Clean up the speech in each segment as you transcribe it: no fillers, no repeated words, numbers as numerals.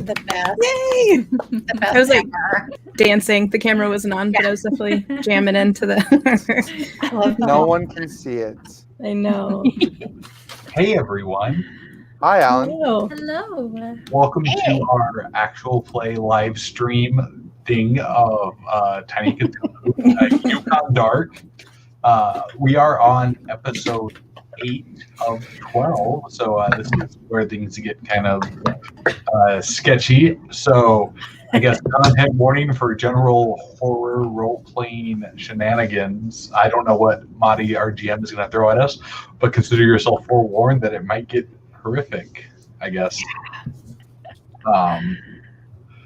The best. Yay! The best I was like ever. dancing. The camera wasn't on, but I was definitely jamming into the. I love the No whole- one can see it. I know. Hey everyone, Hi, Alan. Hello. Hello. welcome Hey. to our actual play live stream thing of Tiny Cthulhu, Yukon Dark. We are on episode 8 of 12, so this is where things get kind of sketchy. So I guess content warning for general horror role-playing shenanigans. I don't know what Madi, our GM, is going to throw at us, but consider yourself forewarned that it might get horrific, I guess. I'm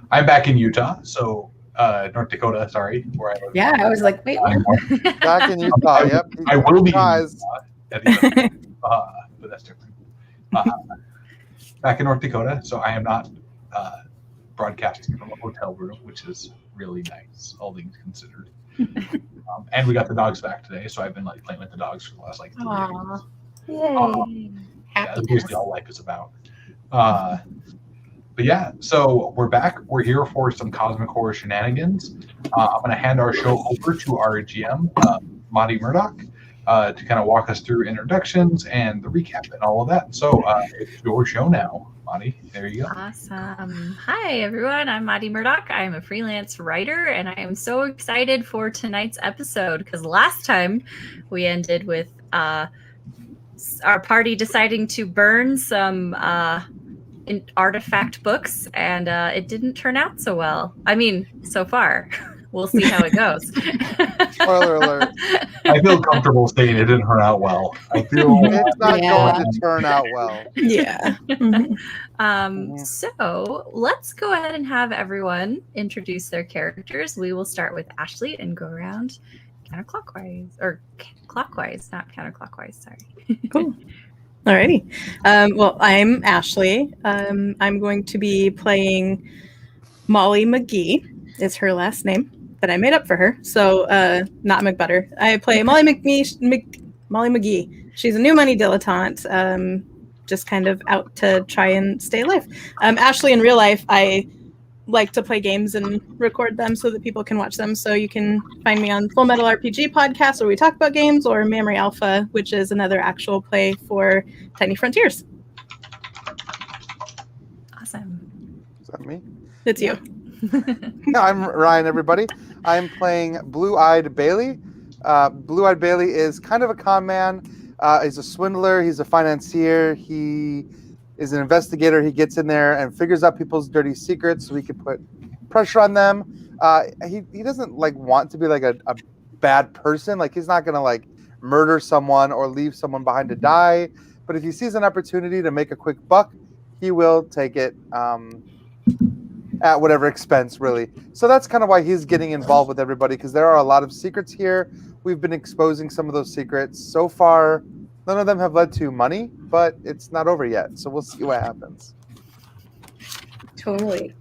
back in Utah, so North Dakota, sorry, where I live. Yeah, I was like, wait, what? Back in Utah. Yep. I will be in Guys. Utah at the end of- but that's different. Back in North Dakota, so I am not broadcasting from a hotel room, which is really nice, all things considered. And we got the dogs back today, so I've been like playing with the dogs for the last like 3 Aw. days. Yay. Yeah, that's Happiness. basically all life is about. But yeah, so we're back. We're here for some cosmic horror shenanigans. I'm going to hand our show over to our GM, Madi Murdoch, to kind of walk us through introductions and the recap and all of that. So it's your show now, Madi. There you go. Awesome. Hi, everyone. I'm Madi Murdoch. I'm a freelance writer, and I am so excited for tonight's episode because last time we ended with our party deciding to burn some artifact books, and it didn't turn out so well. I mean, so far. We'll see how it goes. Spoiler alert. I feel comfortable saying it didn't turn out well. I feel It's not Yeah. going to turn out well. Yeah. Mhm. So let's go ahead and have everyone introduce their characters. We will start with Ashley and go around counterclockwise, or clockwise, not counterclockwise. Sorry. Cool. Alrighty. Well, I'm Ashley. I'm going to be playing Molly McGee, is her last name that I made up for her. So not McButter. I play Molly McGee. She's a new money dilettante, just kind of out to try and stay alive. Ashley, in real life, I like to play games and record them so that people can watch them. So you can find me on Full Metal RPG podcast where we talk about games, or Memory Alpha, which is another actual play for Tiny Frontiers. Awesome. Is that me? It's you. No, I'm Ryan, everybody. I'm playing Blue-Eyed Bailey. Blue-Eyed Bailey is kind of a con man. He's a swindler. He's a financier. He is an investigator. He gets in there and figures out people's dirty secrets so he can put pressure on them. He doesn't like want to be like a bad person. Like he's not gonna like murder someone or leave someone behind to die. But if he sees an opportunity to make a quick buck, he will take it. At whatever expense, really. So that's kind of why he's getting involved with everybody, because there are a lot of secrets here. We've been exposing some of those secrets. So far, none of them have led to money, but it's not over yet. So we'll see what happens. Totally.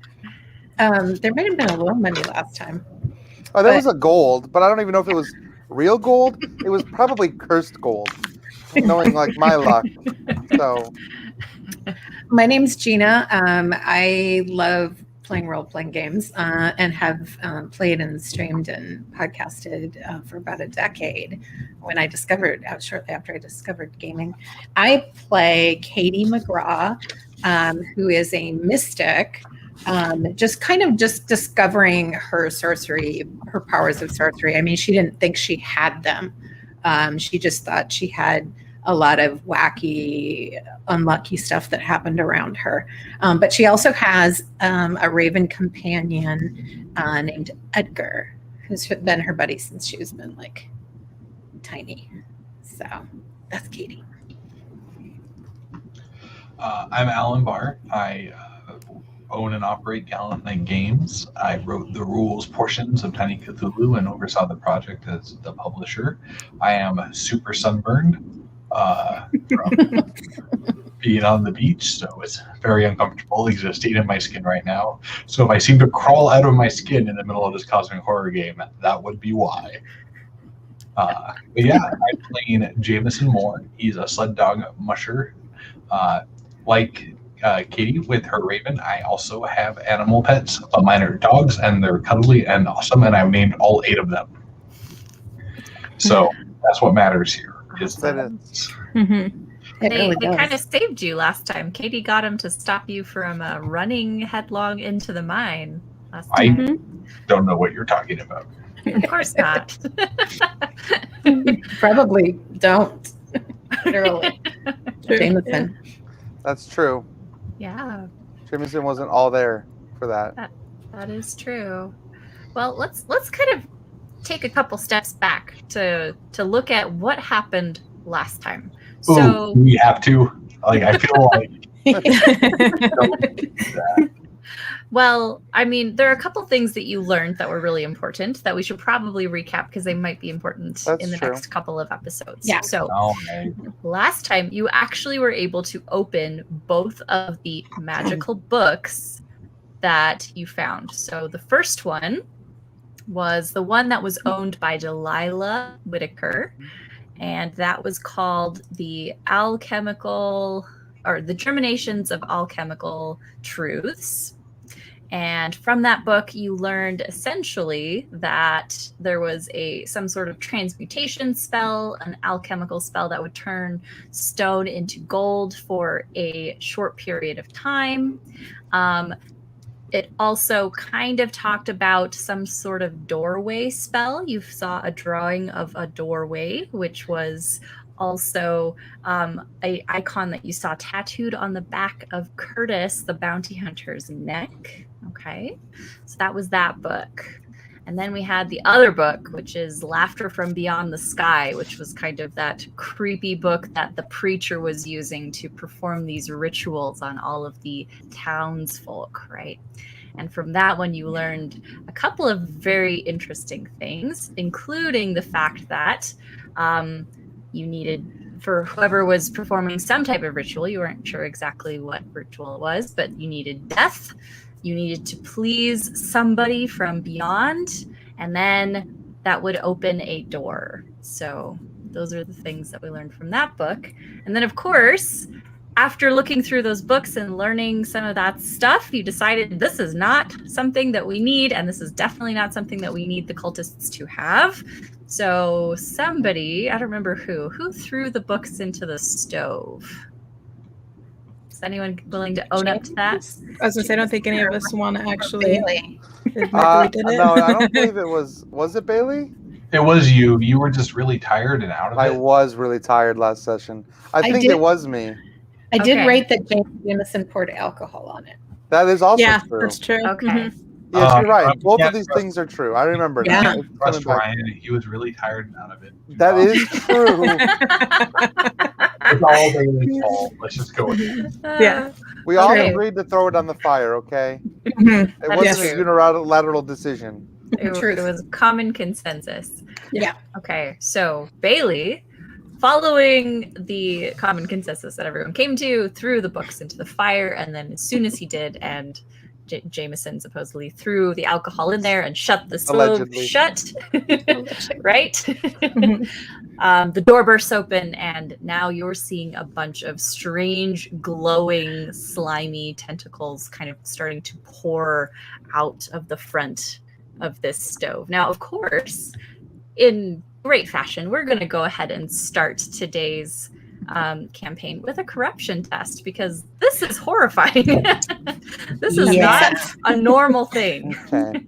There might have been a little money last time. Oh, there But- was a gold, but I don't even know if it was real gold. It was probably cursed gold, knowing like my luck. So My name's Gina. I love playing role-playing games and have played and streamed and podcasted for about a decade. When I discovered, shortly after I discovered gaming, I play Katie McGraw, who is a mystic, just discovering her sorcery, her powers of sorcery. I mean, she didn't think she had them. She just thought she had a lot of wacky, unlucky stuff that happened around her. But she also has a raven companion named Edgar, who's been her buddy since she's been like tiny. So that's Katie. I'm Alan Barr. I own and operate Gallant Night Games. I wrote the rules portions of Tiny Cthulhu and oversaw the project as the publisher. I am super sunburned from being on the beach, so it's very uncomfortable existing in my skin right now. So if I seem to crawl out of my skin in the middle of this cosmic horror game, that would be why. But yeah, I'm playing Jameson Moore. He's a sled dog musher. Like Katie with her raven. I also have animal pets, but mine are dogs, and they're cuddly and awesome, and I've named all 8 of them. So that's what matters here. Is That that is. Mm-hmm. It They really kind of does. saved you last time. Katie got him to stop you from running headlong into the mine last I- time. don't know what you're talking about. Of course not. You probably don't. Literally. Jameson. That's true. Yeah, Jameson wasn't all there for that. that is true. Well, let's kind of take a couple steps back to look at what happened last time. So Ooh, we have to. Like, I feel like well, I mean, there are a couple things that you learned that were really important that we should probably recap because they might be important That's in the true. next couple of episodes. Yeah. So okay. last time you actually were able to open both of the magical books that you found. So the first one was the one that was owned by Delilah Whitaker, and that was called the Alchemical, or the Germinations of Alchemical Truths. And from that book, you learned essentially that there was some sort of transmutation spell, an alchemical spell that would turn stone into gold for a short period of time. It also kind of talked about some sort of doorway spell. You saw a drawing of a doorway, which was also a icon that you saw tattooed on the back of Curtis, the bounty hunter's neck. Okay, so that was that book. And then we had the other book, which is Laughter from Beyond the Sky, which was kind of that creepy book that the preacher was using to perform these rituals on all of the townsfolk, right? And from that one, you learned a couple of very interesting things, including the fact that you needed, for whoever was performing some type of ritual, you weren't sure exactly what ritual it was, but you needed death. You needed to please somebody from beyond, and then that would open a door. So those are the things that we learned from that book. And then, of course, after looking through those books and learning some of that stuff, you decided this is not something that we need, and this is definitely not something that we need the cultists to have. So somebody, I don't remember who threw the books into the stove. Is anyone willing to own up to that? I was gonna say, I don't think any of us want to actually Bailey. admit that we did it. No, I don't believe it was. Was it Bailey? It was you. You were just really tired and out of I it. was really tired last session. I think did- it was me. I did Okay. write that Jameson poured alcohol on it. That is also Yeah, true. that's true. Okay. Mhm. Yes, you're right. Both yeah, of these things are true. I remember Yeah. now. It's coming Trust back. Ryan. He was really tired and out of it. That is true. It's all Bailey's fault. Let's just go with it. Yeah. We all Okay. agreed to throw it on the fire, okay? Mhm. It That wasn't is a true. unilateral decision. It Truth. was common consensus. Yeah. Okay, so Bailey, following the common consensus that everyone came to, threw the books into the fire, and then as soon as he did, and Jameson supposedly threw the alcohol in there and shut the stove Allegedly. shut, right? Mhm. The door bursts open, and now you're seeing a bunch of strange, glowing, slimy tentacles kind of starting to pour out of the front of this stove. Now, of course, in great fashion, we're going to go ahead and start today's campaign with a corruption test, because this is horrifying. This is Yeah. not a normal thing. Okay.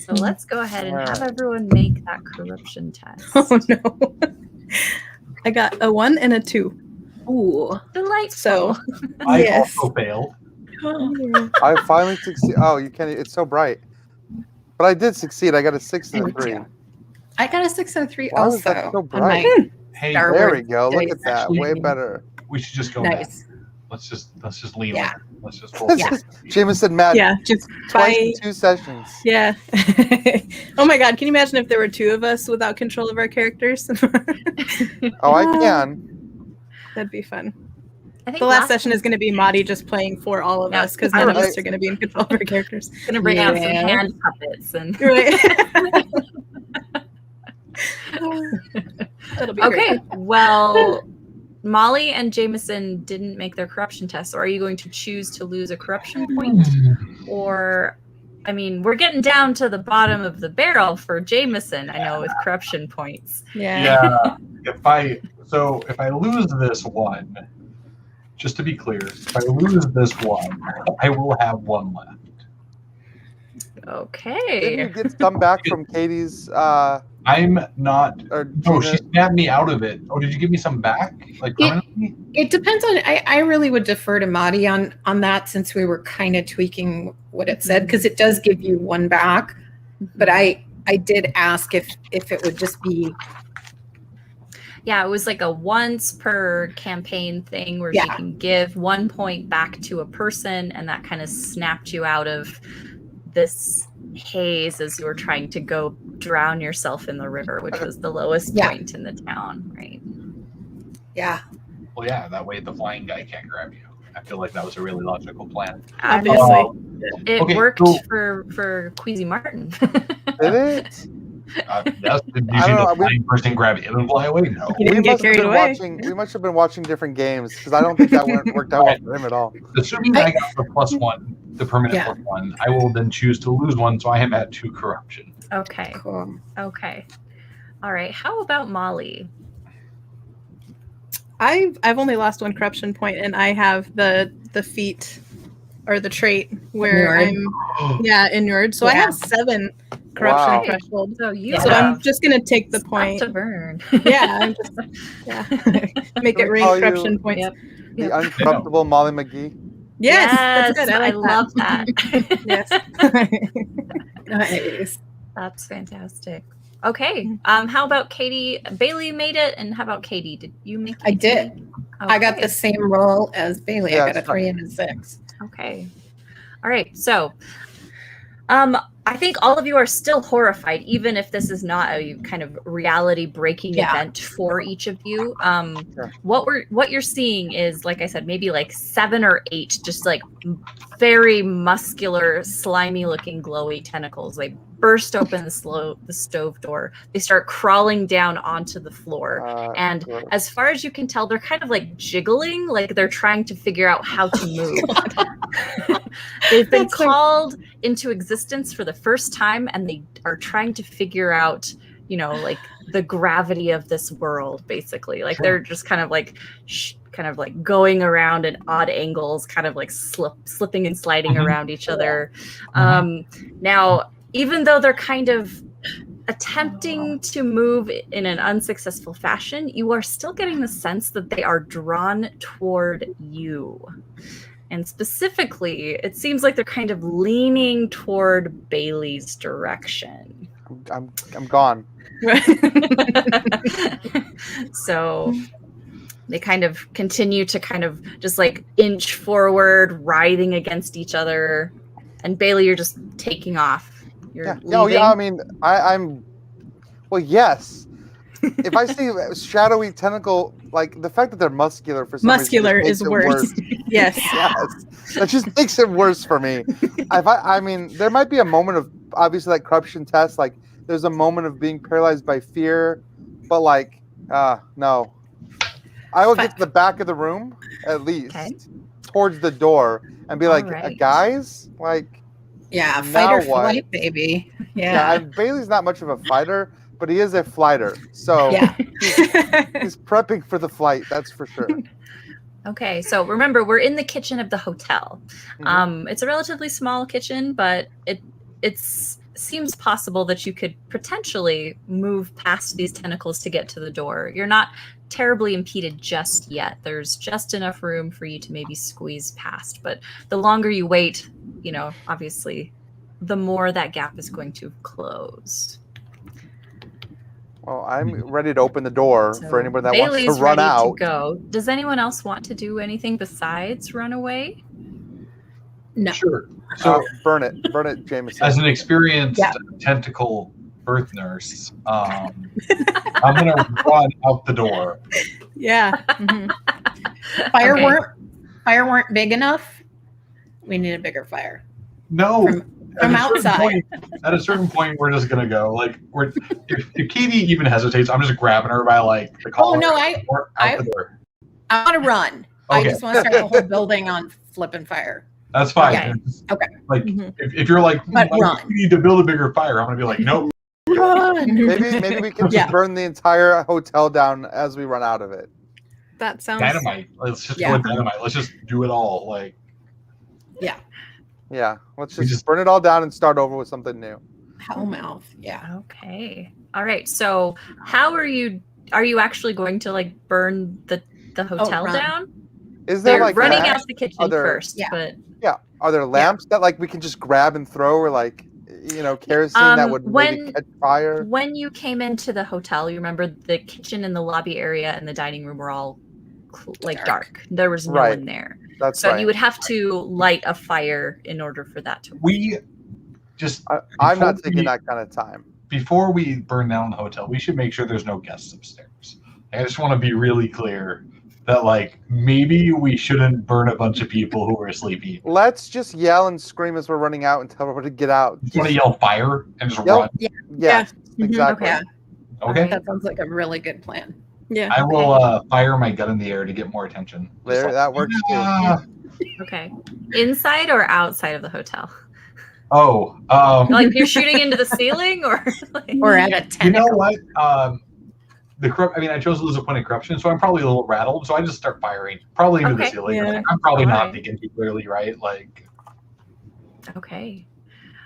So let's go ahead and have Alright. everyone make that corruption test. Oh no. I got a 1 and a 2. Ooh. Delightful. So I Yes. also failed. I finally succeed. Oh, you can't. It's so bright. But I did succeed. I got a 6 and a 3. I got a 6 and a 3 Why was also. that so on bright? my Hey, Star There Wars we go. Look days, at that. actually. Way better. we should just go back. Nice. Let's just lean Yeah. with it. Let's just roll. This Yeah. is Jameson magic. yeah, just Twice by in 2 sessions. yeah. Oh my god, can you imagine if there were 2 of us without control of our characters? Oh, I can. That'd be fun. I think The last session is going to be Maddie just playing for all of Yeah, us because none of alright. us are going to be in control of our characters. going to bring out some Yeah. hand puppets and Right. That'll be okay. great. Well, Molly and Jameson didn't make their corruption test, so are you going to choose to lose a corruption point? Or, I mean, we're getting down to the bottom of the barrel for Jameson, I know, with corruption points. Yeah. If I lose this one, just to be clear, if I lose this one, I will have one left. Okay. Didn't you get some back from Katie's? I'm not. Or No, Gina? she snapped me out of it. Oh, did you give me some back? Like permanently? It depends on. I really would defer to Madi on that, since we were kind of tweaking what it said, because it does give you one back. But I did ask if it would just be. Yeah, it was like a once per campaign thing where you can give 1 point back to a person, and that kind of snapped you out of this haze as you were trying to go drown yourself in the river, which was the lowest point in the town, right? Yeah. Well, yeah, that way the flying guy can't grab you. I feel like that was a really logical plan. Obviously. It worked for Queasy Martin. Did it? Yes. Did you see the flying person grab him and fly away? No. He didn't get carried away. We must have been watching different games, because I don't think that worked out well for him at all. Assuming I got the +1, the permanent +1, I will then choose to lose one, so I am at 2 corruption. Okay. Cool. Okay. All right. How about Molly? I've only lost 1 corruption point, and I have the feat or the trait where Inured. I'm inured. So I have 7 corruption threshold. So I'm just gonna take the point to burn. I'm just make it rain corruption points. Yep. The uncorruptible Molly McGee. Yes, that's good. I love that. Yes. Nice. That's fantastic. Okay. How about Katie? Bailey made it, and how about Katie? Did you make it? I did. Okay. I got the same roll as Bailey. Yeah, I got a 3 and a 6. Okay. All right. So, I think all of you are still horrified, even if this is not a kind of reality-breaking event for each of you. What you're seeing is, like I said, maybe like 7 or 8, just like very muscular, slimy-looking, glowy tentacles. They burst open the stove door. They start crawling down onto the floor, and as far as you can tell, they're kind of like jiggling, like they're trying to figure out how to move. They've been called into existence for the first time, and they are trying to figure out, like the gravity of this world, basically. Like they're just kind of like going around at odd angles, kind of like slipping and sliding around each other. Now, even though they're kind of attempting to move in an unsuccessful fashion, you are still getting the sense that they are drawn toward you. And specifically, it seems like they're kind of leaning toward Bailey's direction. I'm gone. So they kind of continue to kind of just like inch forward, writhing against each other. And Bailey, you're just taking off. You're leaving. I mean, I'm. Well, yes. If I see shadowy tentacle, like the fact that they're muscular for some muscular reason is worse. Yes. That just makes it worse for me. I mean, there might be a moment of obviously like corruption test, like there's a moment of being paralyzed by fear, but like, no. I will get to the back of the room at least, towards the door, and be like, guys, like. Yeah, fight or flight, baby. Yeah. Bailey's not much of a fighter, but he is a flighter. So he's prepping for the flight, that's for sure. Okay, so remember, we're in the kitchen of the hotel. It's a relatively small kitchen, but it seems possible that you could potentially move past these tentacles to get to the door. You're not terribly impeded just yet. There's just enough room for you to maybe squeeze past. But the longer you wait, obviously, the more that gap is going to close. Well, I'm ready to open the door for anyone that Bailey's wants to run ready out. To go. Does anyone else want to do anything besides run away? No. Sure. So burn it, Jameson. As an experienced tentacle birth nurse, I'm gonna run out the door. Yeah. Fire weren't big enough. We need a bigger fire. No. From outside. At a certain point, we're just gonna go. Like, if Katie even hesitates, I'm just grabbing her by like the collar. Oh no, out the door. I want to run. I Okay. just want to start the whole building on flipping fire. That's fine. Okay. Okay. Like Mhm. if you're like, But "Mike, run. we need to build a bigger fire," I'm gonna be like, nope. Run. Maybe we can just burn the entire hotel down as we run out of it. That sounds Dynamite. Let's just Yeah. go with dynamite. Let's just do it all. Like Yeah, let's We just just- burn it all down and start over with something new. Hellmouth. Yeah. Okay. All right. So how are you actually going to like burn the hotel run. down? Is there They're like running lamps? out the kitchen Are there- first, Yeah. but Are there lamps that like we can just grab and throw, or like kerosene that would maybe when- catch fire? when you came into the hotel, you remember the kitchen and the lobby area and the dining room were all dark. There was no Right. one there. That's So right. you would have to light a fire in order for that to work. we just I'm not before taking we- that kind of time. before we burn down the hotel, we should make sure there's no guests upstairs. I just want to be really clear that like maybe we shouldn't burn a bunch of people who are sleepy. Let's just yell and scream as we're running out and tell everybody to get out. You want to yell fire and just Yep. run? Yes, Mhm. exactly. Okay. Okay. That sounds like a really good plan. Yeah. I will fire my gun in the air to get more attention. Just There, like, that works too. "Ah." Okay. Inside or outside of the hotel? Oh, Like you're shooting into the ceiling or like Or at a you tentacle. know what? I chose to lose a point of corruption, so I'm probably a little rattled. So I just start firing, probably into the Okay. ceiling. Yeah. I'm probably not Alright. thinking too clearly, right? Like, Okay.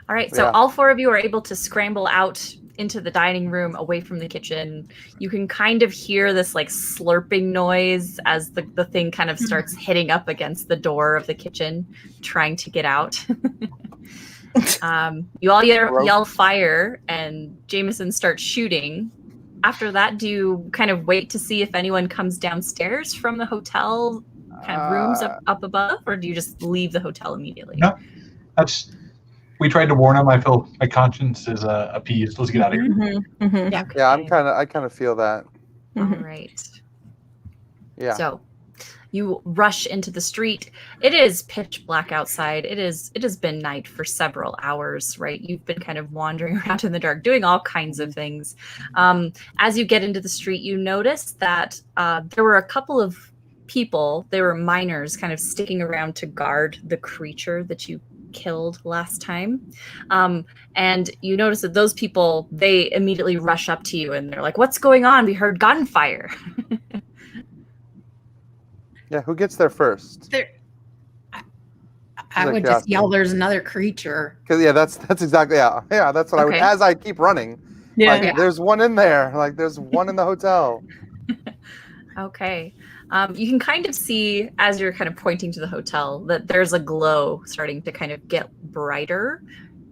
All right. So Yeah. all four of you are able to scramble out into the dining room away from the kitchen. You can kind of hear this like slurping noise as the thing kind of starts hitting up against the door of the kitchen, trying to get out. You all yell fire, and Jameson starts shooting. After that, do you kind of wait to see if anyone comes downstairs from the hotel kind of rooms up above, or do you just leave the hotel immediately? No. We tried to warn him. I feel my conscience is appeased. Let's get out of here. Mm-hmm. Mm-hmm. Yeah. Yeah, Okay. I kind of feel that. All Mhm. right. Yeah. So you rush into the street. It is pitch black outside. It has been night for several hours, right? You've been kind of wandering around in the dark, doing all kinds of things. As you get into the street, you notice that there were a couple of people, they were miners, kind of sticking around to guard the creature that you killed last time. And you notice that those people, they immediately rush up to you and they're like, "What's going on? We heard gunfire." Yeah, who gets there first? I would just yell, "There's another creature." Because that's exactly that's what I would. Okay. As I keep running, Yeah. like, there's one in there. Like there's one in the hotel. Okay. You can kind of see, as you're kind of pointing to the hotel, that there's a glow starting to kind of get brighter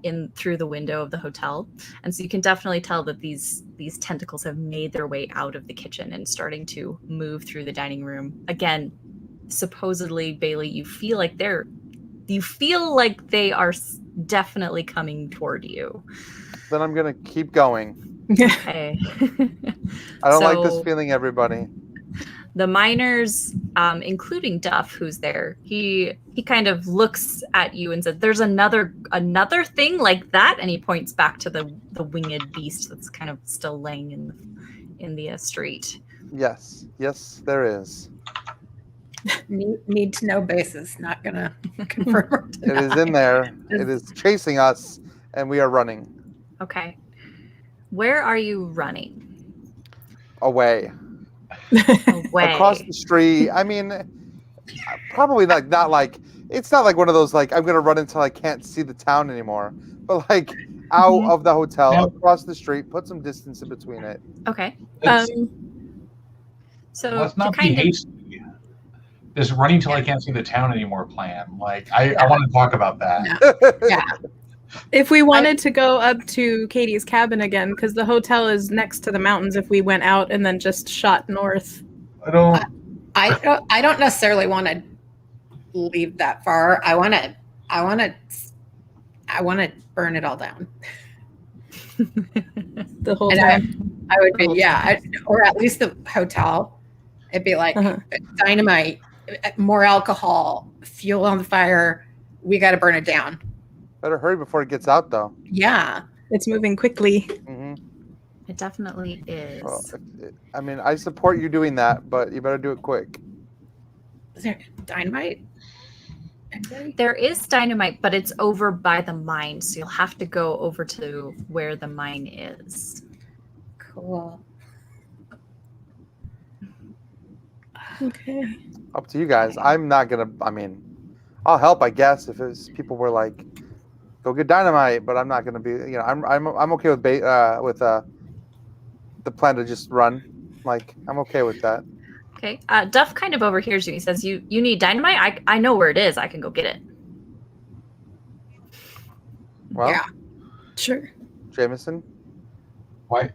in through the window of the hotel. And so you can definitely tell that these tentacles have made their way out of the kitchen and starting to move through the dining room. Again, supposedly, Bailey, you feel like they are definitely coming toward you. Then I'm gonna keep going. Okay. I don't like this So- feeling, everybody. The miners, including Duff, who's there, he kind of looks at you and says, "There's another thing like that," and he points back to the winged beast that's kind of still laying in the street. Yes, there is. Need to know basis. Not gonna confirm or It deny. is in there. It is chasing us, and we are running Okay, where are you running? away Away. across the street. I mean, probably not like it's not like one of those like I'm gonna run until I can't see the town anymore, but like out Mhm. of the hotel, Yeah. across the street, put some distance in between it. Okay, Let's, so let's to not be kind of hasty. This running till I can't see the town anymore plan. Like I want to talk about that. Yeah. If we wanted to go up to Katie's cabin again, because the hotel is next to the mountains, if we went out and then just shot north. I don't. I don't necessarily want to leave that far. I want to burn it all down. The whole And time. I would be, or at least the hotel. It'd be like Uh-huh. dynamite, more alcohol, fuel on the fire. We got to burn it down. Better hurry before it gets out, though. Yeah. It's moving quickly. hmm it definitely is. Well, I mean, I support you doing that, but you better do it quick. Is there dynamite? Anybody? There is dynamite, but it's over by the mine, so you'll have to go over to where the mine is. Cool. Okay. Up to you guys. I'm not gonna. I mean, I'll help, I guess, if it's people were like, go get dynamite. But I'm not gonna be. You know, I'm okay with the plan to just run. Like, I'm okay with that. Okay. Duff kind of overhears you. He says, "You need dynamite? I know where it is. I can go get it." Well, Yeah. Sure. Jameson. Why?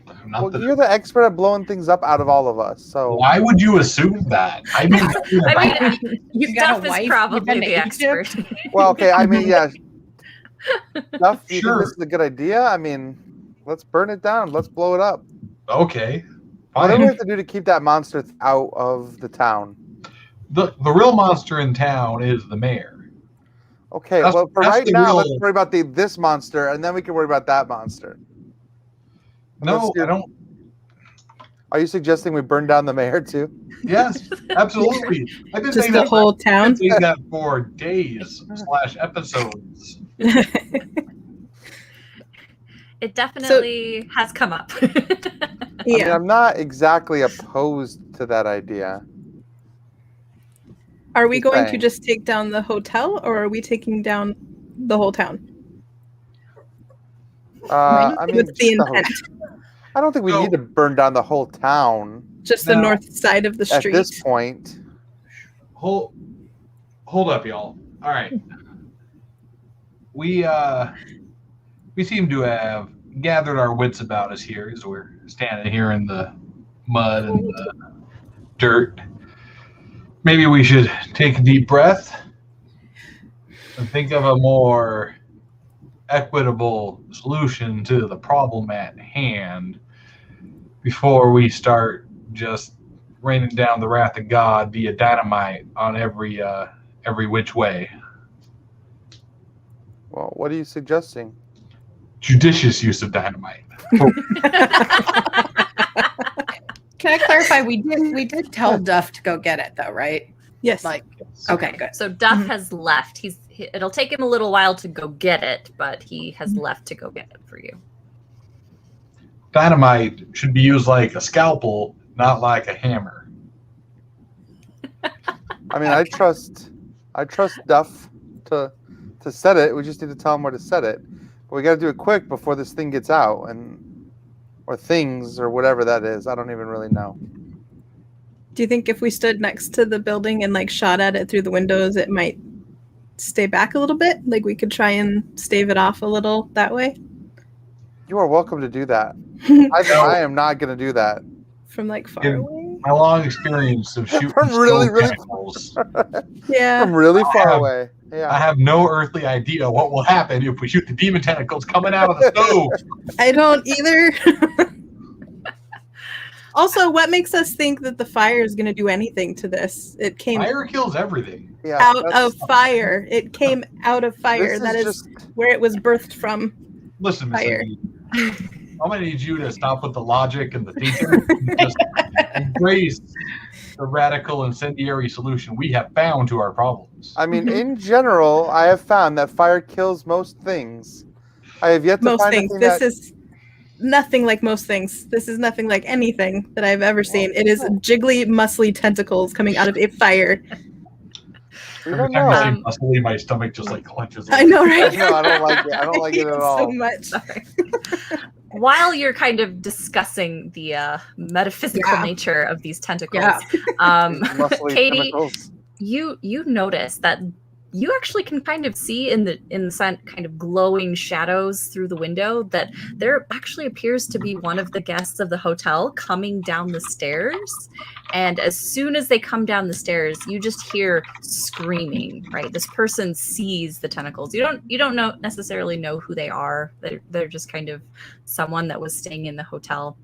I'm not Well, the- you're the expert at blowing things up out of all of us. So Why would you assume that? I mean, I mean, You've got Duff a wife. is You've probably been to the expert. well, okay. I mean, yeah. Duff, do you Sure. think this is a good idea? I mean, let's burn it down. Let's blow it up. okay. Whatever we Fine. have to do to keep that monster out of the town. The real monster in town is the mayor. Okay, That's- well, for that's right the now, real- let's worry about this monster, and then we can worry about that monster. No, Let's do- I don't. Are you suggesting we burn down the mayor too? Yes, absolutely. I've been Just saying the that. whole I've town. been saying that for days / episodes. It definitely has come up. I mean, Yeah. I'm not exactly opposed to that idea. Are we going to saying. just take down the hotel, or are we taking down the whole town? I mean, What's the just the whole- intent? I don't think we need to burn down the whole town Just the No. north side of the at street. this point. Hold up, y'all. All right. We seem to have gathered our wits about us here as we're standing here in the mud and the dirt. Maybe we should take a deep breath and think of a more equitable solution to the problem at hand before we start just raining down the wrath of God via dynamite on every which way. Well, what are you suggesting? Judicious use of dynamite. Can I clarify? We did tell Duff to go get it, though, right? Yes. Like, okay, good. So Duff Mhm. has left. It'll take him a little while to go get it, but he has left to go get it for you. Dynamite should be used like a scalpel, not like a hammer. I mean, I trust Duff to set it. We just need to tell him where to set it. But we got to do it quick before this thing gets out, or things, or whatever that is. I don't even really know. Do you think if we stood next to the building and like shot at it through the windows, it might stay back a little bit? Like we could try and stave it off a little that way? You are welcome to do that. I am not going to do that. From like far In- away? My long experience of shooting From really, stone really tentacles, Yeah. From really far have- away. I Yeah. have no earthly idea what will happen if we shoot the demon tentacles coming out of the stove. I don't either. Also, what makes us think that the fire is going to do anything to this? It came Fire kills everything. Yeah. out that's- of fire. It came out of fire. this That is just where it was birthed from. Listen, Miss Fire. Lee, I'm gonna need you to stop with the logic and the thinking. And just embrace the radical incendiary solution we have found to our problems. I mean, in general, I have found that fire kills most things. I have yet to Most find things. a thing This that is nothing like most things. This is nothing like anything that I've ever seen. It is jiggly, muscly tentacles coming out of a fire. we Every don't time know. you say muscly, my stomach just like clenches. I know, I right? know, I don't like it. I don't like it at all. so much. While you're kind of discussing the metaphysical Yeah. nature of these tentacles, Yeah. um, Muscly Katie, tentacles. you notice that you actually can kind of see in the sun kind of glowing shadows through the window that there actually appears to be one of the guests of the hotel coming down the stairs. And as soon as they come down the stairs, you just hear screaming, right? This person sees the tentacles. You don't necessarily know who they are. They're just kind of someone that was staying in the hotel.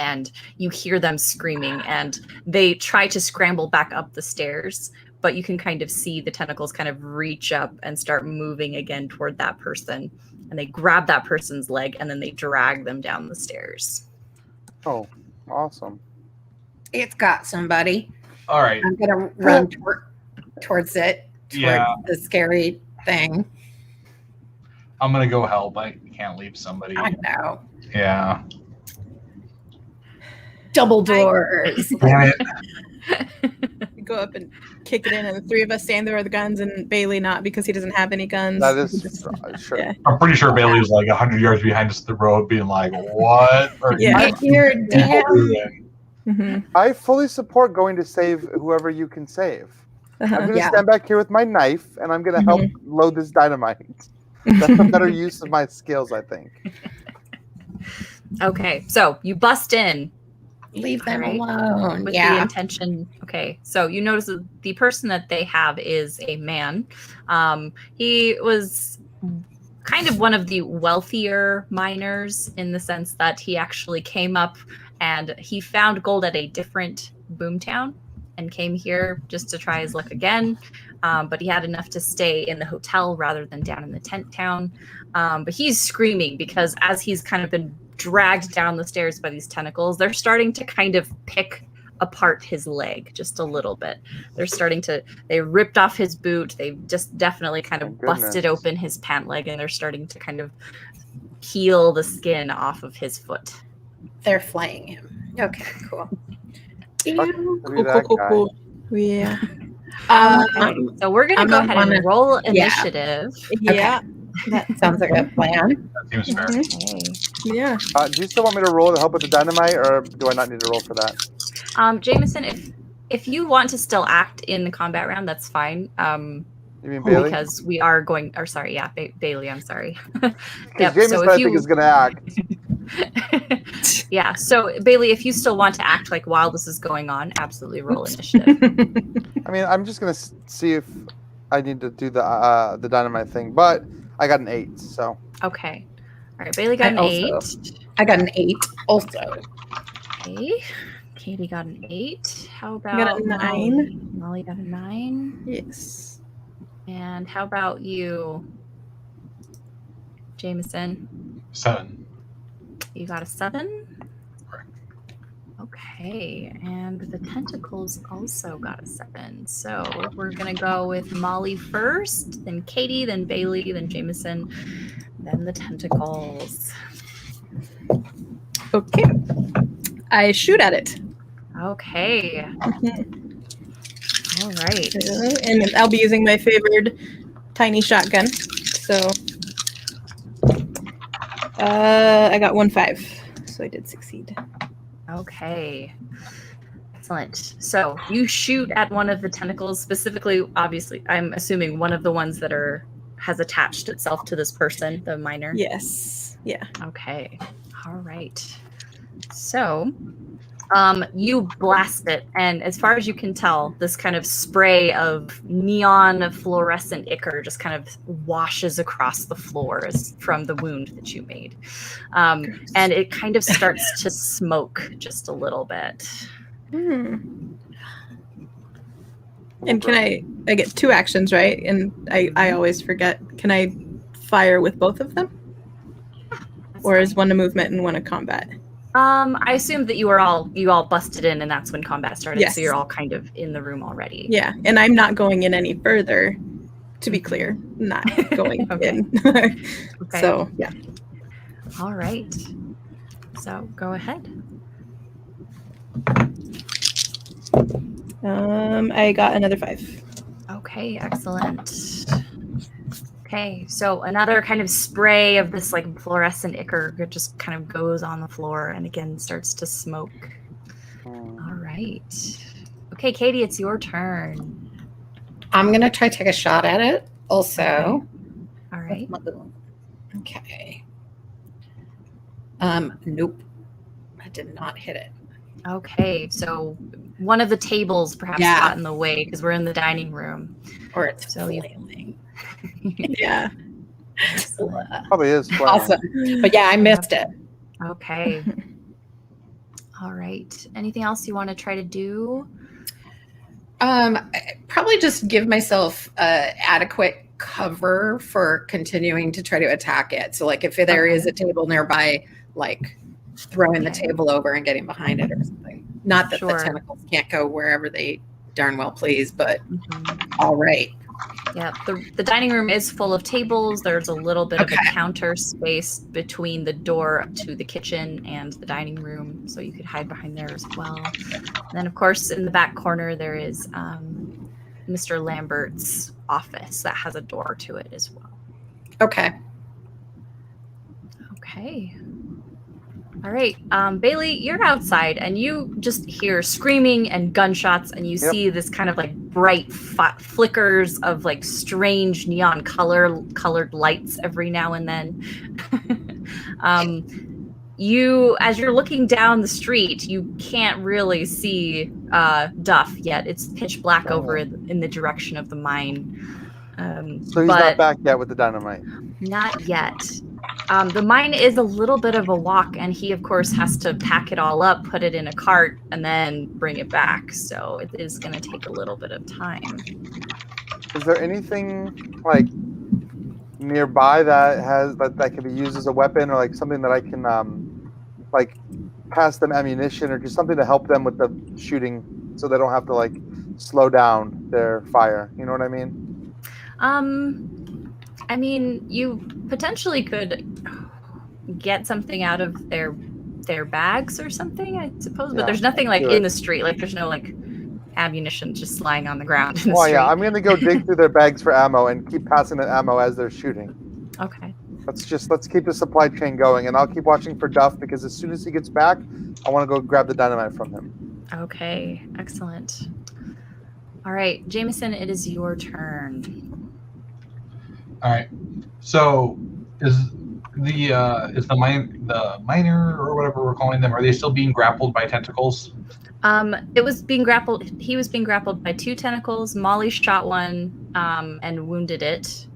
And you hear them screaming, and they try to scramble back up the stairs, but you can kind of see the tentacles kind of reach up and start moving again toward that person. And they grab that person's leg, and then they drag them down the stairs. Oh, awesome. It's got somebody. All right. I'm gonna run towards it, towards Yeah. the scary thing. I'm gonna go help. I can't leave somebody. I know. Yeah. Double doors. Damn it. We go up and kick it in, and the three of us stand there with the guns, and Bailey not because he doesn't have any guns. That He is just- sure. Yeah. I'm pretty sure Bailey was like 100 yards behind us at the road, being like, "What are Yeah. you You're people damn. doing?" Mhm. I fully support going to save whoever you can save. I'm Uh-huh. going to Yeah. stand back here with my knife, and I'm going to help load this dynamite. That's a better use of my skills, I think. Okay, so you bust in Leave them Alright. alone. with the Yeah. intention. Okay, so you notice that the person that they have is a man. He was kind of one of the wealthier miners in the sense that he actually came up and he found gold at a different boomtown and came here just to try his luck again. But he had enough to stay in the hotel rather than down in the tent town. But he's screaming because as he's kind of been dragged down the stairs by these tentacles, they're starting to kind of pick apart his leg just a little bit. They ripped off his boot. They just definitely kind of My goodness. busted open his pant leg, and they're starting to kind of peel the skin off of his foot. They're flaying him. Okay, cool. Fuck, Ew. maybe that guy. Cool. Yeah. Okay, so we're gonna I'm go not ahead and wanna- roll yeah. initiative. Yeah. That sounds like a plan. That seems fair. Okay. Yeah. Do you still want me to roll to help with the dynamite, or do I not need to roll for that? Jameson, if you want to still act in the combat round, that's fine. You mean Bailey? Because we are going. Or sorry, yeah, Bailey. I'm sorry. Because Yep, Jameson, so I if think, you- is going to act. Yeah. So Bailey, if you still want to act like while this is going on, absolutely roll initiative. I mean, I'm just going to see if I need to do the dynamite thing, but I got an 8, so. Okay. All right. Bailey got an I got an 8 also. 8. Okay. Katie got an 8. How about got a 9. Molly? Molly got a 9. Yes. And how about you, Jameson? 7. You got a 7? Correct. Okay, and the tentacles also got a 7. So we're gonna go with Molly first, then Katie, then Bailey, then Jameson, then the tentacles. Okay. I shoot at it. Okay. All right. And I'll be using my favored tiny shotgun. So I got 1-5. So I did succeed. Okay. Excellent. So you shoot at one of the tentacles, specifically, obviously, I'm assuming one of the ones that has attached itself to this person, the miner. Yes. Yeah. Okay. All right. So, you blast it, and as far as you can tell, this kind of spray of neon fluorescent ichor just kind of washes across the floors from the wound that you made. And it kind of starts to smoke just a little bit. And can I get 2 actions, right? And I always forget. Can I fire with both of them? Or is one a movement and one a combat? I assume that you all busted in, and that's when combat started. Yes. So you're all kind of in the room already. Yeah, and I'm not going in any further. To be clear, not going Okay. in. Okay. So yeah. All right. So go ahead. I got another 5. Okay, excellent. Okay, so another kind of spray of this like fluorescent ichor just kind of goes on the floor and again starts to smoke. All right. Okay, Katie, it's your turn. I'm gonna try to take a shot at it also. All right. Okay. Nope. I did not hit it. Okay, so one of the tables perhaps Yeah. got in the way because we're in the dining room. Or it's So you- flailing. Yeah. Probably is. Playing. Awesome. But yeah, I missed it. Okay. All right. Anything else you want to try to do? Probably just give myself adequate cover for continuing to try to attack it. So like if there is a table nearby, like throwing the Okay. table over and getting behind it or something. Not that Sure. the tentacles can't go wherever they darn well please, but Mhm. all right. Yeah, the dining room is full of tables. There's a little bit of a counter space between the door to the kitchen and the dining room, so you could hide behind there as well. And then, of course, in the back corner, there is Mr. Lambert's office that has a door to it as well. Okay. Okay. All right, Bailey, you're outside and you just hear screaming and gunshots, and you see this kind of like bright flickers of like strange neon colored lights every now and then. You, as you're looking down the street, you can't really see Duff yet. It's pitch black over in the direction of the mine. So he's not back yet with the dynamite. Not yet. The mine is a little bit of a walk, and he, of course, has to pack it all up, put it in a cart, and then bring it back. So it is going to take a little bit of time. Is there anything like nearby that can be used as a weapon, or like something that I can like pass them ammunition, or just something to help them with the shooting, so they don't have to like slow down their fire? You know what I mean? I mean, you potentially could get something out of their bags or something, I suppose. But there's nothing like in the street. Like there's no like ammunition just lying on the ground in the street. Yeah, I'm gonna go dig through their bags for ammo and keep passing the ammo as they're shooting. Okay. Let's keep the supply chain going, and I'll keep watching for Duff, because as soon as he gets back, I want to go grab the dynamite from him. Okay, excellent. All right, Jameson, it is your turn. All right. So is the miner or whatever we're calling them, are they still being grappled by tentacles? It was being grappled. He was being grappled by 2 tentacles. Molly shot one and wounded it.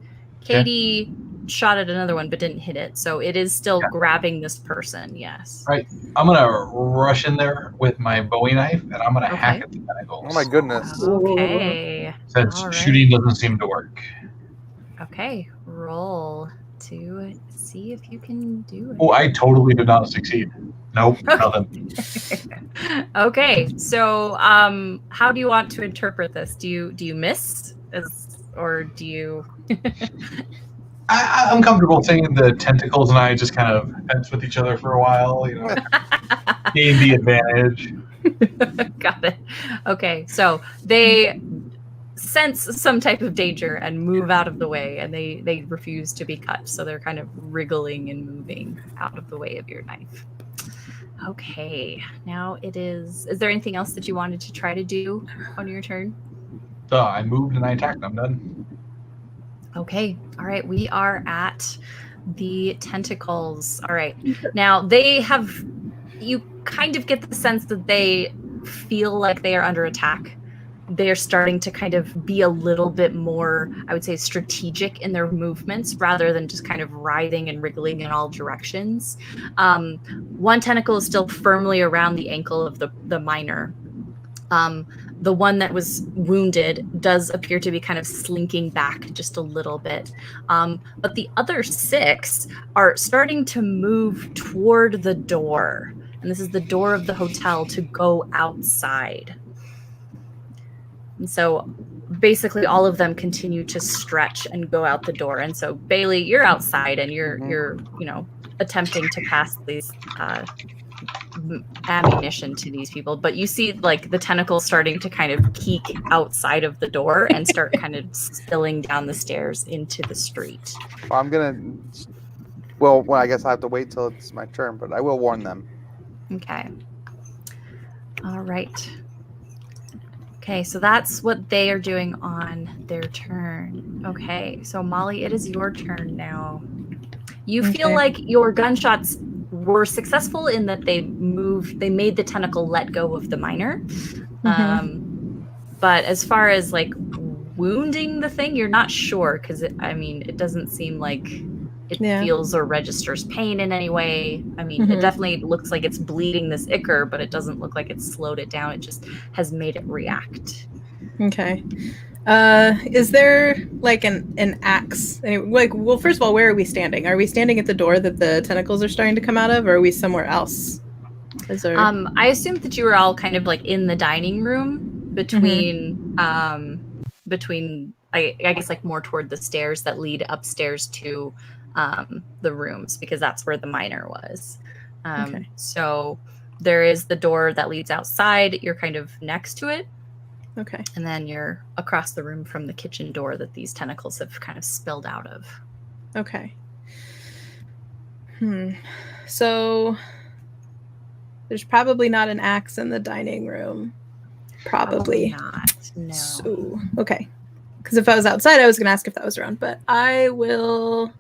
Katie shot at another one but didn't hit it. So it is still grabbing this person. Yes. Right. I'm gonna rush in there with my Bowie knife, and I'm gonna hack at the tentacles. Oh my goodness. Okay. Since shooting doesn't seem to work. Okay. Roll to see if you can do it. Oh, I totally did not succeed. Nope, nothing. Okay. So, how do you want to interpret this? Do you miss, or do you? I'm comfortable saying the tentacles and I just kind of fence with each other for a while, you know, gain the advantage. Got it. Okay, so they sense some type of danger and move out of the way, and they refuse to be cut, so they're kind of wriggling and moving out of the way of your knife. Okay, now it is there anything else that you wanted to try to do on your turn? I moved and I attacked. I'm done. Okay. All right. We are at the tentacles. All right. Now you kind of get the sense that they feel like they are under attack. They're starting to kind of be a little bit more, I would say, strategic in their movements rather than just kind of writhing and wriggling in all directions. One tentacle is still firmly around the ankle of the miner. The one that was wounded does appear to be kind of slinking back just a little bit. But the other 6 are starting to move toward the door. And this is the door of the hotel to go outside. And so basically all of them continue to stretch and go out the door. And so Bailey, you're outside and you're attempting to pass these ammunition to these people, but you see like the tentacles starting to kind of peek outside of the door and start kind of spilling down the stairs into the street. Well, I guess I have to wait till it's my turn, but I will warn them. Okay. All right. Okay, so that's what they are doing on their turn. Okay, so Molly, it is your turn now. You feel like your gunshots were successful in that they made the tentacle let go of the miner. But as far as like wounding the thing, you're not sure, because it doesn't seem like it feels or registers pain in any way. It definitely looks like it's bleeding this ichor, but it doesn't look like it's slowed it down. It just has made it react. Okay. Is there like an axe? Well, first of all, where are we standing? Are we standing at the door that the tentacles are starting to come out of, or are we somewhere else? I assumed that you were all kind of like in the dining room. between between I guess like more toward the stairs that lead upstairs to the rooms, because that's where the miner was. Okay. So there is the door that leads outside. You're kind of next to it. Okay. And then you're across the room from the kitchen door that these tentacles have kind of spilled out of. Okay. So there's probably not an axe in the dining room. Probably not. No. So, okay. Because if I was outside, I was going to ask if that was around, but I will.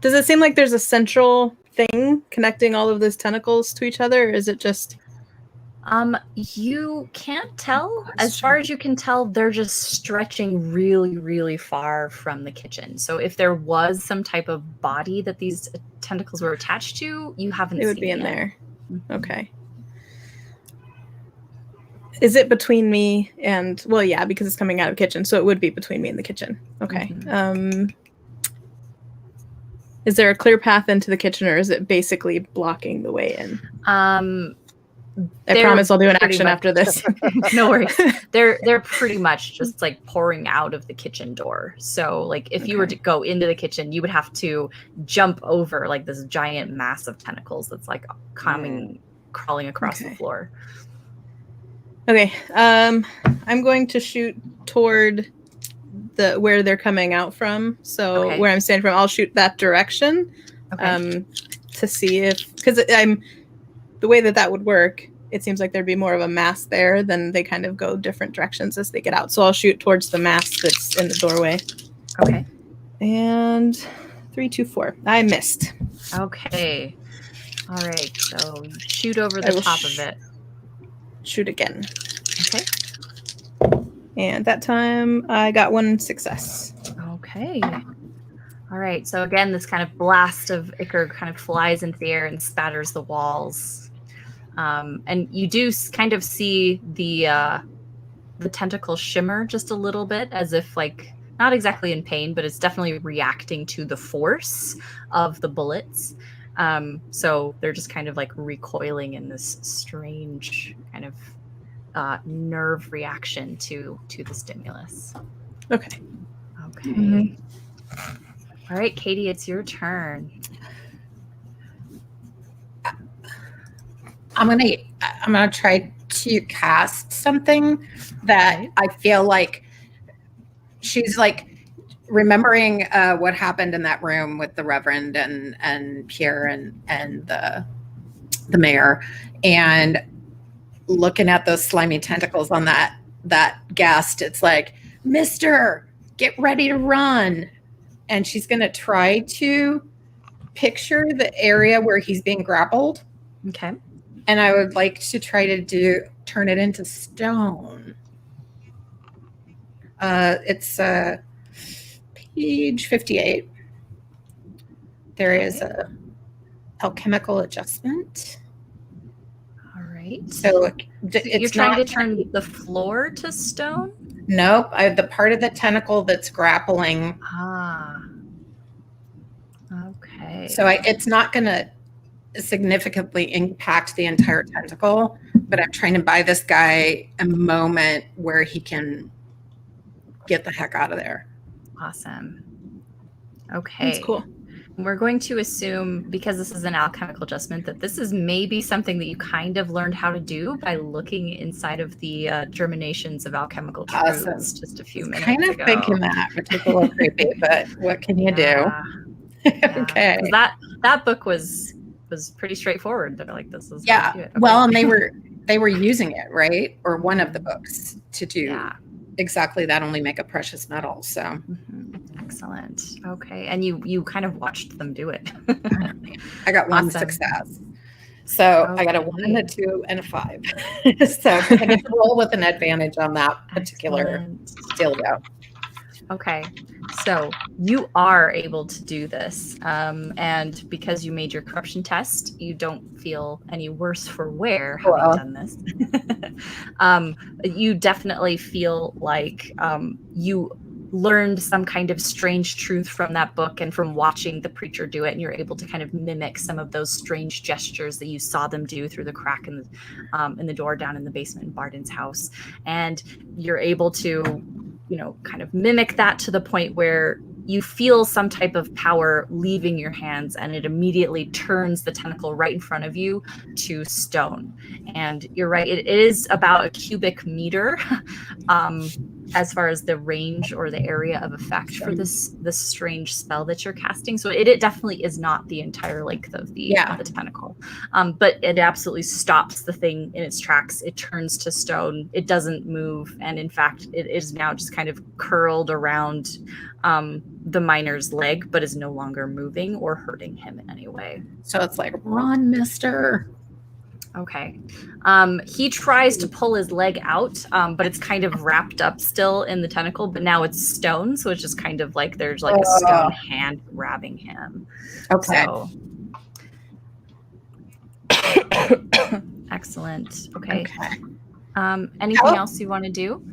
Does it seem like there's a central thing connecting all of those tentacles to each other, or is it just? You can't tell. As far as you can tell, they're just stretching really, really far from the kitchen. So if there was some type of body that these tentacles were attached to, you haven't It would seen be in yet. there. Okay. Is it between me and? Well, yeah, because it's coming out of the kitchen, so it would be between me and the kitchen. Okay. Is there a clear path into the kitchen, or is it basically blocking the way in? I promise I'll do an action after this. No worries. They're pretty much just like pouring out of the kitchen door. So like if you were to go into the kitchen, you would have to jump over like this giant mass of tentacles that's like crawling across the floor. Okay. I'm going to shoot toward where they're coming out from. So where I'm standing from, I'll shoot that direction. To see if, because I'm the way that would work, it seems like there'd be more of a mass there, then they kind of go different directions as they get out. So I'll shoot towards the mass that's in the doorway. Okay. And 3, 2, 4. I missed. Okay. All right. So shoot over the top of it. Shoot again. Okay. And that time I got 1 success. Okay. All right. So again, this kind of blast of ichor kind of flies into the air and spatters the walls. And you do kind of see the tentacle shimmer just a little bit, as if like not exactly in pain, but it's definitely reacting to the force of the bullets. So they're just kind of like recoiling in this strange kind of nerve reaction to the stimulus. Okay. All right, Katie, it's your turn. I'm gonna try to cast something that I feel like she's like remembering what happened in that room with the Reverend and Pierre and the mayor, and looking at those slimy tentacles on that guest. It's like, Mister, get ready to run. And she's gonna try to picture the area where he's being grappled. Okay. And I would like to try to turn it into stone. It's page 58. There is a alchemical adjustment. All right. So you're trying to turn the floor to stone? Nope. The part of the tentacle that's grappling. Ah. Okay. So it's not going to significantly impact the entire tentacle, but I'm trying to buy this guy a moment where he can get the heck out of there. Awesome. Okay. That's cool. We're going to assume, because this is an alchemical adjustment, that this is maybe something that you kind of learned how to do by looking inside of the germinations of alchemical truths just a few minutes ago. Kind of thinking that, which is a little creepy, but what can you do? Okay. That book was pretty straightforward. They're like, this is yeah. Okay. Well, and they were using it, right? Or one of the books to do exactly that, only make a precious metal. So excellent. Okay. And you kind of watched them do it. I got 1 success. So I got a 1 and a 2 and a 5. So I get to roll with an advantage on that particular dealio. Okay. So you are able to do this. And because you made your corruption test, you don't feel any worse for wear having done this. You definitely feel like you learned some kind of strange truth from that book and from watching the preacher do it, and you're able to kind of mimic some of those strange gestures that you saw them do through the crack in the door down in the basement in Barden's house. And you're able to, kind of mimic that to the point where you feel some type of power leaving your hands, and it immediately turns the tentacle right in front of you to stone. And you're right, it is about a cubic meter as far as the range or the area of effect for this strange spell that you're casting. So it definitely is not the entire length of the tentacle, but it absolutely stops the thing in its tracks. It turns to stone. It doesn't move, and in fact, it is now just kind of curled around the miner's leg, but is no longer moving or hurting him in any way. So it's like, run, mister. Okay. He tries to pull his leg out, but it's kind of wrapped up still in the tentacle, but now it's stone. So it's just kind of like there's like a stone hand grabbing him. Okay. So. Excellent. Okay. Anything else you want to do?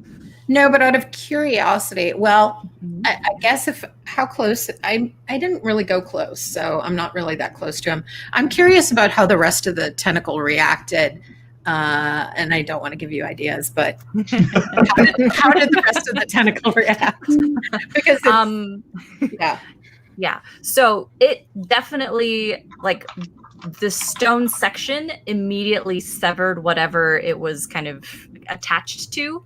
No, but out of curiosity, well, I guess how close, I didn't really go close, so I'm not really that close to him. I'm curious about how the rest of the tentacle reacted, and I don't want to give you ideas, but how did the rest of the tentacle react? Because yeah. So it definitely, like, the stone section immediately severed whatever it was kind of attached to.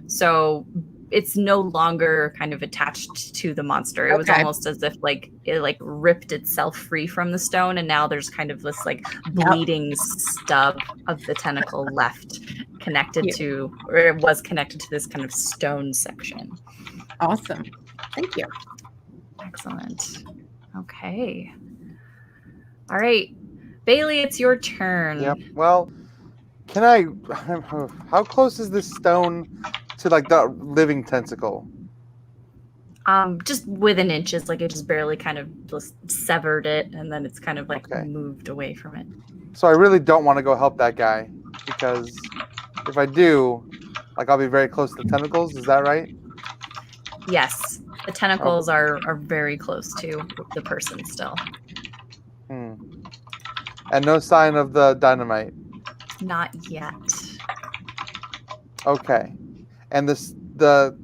So it's no longer kind of attached to the monster. It was almost as if it ripped itself free from the stone, and now there's kind of this like bleeding stub of the tentacle left connected to, or it was connected to this kind of stone section. Awesome. Thank you. Excellent. Okay. All right, Bailey, it's your turn. Yep. Well, how close is this stone to like the living tentacle? Just within inches, like it just barely kind of just severed it, and then it's kind of like moved away from it. So I really don't want to go help that guy, because if I do, like I'll be very close to the tentacles. Is that right? Yes, the tentacles are very close to the person still. And no sign of the dynamite? Not yet. Okay. And the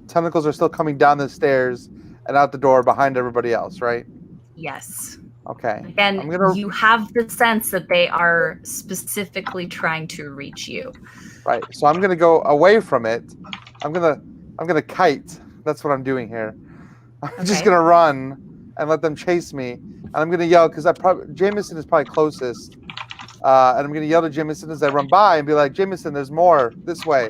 tentacles are still coming down the stairs and out the door behind everybody else, right? Yes. Okay. And you have the sense that they are specifically trying to reach you. Right. So I'm gonna go away from it. I'm gonna kite. That's what I'm doing here. I'm just gonna run and let them chase me. And I'm going to yell, because Jameson is probably closest. And I'm going to yell to Jameson as I run by and be like, Jameson, there's more this way.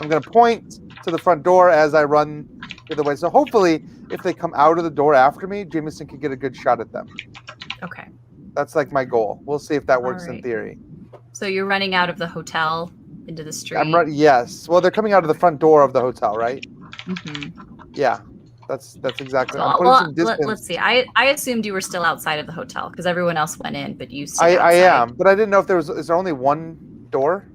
I'm going to point to the front door as I run the other way. So hopefully, if they come out of the door after me, Jameson can get a good shot at them. Okay. That's like my goal. We'll see if that works in theory. So you're running out of the hotel into the street? Yes. Well, they're coming out of the front door of the hotel, right? Mm-hmm. Yeah. That's exactly. So, let's see. I assumed you were still outside of the hotel because everyone else went in, but you stayed outside. I am, but I didn't know if is there only one door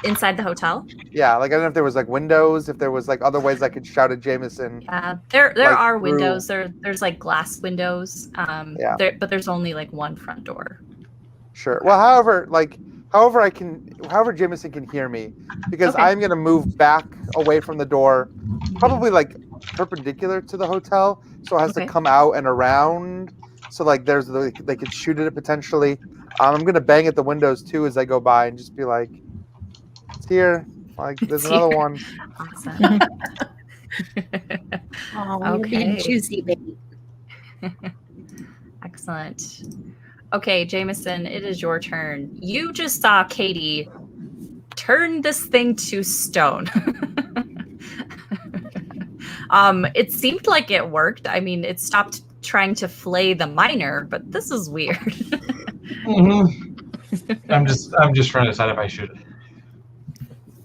inside the hotel? Yeah, like I don't know if there was like windows, if there was like other ways I could shout at Jameson. Yeah, there are windows. There's like glass windows. But there's only like one front door. Sure. Well, however Jameson can hear me, because I'm gonna move back away from the door, probably like perpendicular to the hotel, so it has to come out and around. So like they could shoot at it potentially. I'm gonna bang at the windows too as I go by and just be like, "It's here! Like there's another one." Awesome. You're being choosy, baby. Excellent. Okay, Jameson, it is your turn. You just saw Katie turn this thing to stone. It seemed like it worked. I mean, it stopped trying to flay the miner, but this is weird. Mm-hmm. I'm just trying to decide if I should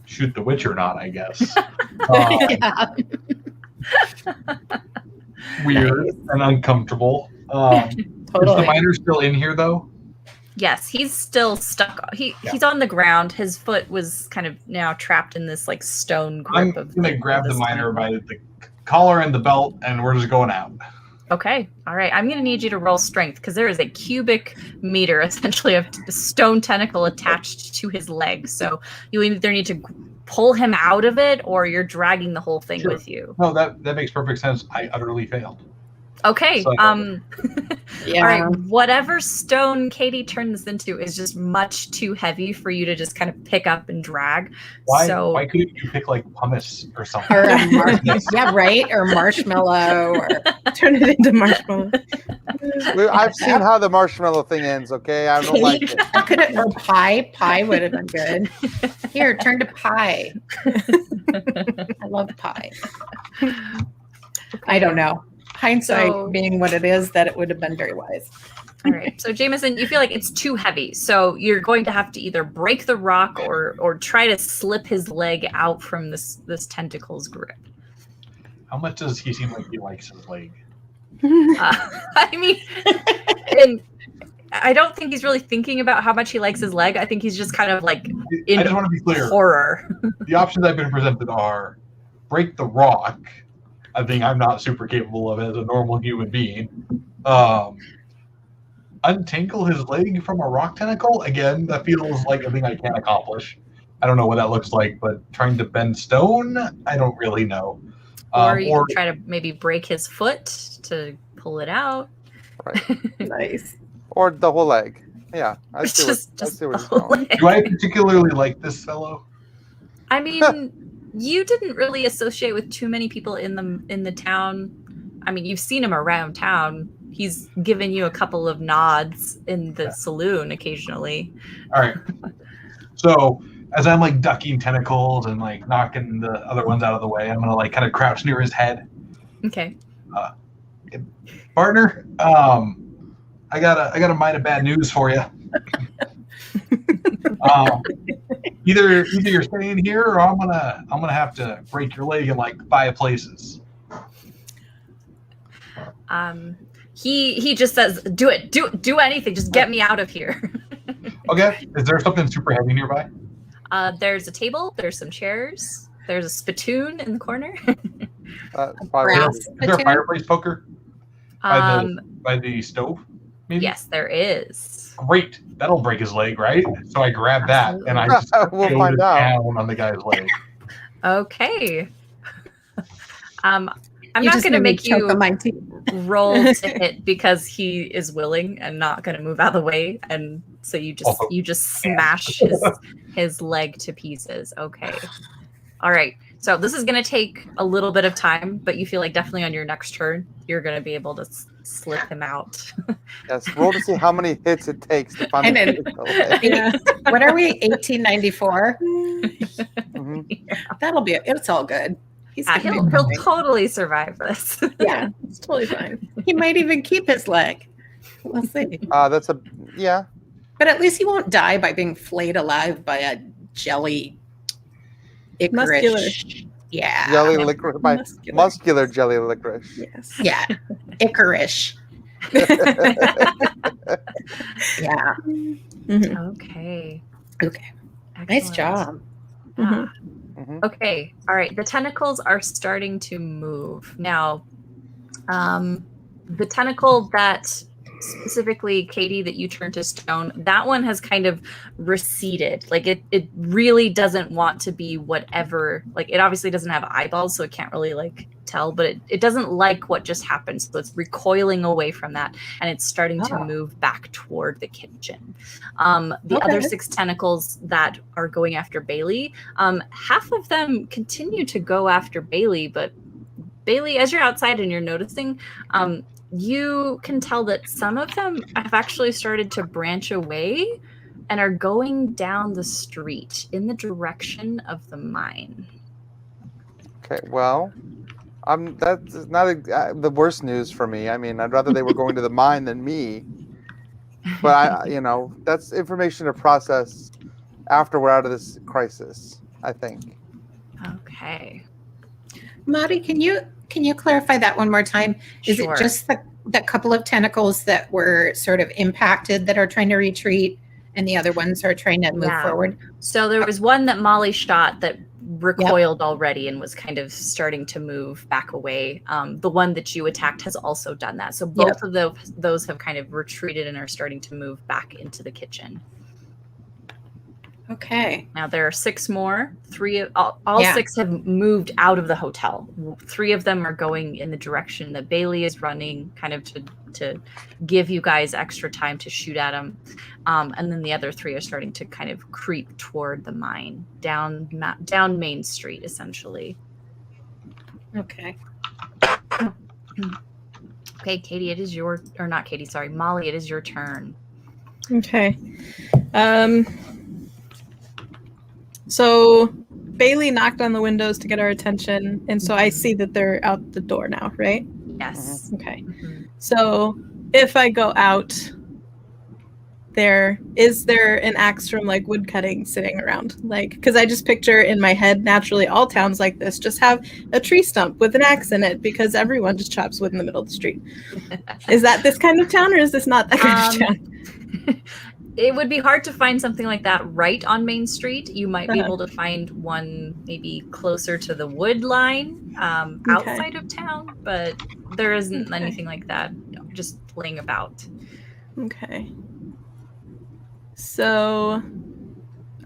shoot the witch or not, I guess. Weird and uncomfortable. Is the miner still in here, though? Yes, he's still stuck. He's on the ground. His foot was kind of now trapped in this like stone grip. I'm gonna grab the miner by the collar and the belt, and we're just going out. Okay, all right. I'm gonna need you to roll strength because there is a cubic meter, essentially, of a stone tentacle attached to his leg. So you either need to pull him out of it, or you're dragging the whole thing with you. No, that makes perfect sense. I utterly failed. Okay. So- Yeah. All right. Whatever stone Katie turned this into is just much too heavy for you to just kind of pick up and drag. Why couldn't you pick like pumice or something? Or yeah, right. Or marshmallow. Or Turn it into marshmallow. I've seen how the marshmallow thing ends. Okay, I don't like it. I could have, or pie. Pie would have been good. Here, turn to pie. I love pie. I don't know. Hindsight being what it is, that it would have been very wise. All right. So Jameson, you feel like it's too heavy. So you're going to have to either break the rock or try to slip his leg out from this tentacle's grip. How much does he seem like he likes his leg? I mean, and I don't think he's really thinking about how much he likes his leg. I think he's just kind of like in I just want to be clear. horror. The options I've been presented are break the rock. I think I'm not super capable of it as a normal human being. Untangle his leg from a rock tentacle? Again, that feels like a thing I can't accomplish. I don't know what that looks like, but trying to bend stone, I don't really know. Or you can try to maybe break his foot to pull it out. Right. Nice. Or the whole leg. Yeah, I see where he's going. Do I particularly like this fellow? I mean, you didn't really associate with too many people in the town. I mean, you've seen him around town. He's given you a couple of nods in the saloon occasionally. All right. So as I'm like ducking tentacles and like knocking the other ones out of the way, I'm gonna like kind of crouch near his head. Okay. Partner, I got a mite of bad news for you. Either you're staying here, or I'm gonna have to break your leg in like 5 places. He just says, do it, do anything, just get me out of here. Okay. Is there something super heavy nearby? There's a table, there's some chairs, there's a spittoon in the corner. Brass Is there a fireplace poker by the stove? Maybe? Yes, there is. Great. That'll break his leg, right? So I grab that and I just We'll go find to out. town on the guy's leg. Okay. I'm You not just going to made me make choke you on my teeth. roll to hit because he is willing and not going to move out of the way, and so you just smash his leg to pieces. Okay. All right. So this is going to take a little bit of time, but you feel like definitely on your next turn you're going to be able to slip him out. Yes, roll to see how many hits it takes to find And what are we? 1894. That'll be. It's all good. He's gonna He'll be fine. totally survive this. Yeah, it's totally fine. He might even keep his leg. We'll see. That's yeah. But at least he won't die by being flayed alive by a jelly licorice. Muscular. Yeah. Jelly licorice by muscular jelly licorice. Yes. Yeah. Icorice. Yeah. Mhm. Okay. Okay. Nice Excellent. job. Mhm. Mhm. Okay. All right. The tentacles are starting to move. Now, the tentacle that specifically, Katie, that you turned to stone, that one has kind of receded. Like it really doesn't want to be whatever, like it obviously doesn't have eyeballs, so it can't really like tell, but it doesn't like what just happened. So it's recoiling away from that and it's starting to move back toward the kitchen. The other 6 tentacles that are going after Bailey, half of them continue to go after Bailey, but Bailey, as you're outside and you're noticing, you can tell that some of them have actually started to branch away and are going down the street in the direction of the mine. Okay, well, that's not the worst news for me. I mean, I'd rather they were going to the mine than me. But that's information to process after we're out of this crisis, I think. Okay. Marty, can Can you clarify that one more time? Is Sure. it just the couple of tentacles that were sort of impacted that are trying to retreat, and the other ones are trying to move Yeah. forward? So there was one that Molly shot that recoiled already and was kind of starting to move back away. The one that you attacked has also done that. So both of those have kind of retreated and are starting to move back into the kitchen. Okay. Now there are 6 more. All 6 have moved out of the hotel. 3 of them are going in the direction that Bailey is running, kind of to give you guys extra time to shoot at them. And then the other 3 are starting to kind of creep toward the mine, down Main Street, essentially. Okay. Okay, Katie, it is your, or not Katie, sorry, Molly, it is your turn. Okay. So Bailey knocked on the windows to get our attention, and so I see that they're out the door now, right? Yes. Okay. So if I go out there, is there an axe from like wood cutting sitting around? Like, because I just picture in my head, naturally all towns like this just have a tree stump with an axe in it because everyone just chops wood in the middle of the street. Is that this kind of town, or is this not that kind of town? It would be hard to find something like that right on Main Street. You might be able to find one maybe closer to the wood line outside of town, but there isn't anything like that just laying about. Okay. So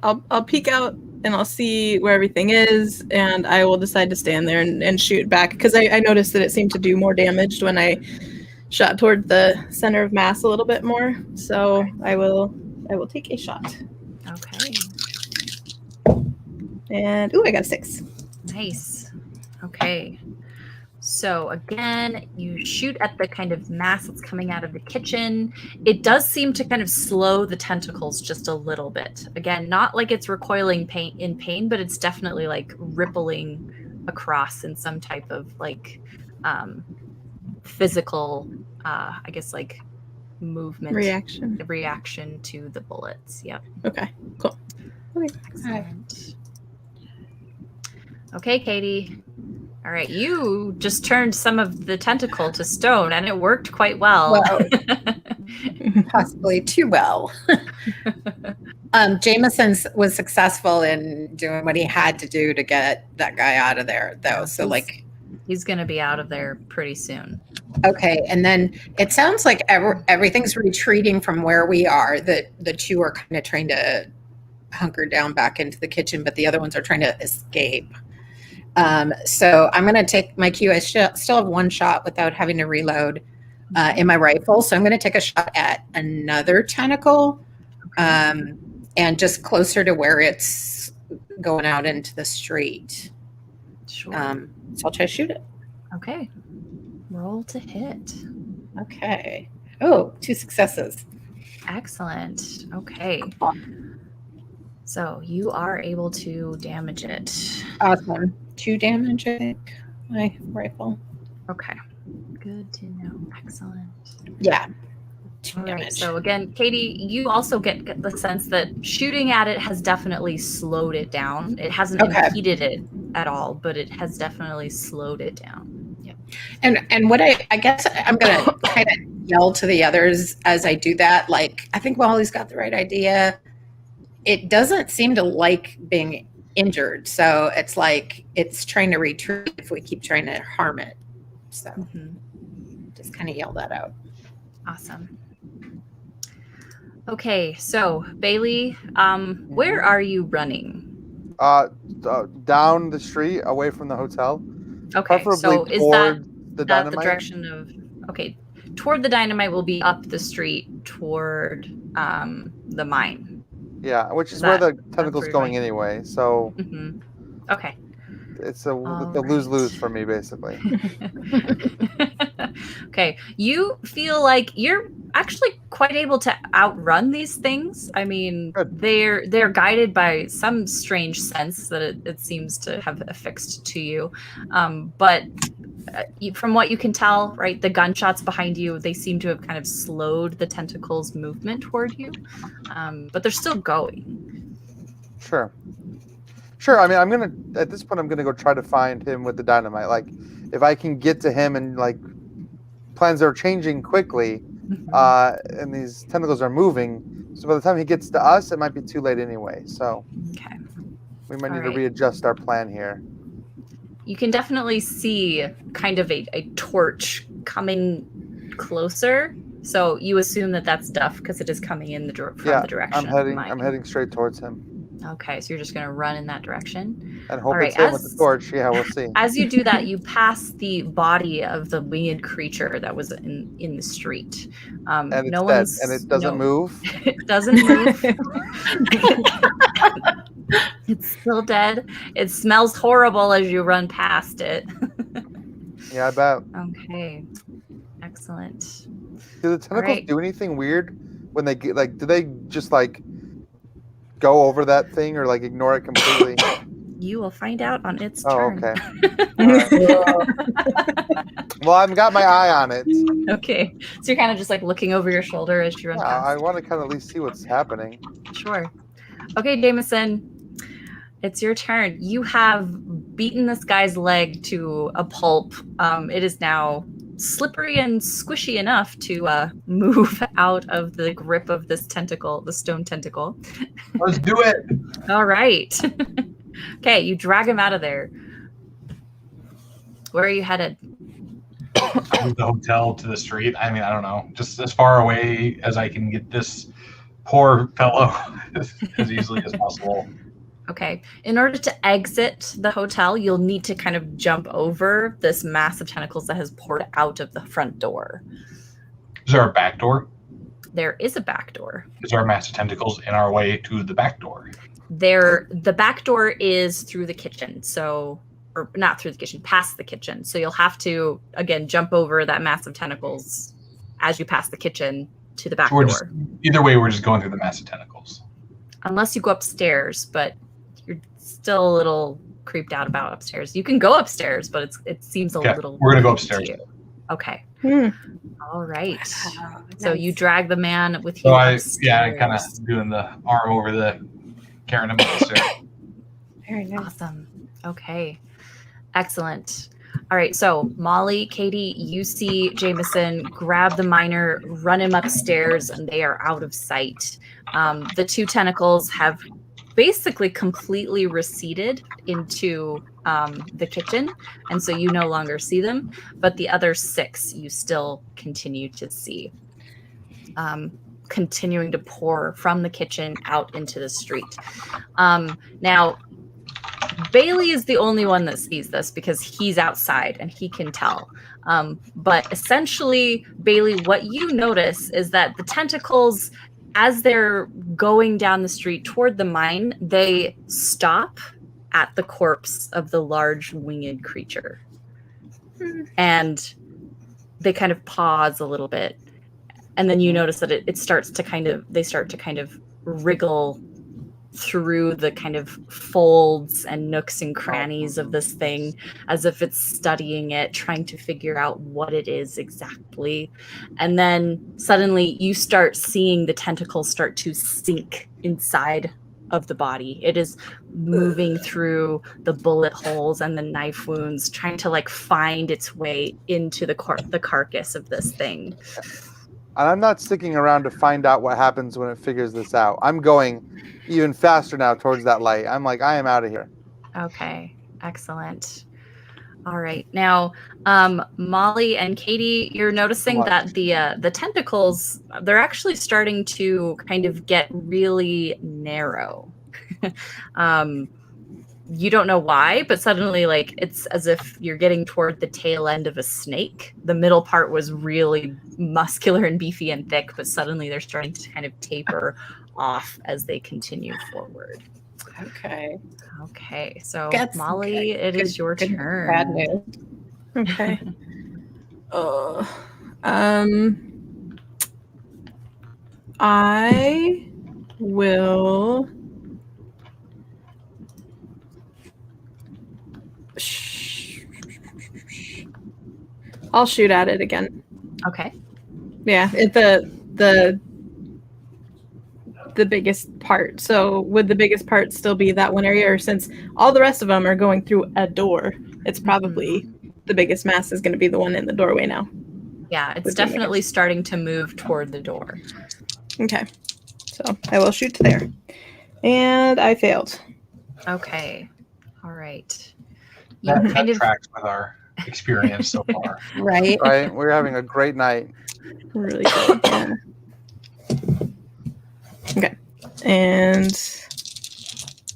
I'll peek out and I'll see where everything is, and I will decide to stand there and shoot back, because I noticed that it seemed to do more damage when I shot toward the center of mass a little bit more. So I will take a shot. Okay. And I got a 6. Nice. Okay. So again, you shoot at the kind of mass that's coming out of the kitchen. It does seem to kind of slow the tentacles just a little bit. Again, not like it's recoiling in pain, but it's definitely like rippling across in some type of like physical, I guess, like movement reaction to the bullets. Yep. Okay, cool. Okay. Excellent. Okay, Katie. All right, you just turned some of the tentacle to stone, and it worked quite well. Possibly too well. Jameson was successful in doing what he had to do to get that guy out of there, though. So, he's going to be out of there pretty soon. Okay, and then it sounds like everything's retreating from where we are. The 2 are kind of trying to hunker down back into the kitchen, but the other ones are trying to escape. So I'm going to take my cue. I still have 1 shot without having to reload in my rifle. So I'm going to take a shot at another tentacle and just closer to where it's going out into the street. Sure. So I'll try to shoot it. Okay. Roll to hit. Okay. Oh, 2 successes. Excellent. Okay. So you are able to damage it. Awesome. 2 damage, I think, my rifle. Okay. Good to know. Excellent. Yeah. All right. So again, Katie, you also get the sense that shooting at it has definitely slowed it down. It hasn't impeded it at all, but it has definitely slowed it down. Yeah. And what I guess I'm going to kind of yell to the others as I do that. Like, I think Wally's got the right idea. It doesn't seem to like being injured. So it's like it's trying to retreat if we keep trying to harm it. So just kind of yell that out. Awesome. Okay, so Bailey, where are you running? Down the street, away from the hotel. Okay, preferably so is toward the dynamite. The direction of toward the dynamite will be up the street toward the mine. Yeah, which is where the tentacle's going anyway. So okay, it's a lose-lose for me, basically. Okay, you feel like you're actually quite able to outrun these things. I mean, they're guided by some strange sense that it seems to have affixed to you, but from what you can tell, right, the gunshots behind you, they seem to have kind of slowed the tentacles' movement toward you, but they're still going. Sure. I mean, at this point, I'm gonna go try to find him with the dynamite. Like, if I can get to him and like plans are changing quickly, and these tentacles are moving, so by the time he gets to us, it might be too late anyway. So Okay. we might need to Alright. readjust our plan here. You can definitely see kind of a torch coming closer. So you assume that that's Duff because it is coming in the from the direction. I'm heading straight towards him. Okay, so you're just gonna run in that direction. And hope Alright, it's him with the torch. Yeah, we'll see. As you do that, you pass the body of the winged creature that was in the street. And it's no dead, one's and it doesn't move. It doesn't move. It's still dead. It smells horrible as you run past it. Yeah, I bet. Okay. Excellent. Do the tentacles Alright. do anything weird when they get like? Do they just like go over that thing or like ignore it completely? You will find out on its Oh, turn. okay. All right. Well, I've got my eye on it. Okay. So you're kind of just like looking over your shoulder as you run Yeah, past. I want to kind of at least see what's happening. Sure. Okay, Jameson. It's your turn. You have beaten this guy's leg to a pulp. It is now slippery and squishy enough to move out of the grip of this tentacle, the stone tentacle. Let's do it. All right. Okay, you drag him out of there. Where are you headed? From the hotel to the street. I mean, I don't know. Just as far away as I can get this poor fellow as easily as possible. Okay. In order to exit the hotel, you'll need to kind of jump over this mass of tentacles that has poured out of the front door. Is there a back door? There is a back door. Is there massive tentacles in our way to the back door? The back door is through the kitchen. So, or not through the kitchen, past the kitchen. So you'll have to, again, jump over that mass of tentacles as you pass the kitchen to the back door. Either way, we're just going through the massive tentacles. Unless you go upstairs, but you're still a little creeped out about upstairs. You can go upstairs, but it seems a little. We're gonna go creepy to upstairs. you. Okay. Hmm. All right. Wow, So you nice. drag the man with you. So I upstairs. kind of doing the arm over the carrying him upstairs. Very nice. Awesome. Okay. Excellent. All right. So Molly, Katie, you see Jameson grab the miner, run him upstairs, and they are out of sight. The two tentacles have basically completely receded into the kitchen, and so you no longer see them, but the other 6 you still continue to see, continuing to pour from the kitchen out into the street. Now, Bailey is the only one that sees this because he's outside and he can tell. But essentially, Bailey, what you notice is that the tentacles, as they're going down the street toward the mine, they stop at the corpse of the large winged creature. And they kind of pause a little bit. And then you notice that they start to kind of wriggle through the kind of folds and nooks and crannies of this thing, as if it's studying it, trying to figure out what it is exactly. And then suddenly you start seeing the tentacles start to sink inside of the body. It is moving through the bullet holes and the knife wounds, trying to like find its way into the carcass of this thing. And I'm not sticking around to find out what happens when it figures this out. I'm going even faster now towards that light. I'm like, I am out of here. Okay, excellent. All right. Now, Molly and Katie, you're noticing that the tentacles, they're actually starting to kind of get really narrow. You don't know why, but suddenly, like, it's as if you're getting toward the tail end of a snake. The middle part was really muscular and beefy and thick, but suddenly they're starting to kind of taper off as they continue forward. Okay. Okay, so That's Molly, okay. it is your turn. Bad news. Okay. I will. I'll shoot at it again. Okay. Yeah, the biggest part. So would the biggest part still be that one area, or since all the rest of them are going through a door, it's probably the biggest mass is going to be the one in the doorway now. Yeah, it's With definitely starting to move toward the door. Okay. So I will shoot there. And I failed. Okay. All right. You That kind of tracks with our experience so far. Right. Right? We're having a great night. Really good. Yeah. Okay. And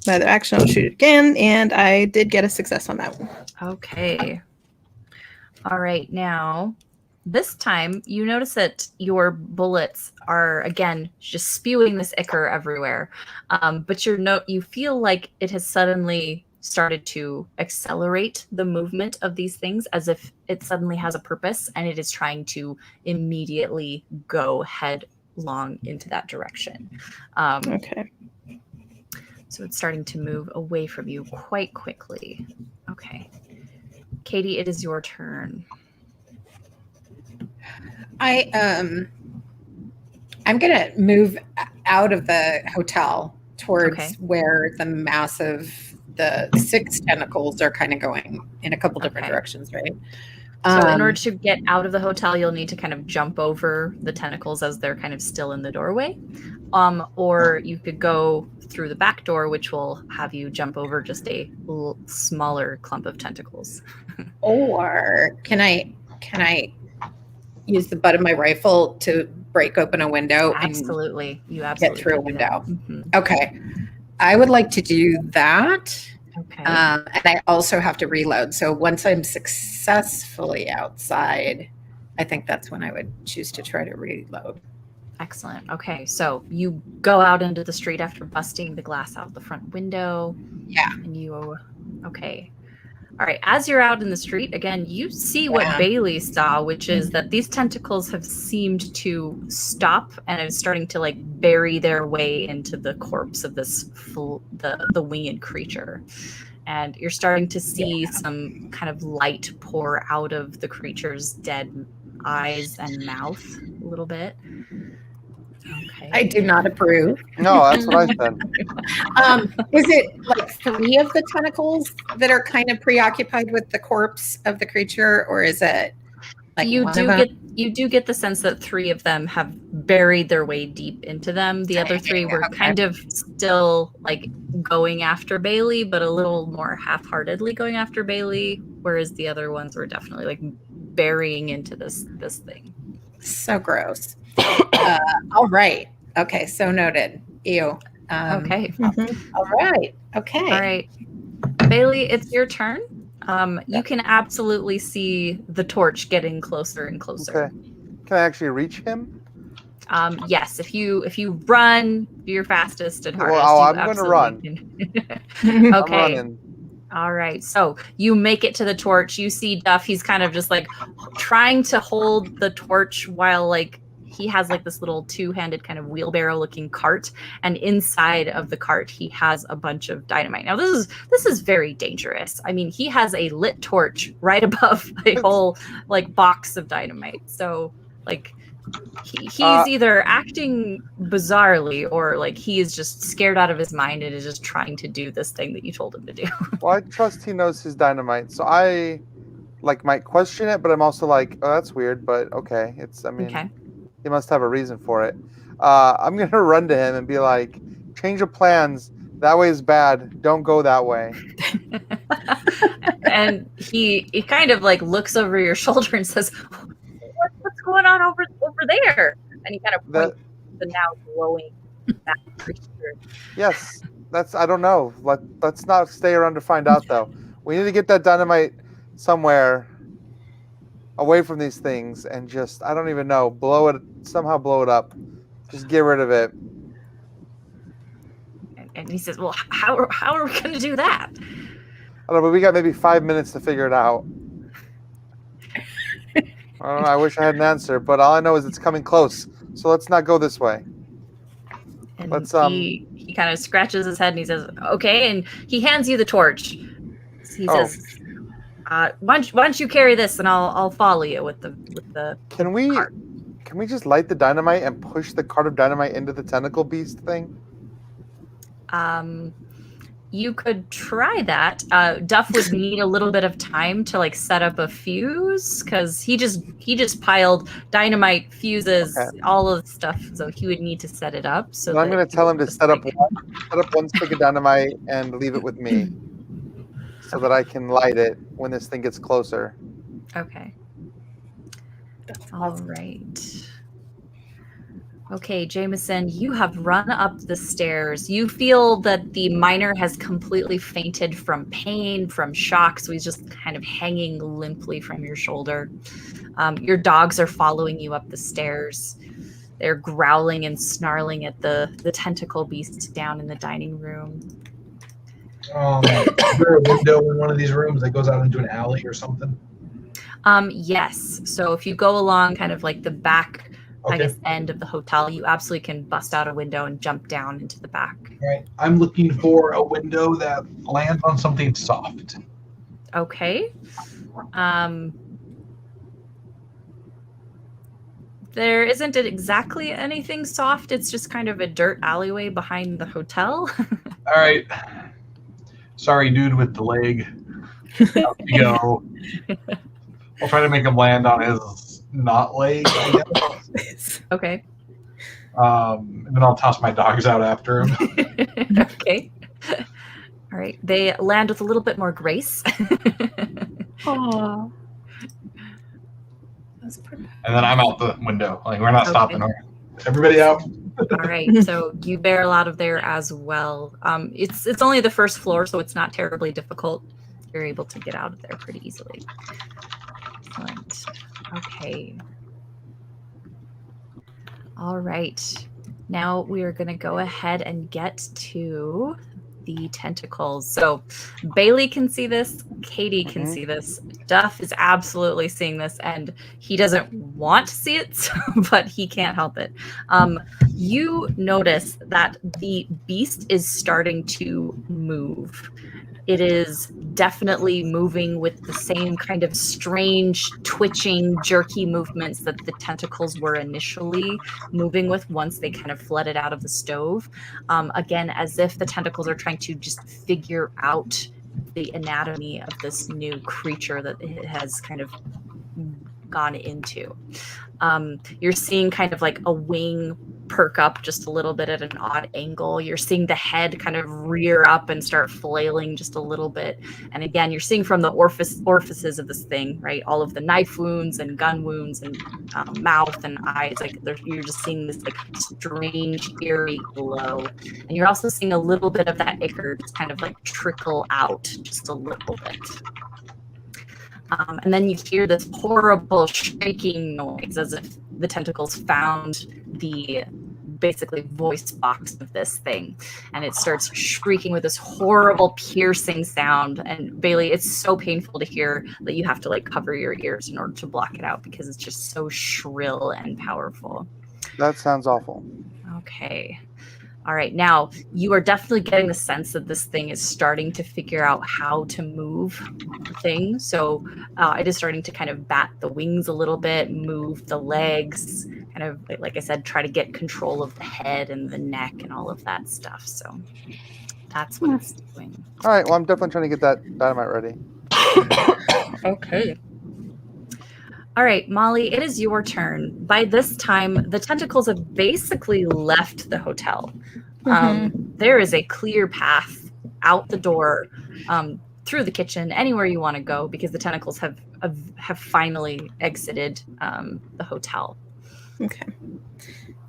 my other action, I'll shoot it again. And I did get a success on that one. Okay. All right. Now, this time you notice that your bullets are again just spewing this ichor everywhere, but you feel like it has suddenly started to accelerate the movement of these things, as if it suddenly has a purpose and it is trying to immediately go headlong into that direction. Okay. So it's starting to move away from you quite quickly. Okay. Katie, it is your turn. I'm gonna move out of the hotel towards where the 6 tentacles are kind of going in a couple different directions, right? So in order to get out of the hotel, you'll need to kind of jump over the tentacles as they're kind of still in the doorway. Or you could go through the back door, which will have you jump over just a smaller clump of tentacles. Or can I use the butt of my rifle to break open a window Absolutely. You and absolutely get through a can do that. window? Mhm. Okay. I would like to do that. Okay. And I also have to reload. So once I'm successfully outside, I think that's when I would choose to try to reload. Excellent. Okay. So you go out into the street after busting the glass out the front window. Yeah. And you, okay. All right. As you're out in the street, again, you see what Yeah. Bailey saw, which is that these tentacles have seemed to stop and are starting to like bury their way into the corpse of this the winged creature. And you're starting to see some kind of light pour out of the creature's dead eyes and mouth a little bit. Okay. I do not approve. No, that's what I said. Is it like 3 of the tentacles that are kind of preoccupied with the corpse of the creature, or is it like you one do of them? get the sense that 3 of them have buried their way deep into them. The other 3 were kind of still like going after Bailey, but a little more half-heartedly going after Bailey, whereas the other ones were definitely like burying into this thing. So gross. All right. Okay. So noted. Ew. Okay. All right. Okay. All right. Bailey, it's your turn. You can absolutely see the torch getting closer and closer. Okay. Can I actually reach him? Yes, if you run your fastest and hardest, Well, you I'm gonna absolutely run. can. I'm Okay. running. All right. So you make it to the torch. You see Duff. He's kind of just like trying to hold the torch while like he has like this little 2-handed kind of wheelbarrow looking cart, and inside of the cart he has a bunch of dynamite. Now this is very dangerous. I mean, he has a lit torch right above a whole like box of dynamite. So like he's either acting bizarrely or like he is just scared out of his mind and is just trying to do this thing that you told him to do. Well, I trust he knows his dynamite, so I like might question it, but I'm also like, oh, that's weird, but okay. Okay. He must have a reason for it. I'm gonna run to him and be like, change of plans. That way is bad. Don't go that way. And he kind of like looks over your shoulder and says, what's going on over there? And he kind of points to the now glowing back creature. Yes, I don't know. Let's not stay around to find out though. We need to get that dynamite somewhere away from these things and just, I don't even know, somehow blow it up. Just get rid of it. And he says, well, how are we going to do that? I don't know, but we got maybe 5 minutes to figure it out. I don't know, I wish I had an answer, but all I know is it's coming close. So let's not go this way. And Let's he kind of scratches his head and he says, okay, and he hands you the torch. He says, why don't you carry this and I'll follow you with the Can we cart. Can we just light the dynamite and push the cart of dynamite into the tentacle beast thing? You could try that. Duff would need a little bit of time to like set up a fuse because he just piled dynamite, fuses, all of the stuff. So he would need to set it up. So I'm going to tell him to set up like, one stick of dynamite and leave it with me, so that I can light it when this thing gets closer. Okay. All right. Okay, Jameson, you have run up the stairs. You feel that the miner has completely fainted from pain, from shock, so he's just kind of hanging limply from your shoulder. Your dogs are following you up the stairs. They're growling and snarling at the tentacle beast down in the dining room. Is there a window in one of these rooms that goes out into an alley or something? Yes. So if you go along kind of like the back, Okay. I guess, end of the hotel, you absolutely can bust out a window and jump down into the back. All right. I'm looking for a window that lands on something soft. Okay. There isn't exactly anything soft. It's just kind of a dirt alleyway behind the hotel. All right. Sorry, dude with the leg. Out we go. I'll try to make him land on his not leg, I guess. Okay. And then I'll toss my dogs out after him. Okay. All right. They land with a little bit more grace. Aww. That's pretty. And then I'm out the window. Like, we're not stopping. Everybody out. All right. So you barrel out of there as well. It's only the first floor, so it's not terribly difficult. You're able to get out of there pretty easily. Excellent. Okay. All right. Now we are going to go ahead and get to the tentacles. So Bailey can see this. Katie can see this. Duff is absolutely seeing this, and he doesn't want to see it, but he can't help it. You notice that the beast is starting to move. It is definitely moving with the same kind of strange, twitching, jerky movements that the tentacles were initially moving with once they kind of flooded out of the stove. Again, as if the tentacles are trying to just figure out the anatomy of this new creature that it has kind of gone into. You're seeing kind of like a wing perk up just a little bit at an odd angle. You're seeing the head kind of rear up and start flailing just a little bit. And again, you're seeing from the orifices of this thing, right? All of the knife wounds and gun wounds and mouth and eyes. Like you're just seeing this like strange, eerie glow. And you're also seeing a little bit of that ichor just kind of like trickle out just a little bit. And then you hear this horrible shrieking noise as if the tentacles found the basically voice box of this thing. And it starts shrieking with this horrible piercing sound. And Bailey, it's so painful to hear that you have to like cover your ears in order to block it out because it's just so shrill and powerful. That sounds awful. Okay. All right, now you are definitely getting the sense that this thing is starting to figure out how to move the thing. So it is starting to kind of bat the wings a little bit, move the legs, kind of, like I said, try to get control of the head and the neck and all of that stuff. So that's what it's doing. All right, well, I'm definitely trying to get that dynamite ready. Okay. All right, Molly, it is your turn. By this time, the tentacles have basically left the hotel. There is a clear path out the door, through the kitchen, anywhere you want to go, because the tentacles have finally exited the hotel. Okay.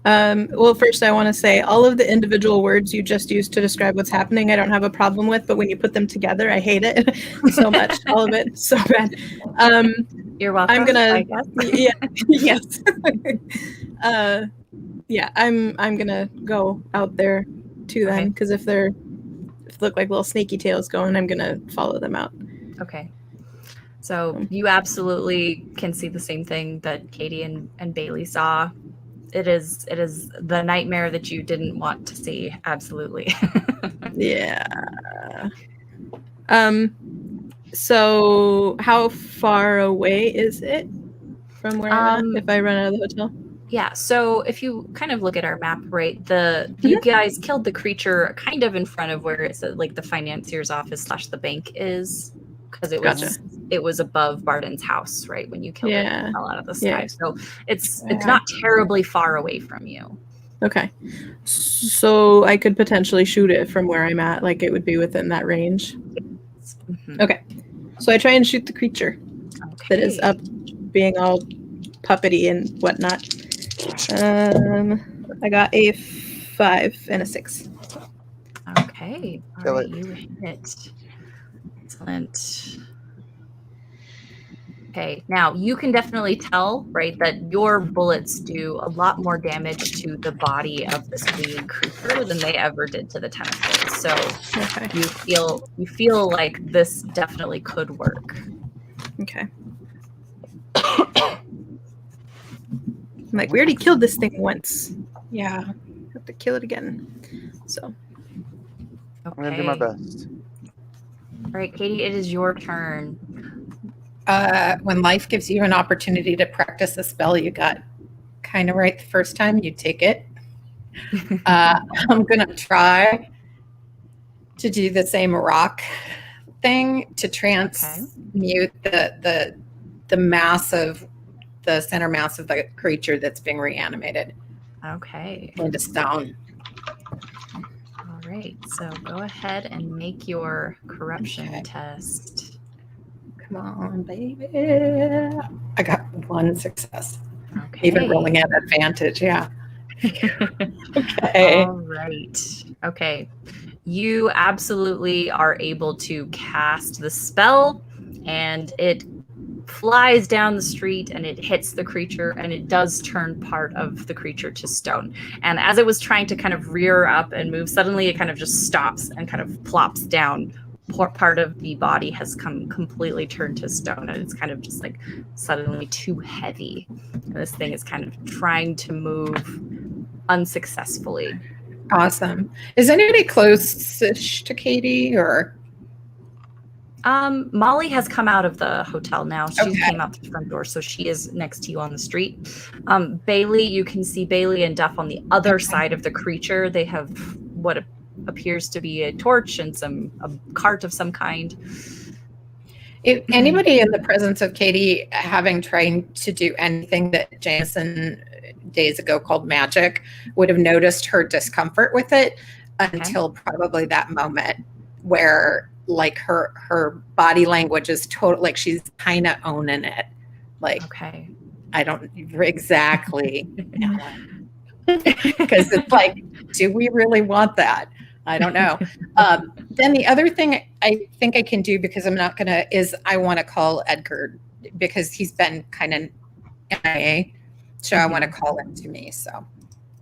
Well, first I want to say all of the individual words you just used to describe what's happening, I don't have a problem with, but when you put them together, I hate it so much. All of it, so bad. You're welcome. I'm gonna, I guess. yeah, yes. Yeah, I'm gonna go out there to them because if they look like little snaky tails going, I'm gonna follow them out. Okay. So you absolutely can see the same thing that Katie and Bailey saw. It is the nightmare that you didn't want to see. Absolutely. Yeah. So how far away is it from where I'm at if I run out of the hotel? Yeah, so if you kind of look at our map, right, you guys killed the creature kind of in front of where it's like the financier's office / the bank is, because it was above Barden's house, right, when you killed it and it fell out of the sky. So it's not terribly far away from you. Okay, so I could potentially shoot it from where I'm at, like it would be within that range. Okay, so I try and shoot the creature that is up, being all puppety and whatnot. I got a 5 and a 6. Okay. All right, you hit. Excellent. Okay, now you can definitely tell, right, that your bullets do a lot more damage to the body of this winged creature than they ever did to the tentacles. So you feel like this definitely could work. Okay. I'm like, we already killed this thing once. Yeah. Have to kill it again. So. Okay. I'm gonna do my best. All right, Katie, it is your turn. When life gives you an opportunity to practice a spell you got kind of right the first time, you take it. I'm going to try to do the same rock thing to transmute the mass of the center mass of the creature that's being reanimated. Okay. Into stone. All right. So go ahead and make your corruption test. Come on, baby. I got 1 success. Okay. Even rolling at advantage. Yeah. Okay. All right. Okay. You absolutely are able to cast the spell, and it flies down the street and it hits the creature, and it does turn part of the creature to stone. And as it was trying to kind of rear up and move, suddenly it kind of just stops and kind of plops down. Part of the body has completely turned to stone, and it's kind of just like suddenly too heavy. And this thing is kind of trying to move unsuccessfully. Awesome. Is anybody close-ish to Katie, or? Molly has come out of the hotel now. She came out the front door, so she is next to you on the street. Bailey, you can see Bailey and Duff on the other side of the creature. They have what appears to be a torch and a cart of some kind. If anybody in the presence of Katie having tried to do anything that Jameson days ago called magic would have noticed her discomfort with it until probably that moment where like her body language is total, like she's kind of owning it. Like, I don't exactly, because it's like, do we really want that? I don't know. Then the other thing I think I can do, because I'm not gonna, is I want to call Edgar, because he's been kind of MIA. So I want to call him to me. So,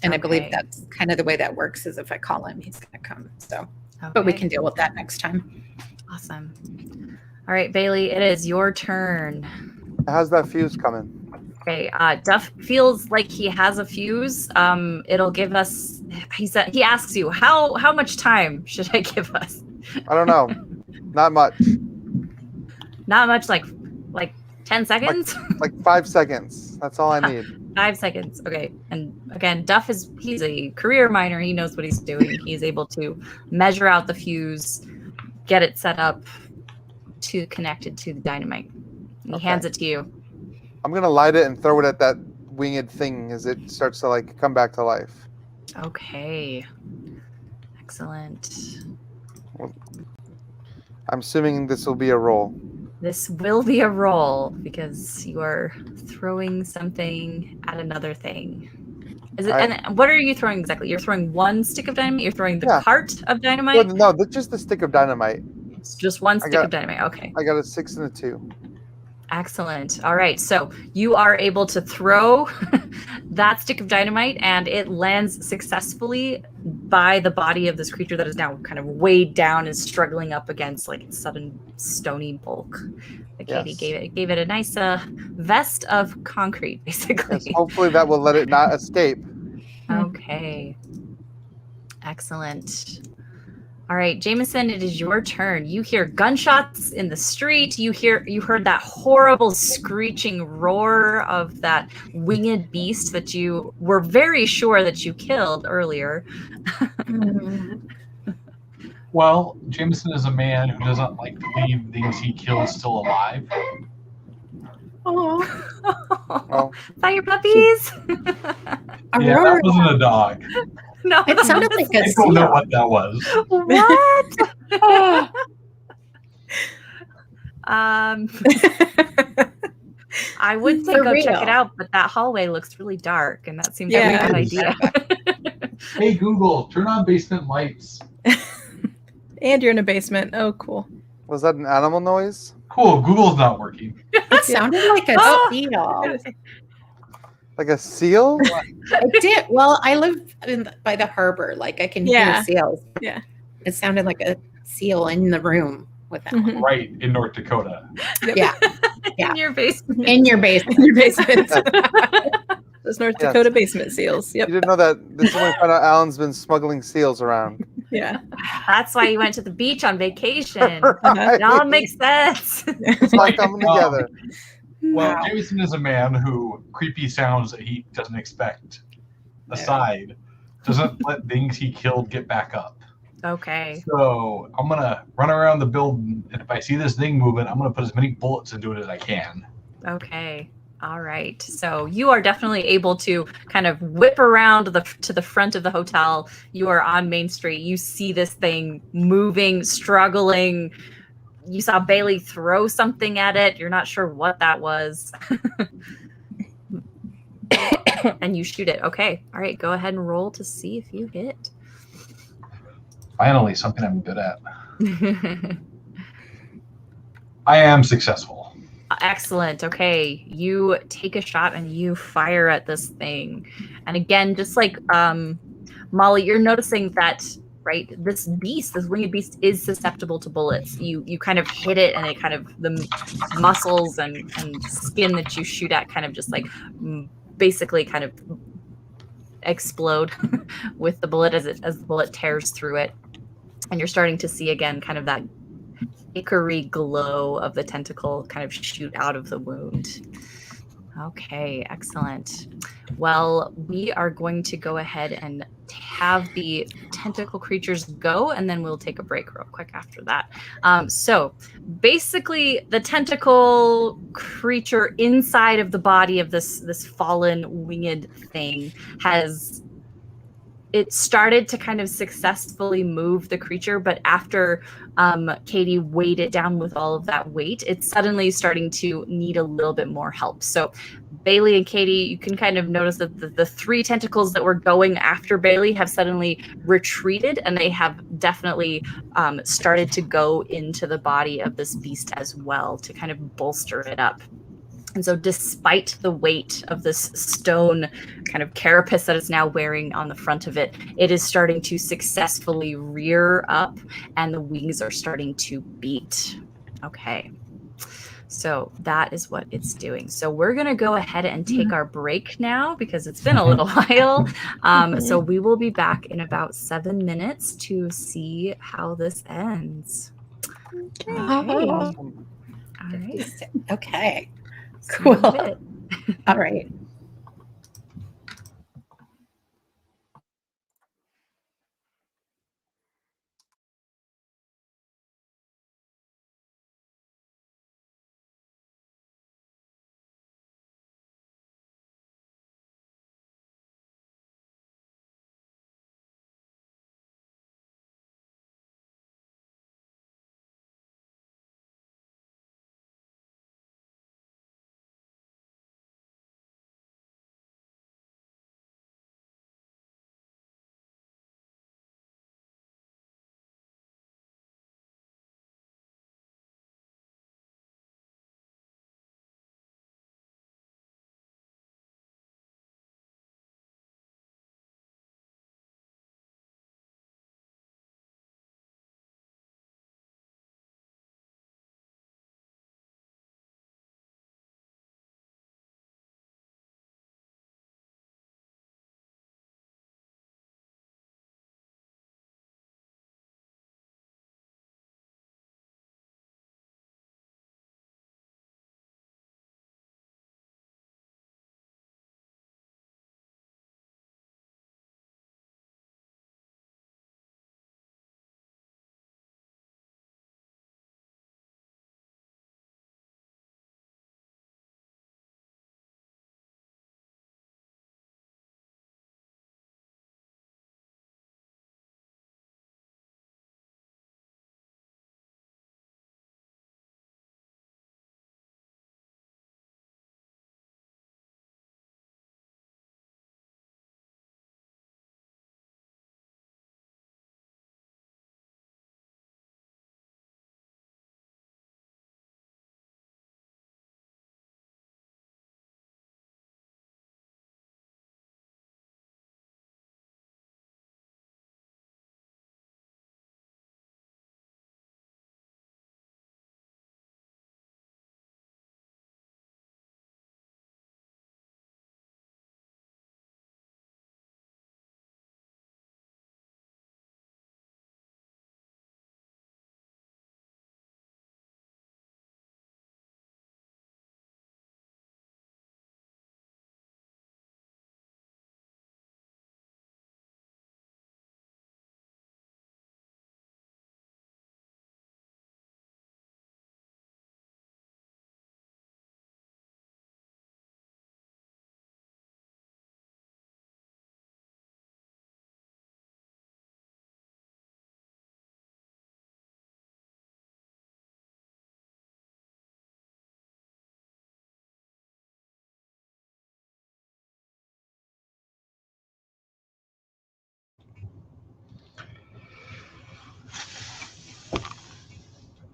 and I believe that's kind of the way that works, is if I call him, he's going to come. So, but we can deal with that next time. Awesome. All right, Bailey, it is your turn. How's that fuse coming? Okay, Duff feels like he has a fuse. It'll give us. He asks you how much time should I give us? I don't know. Not much. Not much, like 10 seconds. Like 5 seconds. That's all I need. 5 seconds. Okay. And again, Duff he's a career miner. He knows what he's doing. He's able to measure out the fuse, get it set up to connected to the dynamite. And he hands it to you. I'm going to light it and throw it at that winged thing as it starts to like come back to life. Okay. Excellent. Well, I'm assuming this will be a roll. This will be a roll because you are throwing something at another thing. Is it? And what are you throwing exactly? You're throwing one stick of dynamite? You're throwing the cart of dynamite? No, just the stick of dynamite. It's just one stick of dynamite. Okay. I got a 6 and a 2. Excellent. All right. So you are able to throw that stick of dynamite, and it lands successfully by the body of this creature that is now kind of weighed down and struggling up against like its sudden stony bulk. Katie gave it a nice vest of concrete, basically. Yes, hopefully that will let it not escape. Okay. Excellent. All right, Jameson, it is your turn. You hear gunshots in the street. You heard that horrible screeching roar of that winged beast that you were very sure that you killed earlier. Well, Jameson is a man who doesn't like to leave things he kills still alive. Oh. Fire puppies? Yeah, that wasn't a dog. No, It sounded like a I don't know seal. what that was. What? I would say For go check real. it out, but that hallway looks really dark, and that seems Yeah. like a bad idea. Hey Google, turn on basement lights. And you're in a basement. Oh, cool. Was that an animal noise? Cool, Google's not working. That sounded like a Oh. seal. Like a seal? It did. Well, I live by the harbor. Like I can Yeah. hear seals. Yeah. It sounded like a seal in the room with that. Mhm. Right in North Dakota. Yeah. Yeah. In your basement. In your basement. In your basement. Those North Yes. Dakota basement seals. You Yep. didn't know that this woman found out Alan's been smuggling seals around. Yeah. That's why you went to the beach on vacation. Uh-huh. It all makes sense. It's all coming together. Well, Wow. Jameson is a man who creepy sounds that he doesn't expect aside, doesn't let things he killed get back up. Okay. So I'm gonna run around the building, and if I see this thing moving, I'm gonna put as many bullets into it as I can. Okay. All right. So you are definitely able to kind of whip around to the front of the hotel. You are on Main Street. You see this thing moving, struggling. You saw Bailey throw something at it. You're not sure what that was. And you shoot it. Okay. All right. Go ahead and roll to see if you hit. Finally, something I'm good at. I am successful. Excellent. Okay. You take a shot and you fire at this thing. And again, just like Molly, you're noticing that, right, this winged beast is susceptible to bullets. You kind of hit it and it kind of, the muscles and skin that you shoot at kind of just like basically kind of explode with the bullet as the bullet tears through it. And you're starting to see again kind of that hickory glow of the tentacle kind of shoot out of the wound. Okay, excellent. Well, we are going to go ahead and have the tentacle creatures go, and then we'll take a break real quick after that. So basically, the tentacle creature inside of the body of this fallen winged thing it started to kind of successfully move the creature, but after Katie weighed it down with all of that weight, it's suddenly starting to need a little bit more help. So Bailey and Katie, you can kind of notice that the three tentacles that were going after Bailey have suddenly retreated, and they have definitely started to go into the body of this beast as well to kind of bolster it up. And so despite the weight of this stone kind of carapace that it's now wearing on the front of it, it is starting to successfully rear up and the wings are starting to beat. Okay. So that is what it's doing. So we're going to go ahead and take our break now because it's been a little while. So we will be back in about 7 minutes to see how this ends. Okay. All right. Okay. See you in a Cool. bit. All right.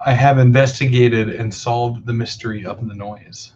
I have investigated and solved the mystery of the noise.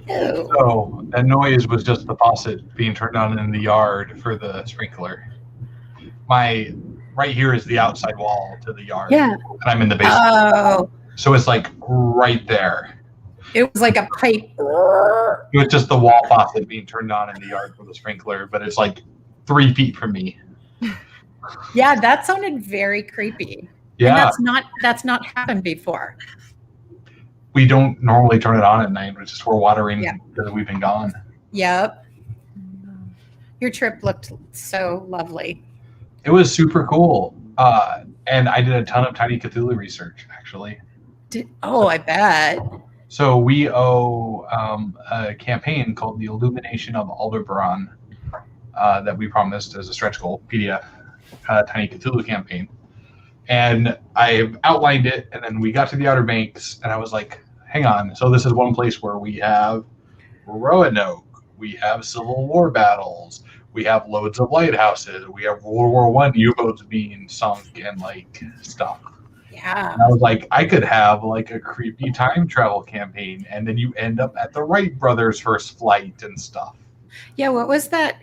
Oh. So that noise was just the faucet being turned on in the yard for the sprinkler. My right here is the outside wall to the yard. Yeah. And I'm in the basement. Oh, So it's like right there. it was like a pipe. It was just the wall faucet being turned on in the yard for the sprinkler, but it's like 3 feet from me. Yeah, that sounded very creepy. Yeah. And that's not happened before. We don't normally turn it on at night. It's just we're watering Yeah. because we've been gone. Yep. Your trip looked so lovely. It was super cool. And I did a ton of Tiny Cthulhu research, actually. I bet. So we owe a campaign called the Illumination of Aldebaran that we promised as a stretch goal, PDF, Tiny Cthulhu campaign. And I outlined it, and then we got to the Outer Banks, and I was like, hang on. So this is one place where we have Roanoke, we have Civil War battles, we have loads of lighthouses, we have World War I U-boats being sunk and like stuff. Yeah. And I was like, I could have like a creepy time travel campaign, and then you end up at the Wright brothers' first flight and stuff. Yeah, what was that?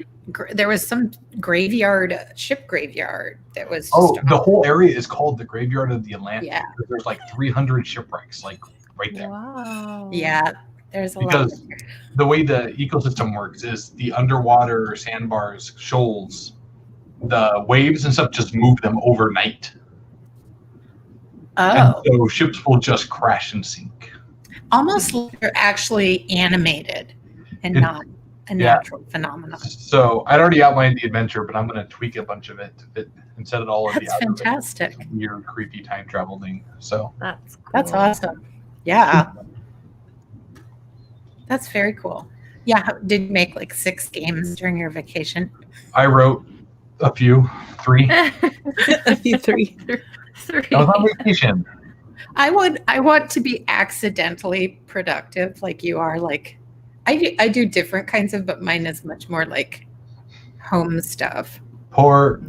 There was some graveyard, ship graveyard that was. The whole area is called the Graveyard of the Atlantic. Yeah. There's like 300 shipwrecks, like right there. Wow. Yeah, there's a Because lot. the way the ecosystem works is the underwater sandbars, shoals, the waves and stuff just move them overnight. And Oh, so ships will just crash and sink. almost like they're actually animated and It- not a natural phenomenon. So I'd already outlined the adventure, but I'm going to tweak a bunch of it to fit and set it all in the That's Outer Banks fantastic. weird, creepy time travel thing. So That's cool. That's awesome. Yeah. That's very cool. Yeah. Did you make like 6 games during your vacation? I wrote a few, 3. A few 3. 3. I was on vacation. I want to be accidentally productive like you are. Like I do different kinds of, but mine is much more like home stuff. Poor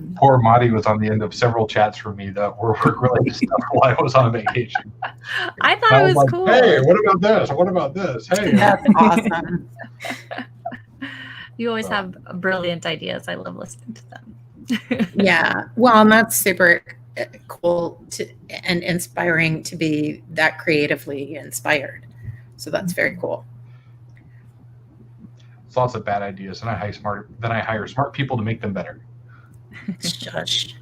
Marty was on the end of several chats from me that were work-related stuff while I was on vacation. I thought I it was was like, cool. hey, what about this? What about this? Hey. That's awesome. You always have brilliant ideas. I love listening to them. Yeah. Well, and that's super cool and inspiring to be that creatively inspired. So that's very cool. It's lots of bad ideas, and I hire smart people to make them better. Shush.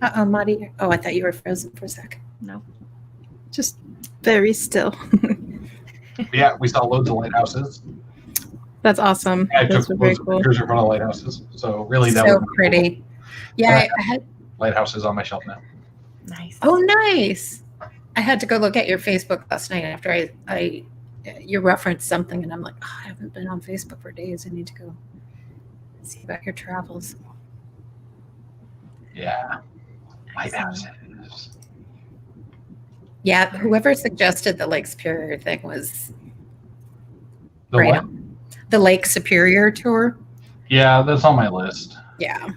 Uh-oh, Marty. Oh, I thought you were frozen for a sec. No. Just very still. But yeah, we saw loads of lighthouses. That's awesome. I Those took were very loads of cool. pictures in front of lighthouses. So really, that So was pretty. Yeah, I had. lighthouses on my shelf now. Nice. Oh, nice. I had to go look at your Facebook last night after you referenced something, and I'm like, oh, I haven't been on Facebook for days. I need to go see about your travels. Yeah, lighthouses. Yeah, whoever suggested the Lake Superior thing was The right what? on. The Lake Superior tour. Yeah, that's on my list. Yeah.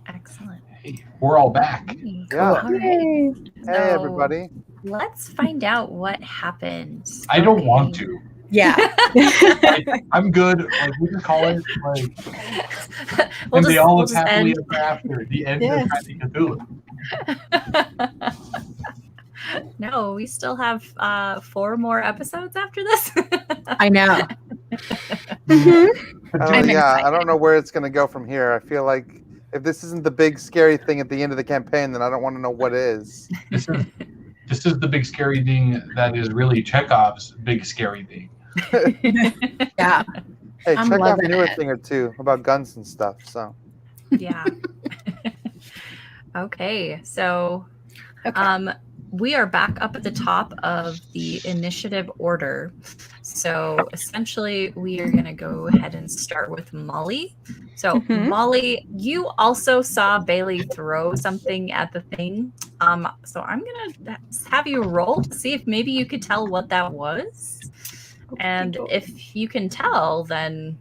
Excellent. Hey, we're all back. Yeah. All right. Hey, So, everybody. Let's find out what happened. I don't want to. Yeah. I'm good. Like we can call it like, We'll and they all live just happily end. ever after. The end Yes. of Tiny Cthulhu. No, we still have 4 more episodes after this. I know. Mhm. I'm Yeah, I excited. don't know where it's going to go from here. I feel like if this isn't the big scary thing at the end of the campaign, then I don't want to know what is. This is This is the big scary thing that is really Chekhov's big scary thing. Yeah. Hey, I'm Chekhov loving knew a it. thing or two about guns and stuff. So Yeah. Okay, so Okay. we are back up at the top of the initiative order. So essentially, we are going to go ahead and start with Molly. So, Mhm. Molly, you also saw Bailey throw something at the thing. So I'm going to have you roll to see if maybe you could tell what that was. And if you can tell, then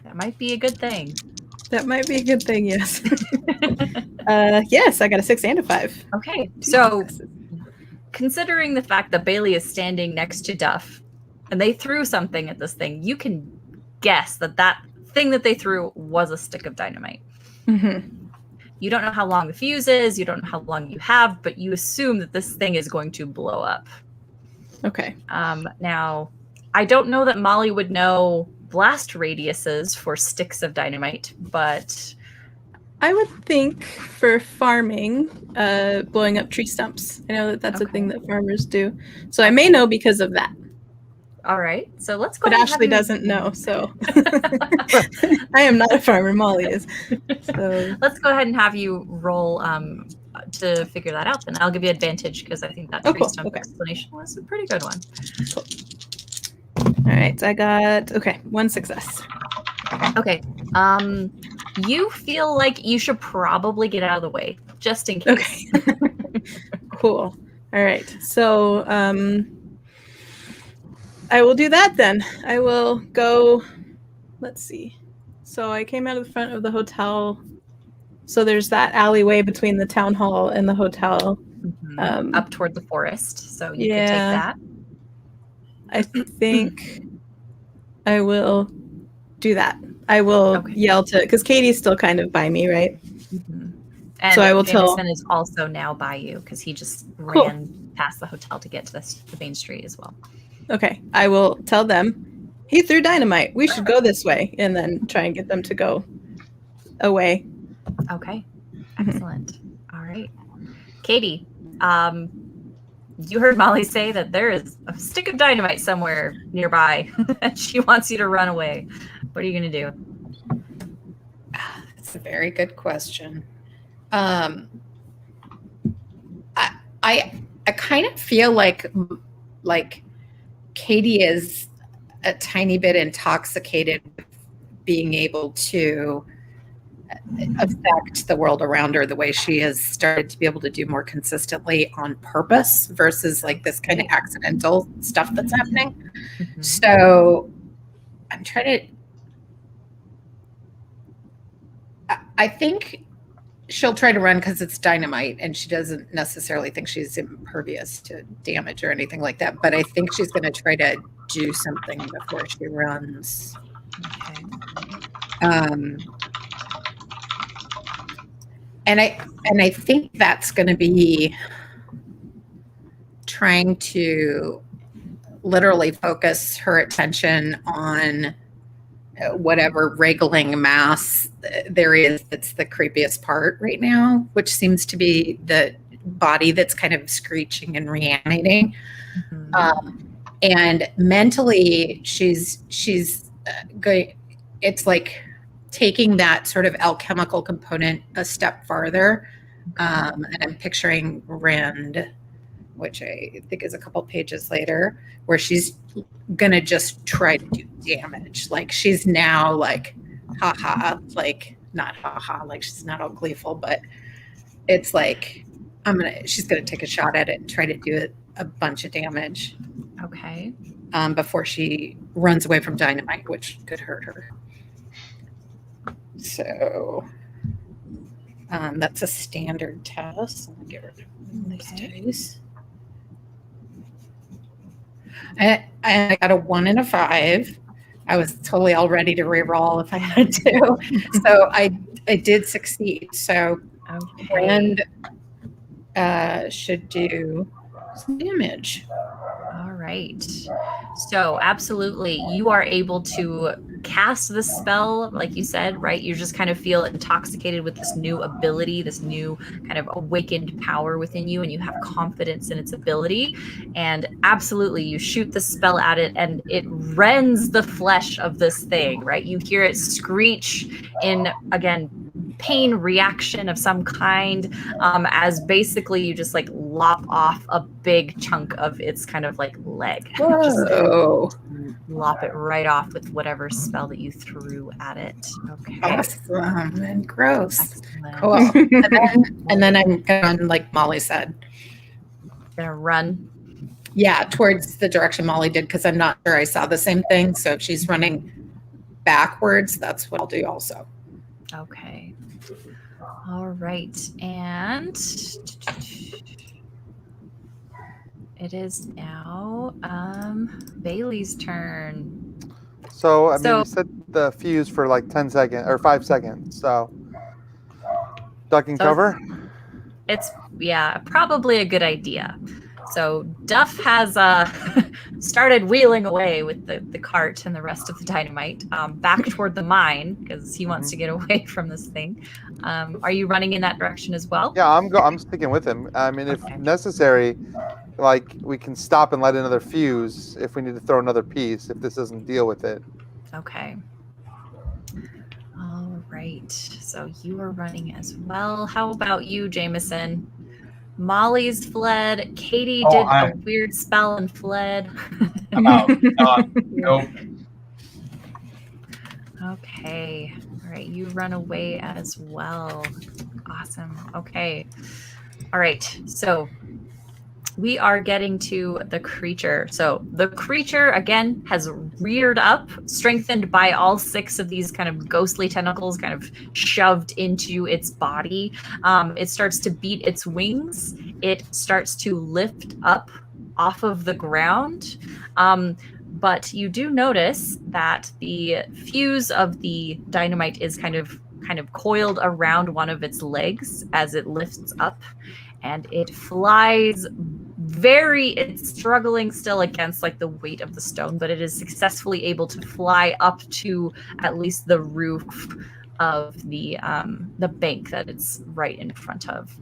that might be a good thing. That might be a good thing, yes. Yes, I got a 6 and a 5. Okay, 2 so successes. considering the fact that Bailey is standing next to Duff and they threw something at this thing, you can guess that that thing that they threw was a stick of dynamite. Mhm. You don't know how long the fuse is, you don't know how long you have, but you assume that this thing is going to blow up. Okay. Now, I don't know that Molly would know blast radiuses for sticks of dynamite, but I would think for farming, blowing up tree stumps. I know that that's a thing that farmers do. So I may know because of that. all right. So let's go But ahead and Ashley have you- doesn't know, so I am not a farmer. Molly is. So Let's go ahead and have you roll to figure that out. Then I'll give you advantage because I think that tree cool. stump Okay. explanation was a pretty good one. all right, I got 1 success. Okay. You feel like you should probably get out of the way just in case. Okay. Cool. All right. So I will do that then. I will go. Let's see. So I came out of the front of the hotel. So there's that alleyway between the town hall and the hotel. Up toward the forest, so you could take yeah. that. I think I will do that. I will yell to, because Katie's still kind of by me, right? And so I will tell. Jameson is also now by you because he just ran past the hotel to get to the main street as well. Okay, I will tell them he threw dynamite. We should go this way, and then try and get them to go away. Okay, excellent. All right, Katie. You heard Molly say that there is a stick of dynamite somewhere nearby, and she wants you to run away. What are you going to do? That's a very good question. I kind of feel like Katie is a tiny bit intoxicated with being able to affect the world around her the way she has started to be able to do more consistently on purpose versus like this kind of accidental stuff that's happening. So I'm trying to, I think she'll try to run because it's dynamite and she doesn't necessarily think she's impervious to damage or anything like that. But I think she's going to try to do something before she runs. And I think that's going to be trying to literally focus her attention on whatever wriggling mass there is that's the creepiest part right now, which seems to be the body that's kind of screeching and reanimating. And mentally, she's going. It's like taking that sort of alchemical component a step farther. And I'm picturing Rand, which I think is a couple pages later, where she's gonna just try to do damage. Like she's now like, haha, like not haha, like she's not all gleeful, but it's like she's gonna take a shot at it and try to do a bunch of damage. Okay. Before she runs away from dynamite, which could hurt her. So that's a standard test. I'm gonna get rid of these dice. I got a 1 and a 5. I was totally all ready to re-roll if I had to. So I did succeed. So Rand should do some damage. All right. So absolutely, you are able to cast the spell, like you said, right? You just kind of feel intoxicated with this new ability, this new kind of awakened power within you, and you have confidence in its ability. And absolutely, you shoot the spell at it, and it rends the flesh of this thing, right? You hear it screech in, again, pain reaction of some kind, as basically you just like lop off a big chunk of its kind of like leg. Just Whoa. lop it right off with whatever spell that you threw at it. Okay. Awesome and gross. Excellent. Cool. And then I'm going, like Molly said. Gonna run. Yeah, towards the direction Molly did, because I'm not sure I saw the same thing. So if she's running backwards, that's what I'll do also. Okay. All right. And it is now Bailey's turn. So, I mean, we set the fuse for like 10 seconds or 5 seconds. So, duck and cover. It's, yeah, probably a good idea. So Duff has started wheeling away with the cart and the rest of the dynamite back toward the mine because he wants to get away from this thing. Are you running in that direction as well? Yeah, I'm sticking with him. I mean, if necessary, like we can stop and light another fuse if we need to throw another piece if this doesn't deal with it. Okay. All right. So you are running as well. How about you, Jameson? Molly's fled. Katie did a weird spell and fled. I'm out. Nope. Okay. All right. You run away as well. Awesome. Okay. All right. So we are getting to the creature. So the creature, again, has reared up, strengthened by all 6 of these kind of ghostly tentacles kind of shoved into its body. It starts to beat its wings. It starts to lift up off of the ground. But you do notice that the fuse of the dynamite is kind of coiled around one of its legs as it lifts up, and it flies it's struggling still against like the weight of the stone, but it is successfully able to fly up to at least the roof of the bank that it's right in front of.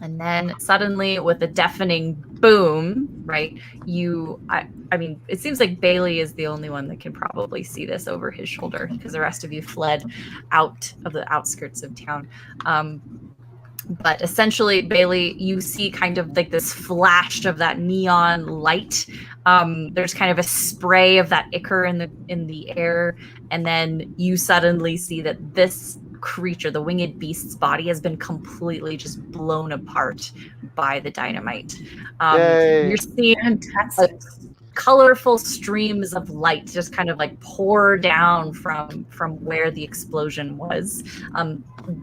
And then suddenly with a deafening boom, right, I mean, it seems like Bailey is the only one that can probably see this over his shoulder because the rest of you fled out of the outskirts of town. But essentially, Bailey, you see kind of like this flash of that neon light. There's kind of a spray of that ichor in the air, and then you suddenly see that this creature, the winged beast's body, has been completely just blown apart by the dynamite. You're seeing fantastic colorful streams of light just kind of like pour down from where the explosion was.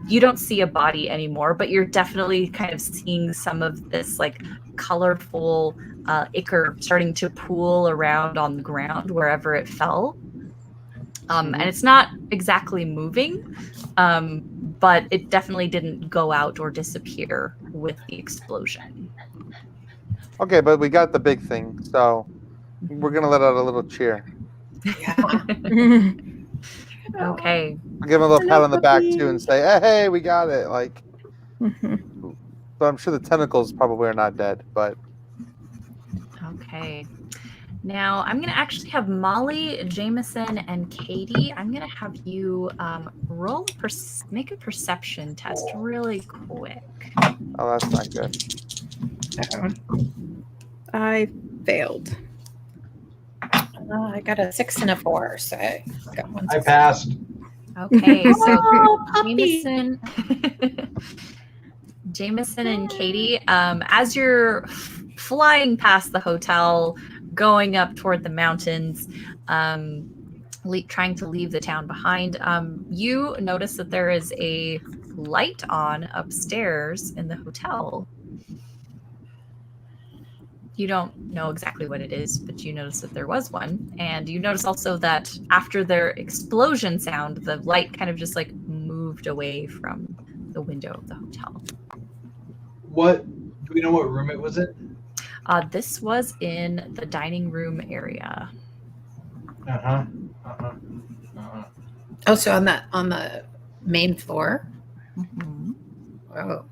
You don't see a body anymore, but you're definitely kind of seeing some of this like colorful ichor starting to pool around on the ground wherever it fell. And it's not exactly moving, but it definitely didn't go out or disappear with the explosion. Okay, but we got the big thing, so we're going to let out a little cheer. Yeah. Okay. I'll give him a little pat on the back, too, and say, hey, we got it. Like, but I'm sure the tentacles probably are not dead, but. Okay. Now, I'm going to actually have Molly, Jameson, and Katie. I'm going to have you make a perception test really quick. Oh, that's not good. I failed. I got a 6 and a 4, so I got one. I passed. Okay, so Jameson and Katie, as you're flying past the hotel, going up toward the mountains, trying to leave the town behind, you notice that there is a light on upstairs in the hotel. You don't know exactly what it is, but you notice that there was one. And you notice also that after their explosion sound, the light kind of just like moved away from the window of the hotel. Do we know what room it was in? This was in the dining room area. Uh-huh. Uh-huh. Uh-huh. Oh, so on the main floor. Mhm. Oh.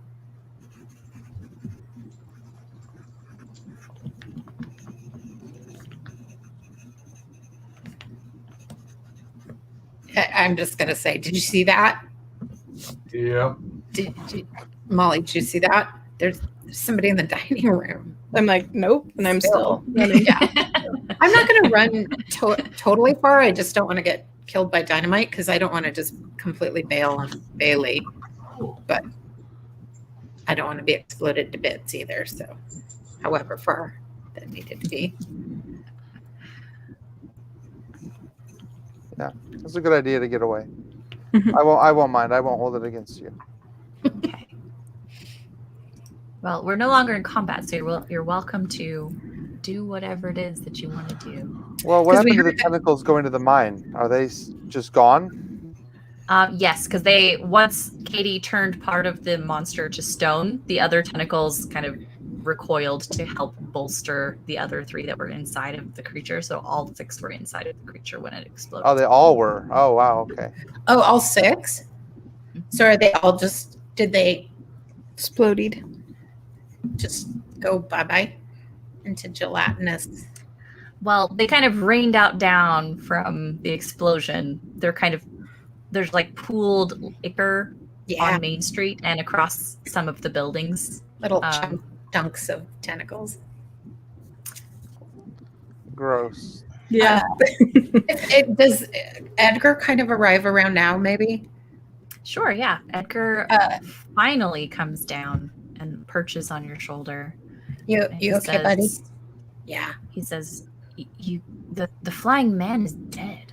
I'm just gonna say, did you see that? Yep. Molly, did you see that? There's somebody in the dining room. I'm like, nope, and I'm still running. Yeah. I'm not going to run totally far. I just don't want to get killed by dynamite because I don't want to just completely bail on Bailey. But I don't want to be exploded to bits either. So, however far that needed to be. Yeah, it's a good idea to get away. Mhm. I won't mind. I won't hold it against you. Okay. Well, we're no longer in combat, so you're welcome to do whatever it is that you want to do. Well, what 'Cause we happened to the heard that- tentacles going to the mine? Are they just gone? Yes, because once Katie turned part of the monster to stone, the other tentacles kind of recoiled to help bolster the other 3 that were inside of the creature. So all 6 were inside of the creature when it exploded. Oh, they all were. Oh, wow. Okay. Oh, all 6? So are they all did they Exploded. just go bye-bye into gelatinous? Well, they kind of rained out down from the explosion. There's like pooled ichor Yeah, on Main Street and across some of the buildings. little chunks of tentacles. Gross. Yeah. Does Edgar kind of arrive around now, maybe? Sure, yeah. Edgar finally comes down and perches on your shoulder. You And he okay, buddy? says- Yeah. He says, the flying man is dead.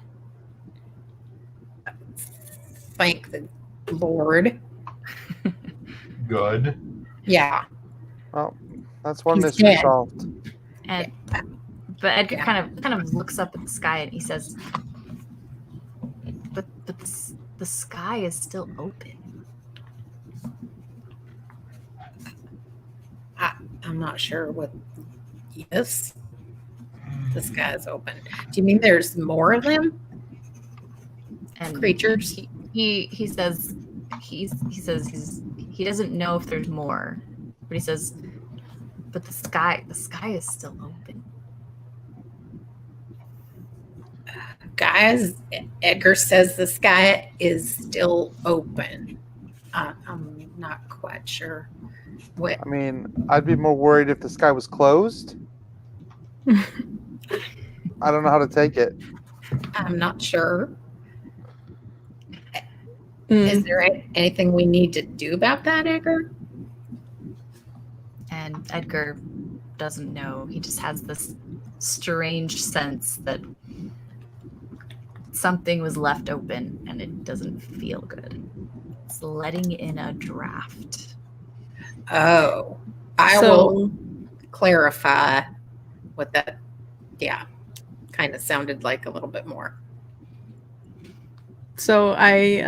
Thank the Lord. Good. Yeah. Well, that's one He's mystery dead. solved. And but Edgar kind of looks up at the sky and he says, but the sky is still open. I'm not sure what. Yes, the sky is open. Do you mean there's more of them? And Creatures? he says he doesn't know if there's more, but he says, but the sky is still open. Guys, Edgar says the sky is still open. I'm not quite sure what. I mean, I'd be more worried if the sky was closed. I don't know how to take it. I'm not sure. Mm. Is there anything we need to do about that, Edgar? And Edgar doesn't know. He just has this strange sense that something was left open and it doesn't feel good. It's letting in a draft. Oh, I will clarify what that, kind of sounded like a little bit more. So I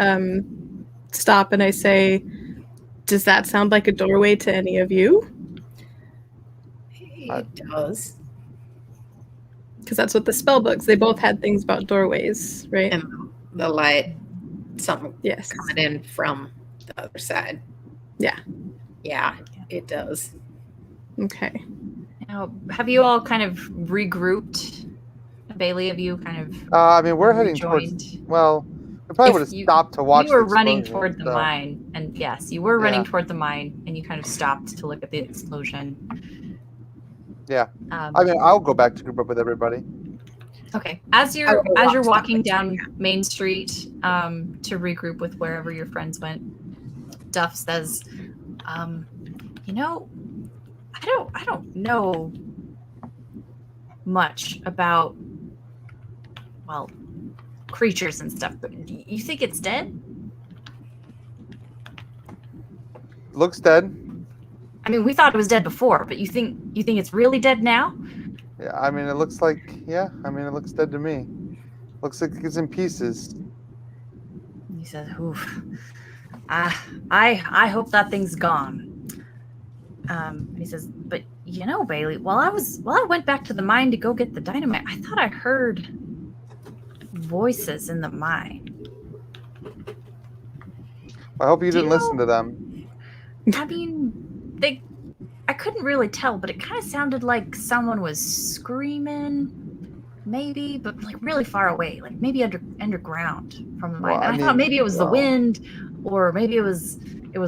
stop and I say, does that sound like a doorway to any of you? It does. Because that's what the spell books, they both had things about doorways, right? And the light, something Yes. coming in from the other side. Yeah. Yeah, it does. Okay. Now, have you all kind of regrouped? Bailey, have you kind of I mean, we're heading towards. rejoined? Well, we probably If would have you- stopped to watch. You were the running explosion, toward the so- mine, and yes, you were running Yeah. toward the mine, and you kind of stopped to look at the explosion. Yeah. I mean, I'll go back to group up with everybody. Okay. As I you're will walk walking down, down Main Street to regroup with wherever your friends went, Duff says, "You know, I don't know much about creatures and stuff, but you think it's dead? Looks dead. I mean, we thought it was dead before, but you think it's really dead now?" Yeah. I mean, it looks like. Yeah. I mean, it looks dead to me. Looks like it's in pieces. He says, "Oof. I hope that thing's gone." He says, "But you know, Bailey, while I went back to the mine to go get the dynamite, I thought I heard voices in the mine. I hope you Do didn't you listen to them. I mean, I couldn't really tell, but it kind of sounded like someone was screaming, maybe, but like really far away, like maybe underground from the mine. Well, And I thought maybe it was the wind, or maybe it was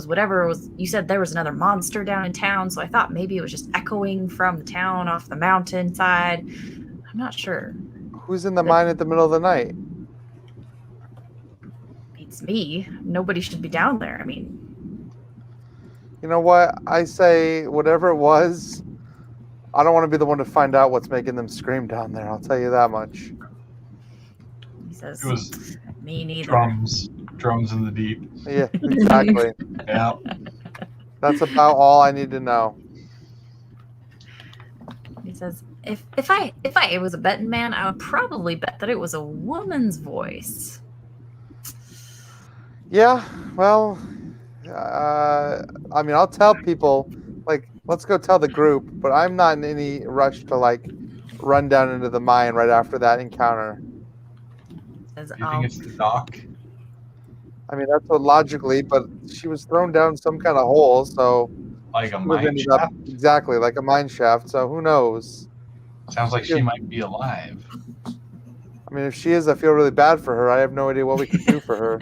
whatever it was. You said there was another monster down in town, so I thought maybe it was just echoing from the town off the mountainside. I'm not sure. Who's in the mine at the middle of the night? It's me. Nobody should be down there. I mean, You know what? I say whatever it was, I don't want to be the one to find out what's making them scream down there. I'll tell you that much. he says, It was me neither. drums in the deep. Yeah, exactly. Yeah. That's about all I need to know. He says, if I was a betting man, I would probably bet that it was a woman's voice. Yeah, well, I mean, I'll tell people, like, let's go tell the group, but I'm not in any rush to, like, run down into the mine right after that encounter. Says, Do you think it's the doc? I mean, that's what logically, but she was thrown down some kind of hole, so Like a she would've mine ended up shaft? exactly like a mine shaft, so who knows? Sounds like she might be alive. I mean, if she is, I feel really bad for her. I have no idea what we could do for her.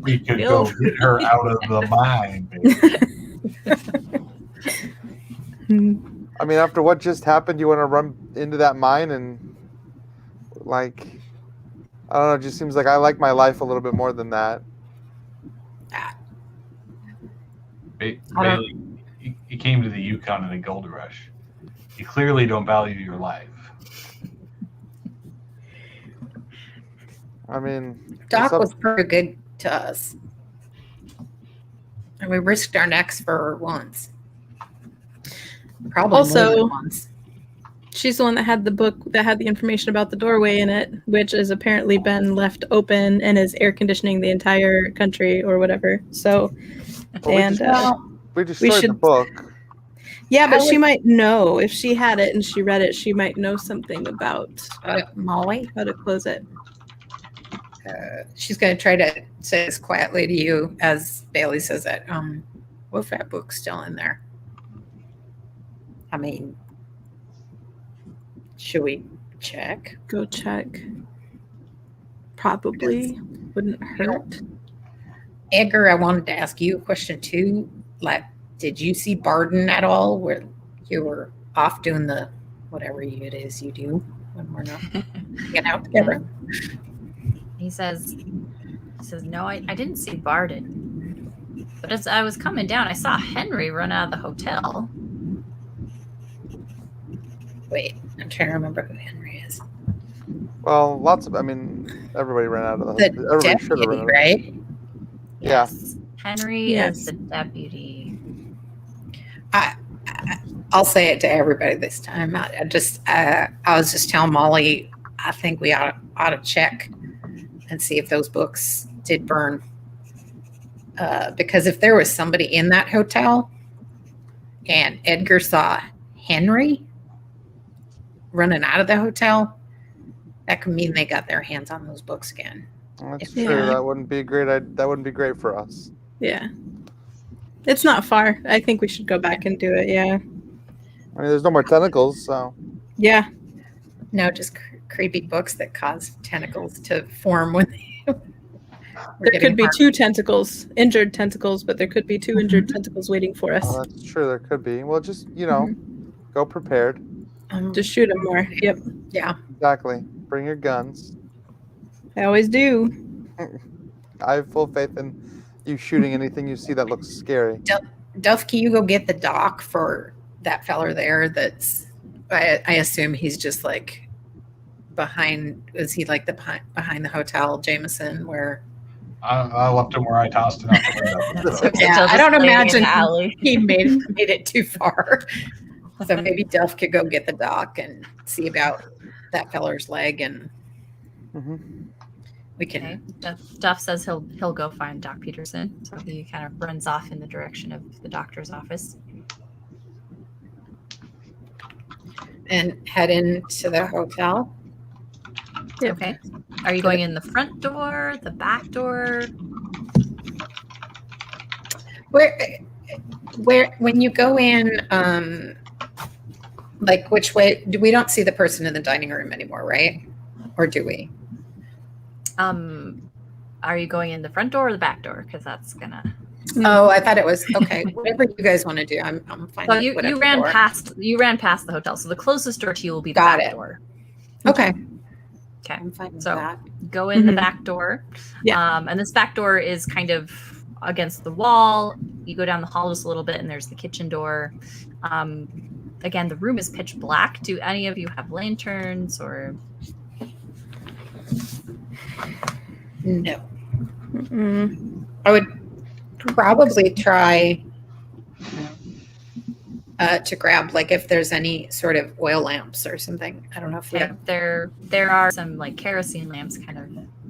We could go get her out of the mine, baby. I mean, after what just happened, you want to run into that mine and, like, I don't know, it just seems like I like my life a little bit more than that. Bailey, you came to the Yukon in a gold rush. You clearly don't value your life. I mean, Doc was pretty good to us. And we risked our necks for her once. Probably Also- more than once. She's the one that had the book that had the information about the doorway in it, which has apparently been left open and is air conditioning the entire country or whatever. So, Well, and we destroyed the should- book. yeah, but How she would- might know if she had it and she read it. She might know something about Molly, how to close it. she's going to try to say this quietly to you as Bailey says it. What if that book's still in there? I mean, should we check? Go check. Probably wouldn't hurt. Edgar, I wanted to ask you a question too. Like, did you see Barden at all where you were off doing the whatever it is you do when we're not getting out together? He says, no, I didn't see Barden. But as I was coming down, I saw Henry run out of the hotel. Wait, I'm trying to remember who Henry is. Well, I mean, everybody ran out of The everybody should have run deputy, out. right? Yeah. Yes. Henry Yes. is the deputy. I'll say it to everybody this time. I was just telling Molly, I think we ought to check and see if those books did burn. Because if there was somebody in that hotel and Edgar saw Henry running out of the hotel, that could mean they got their hands on those books again. That's Yeah. true. That wouldn't be great. That wouldn't be great for us. Yeah. It's not far. I think we should go back and do it. Yeah. I mean, there's no more tentacles, so Yeah. No, just creepy books that cause tentacles to form when they. There could be two tentacles, injured tentacles, but there could be two injured tentacles waiting for us. that's true. There could be. Well, just go prepared. Just shoot them more. Yep. Yeah. Exactly. Bring your guns. I always do. I have full faith in you shooting anything you see that looks scary. Duff, can you go get the doc for that feller there? That's, I assume he's just like behind. Is he like behind the hotel, Jameson, where? I left him where I tossed him out the window. So, Yeah, They'll I just don't lay in the imagine alley. he made it too far. So maybe Duff could go get the doc and see about that feller's leg, and Mm-hmm. we can. Okay. Duff says he'll go find Doc Peterson. So he kind of runs off in the direction of the doctor's office. and head into the hotel. Yep. Okay. Are you going in the front door, the back door? Where when you go in, like which way? We don't see the person in the dining room anymore, right? Or do we? Are you going in the front door or the back door? Because that's gonna. Oh, I thought it was okay. Whatever you guys want to do, I'm fine. So with you whatever ran door. past the hotel. So the closest door to you will be the Got back it. door. Okay, Okay. I'm fine with So that. go in the Mhm. back door. Yeah. And this back door is kind of against the wall. You go down the hall just a little bit, and there's the kitchen door. Again, the room is pitch black. Do any of you have lanterns or? No, Mm-mm. I would probably try to grab like if there's any sort of oil lamps or something. I don't know if we Yeah, have. there are some like kerosene lamps kind of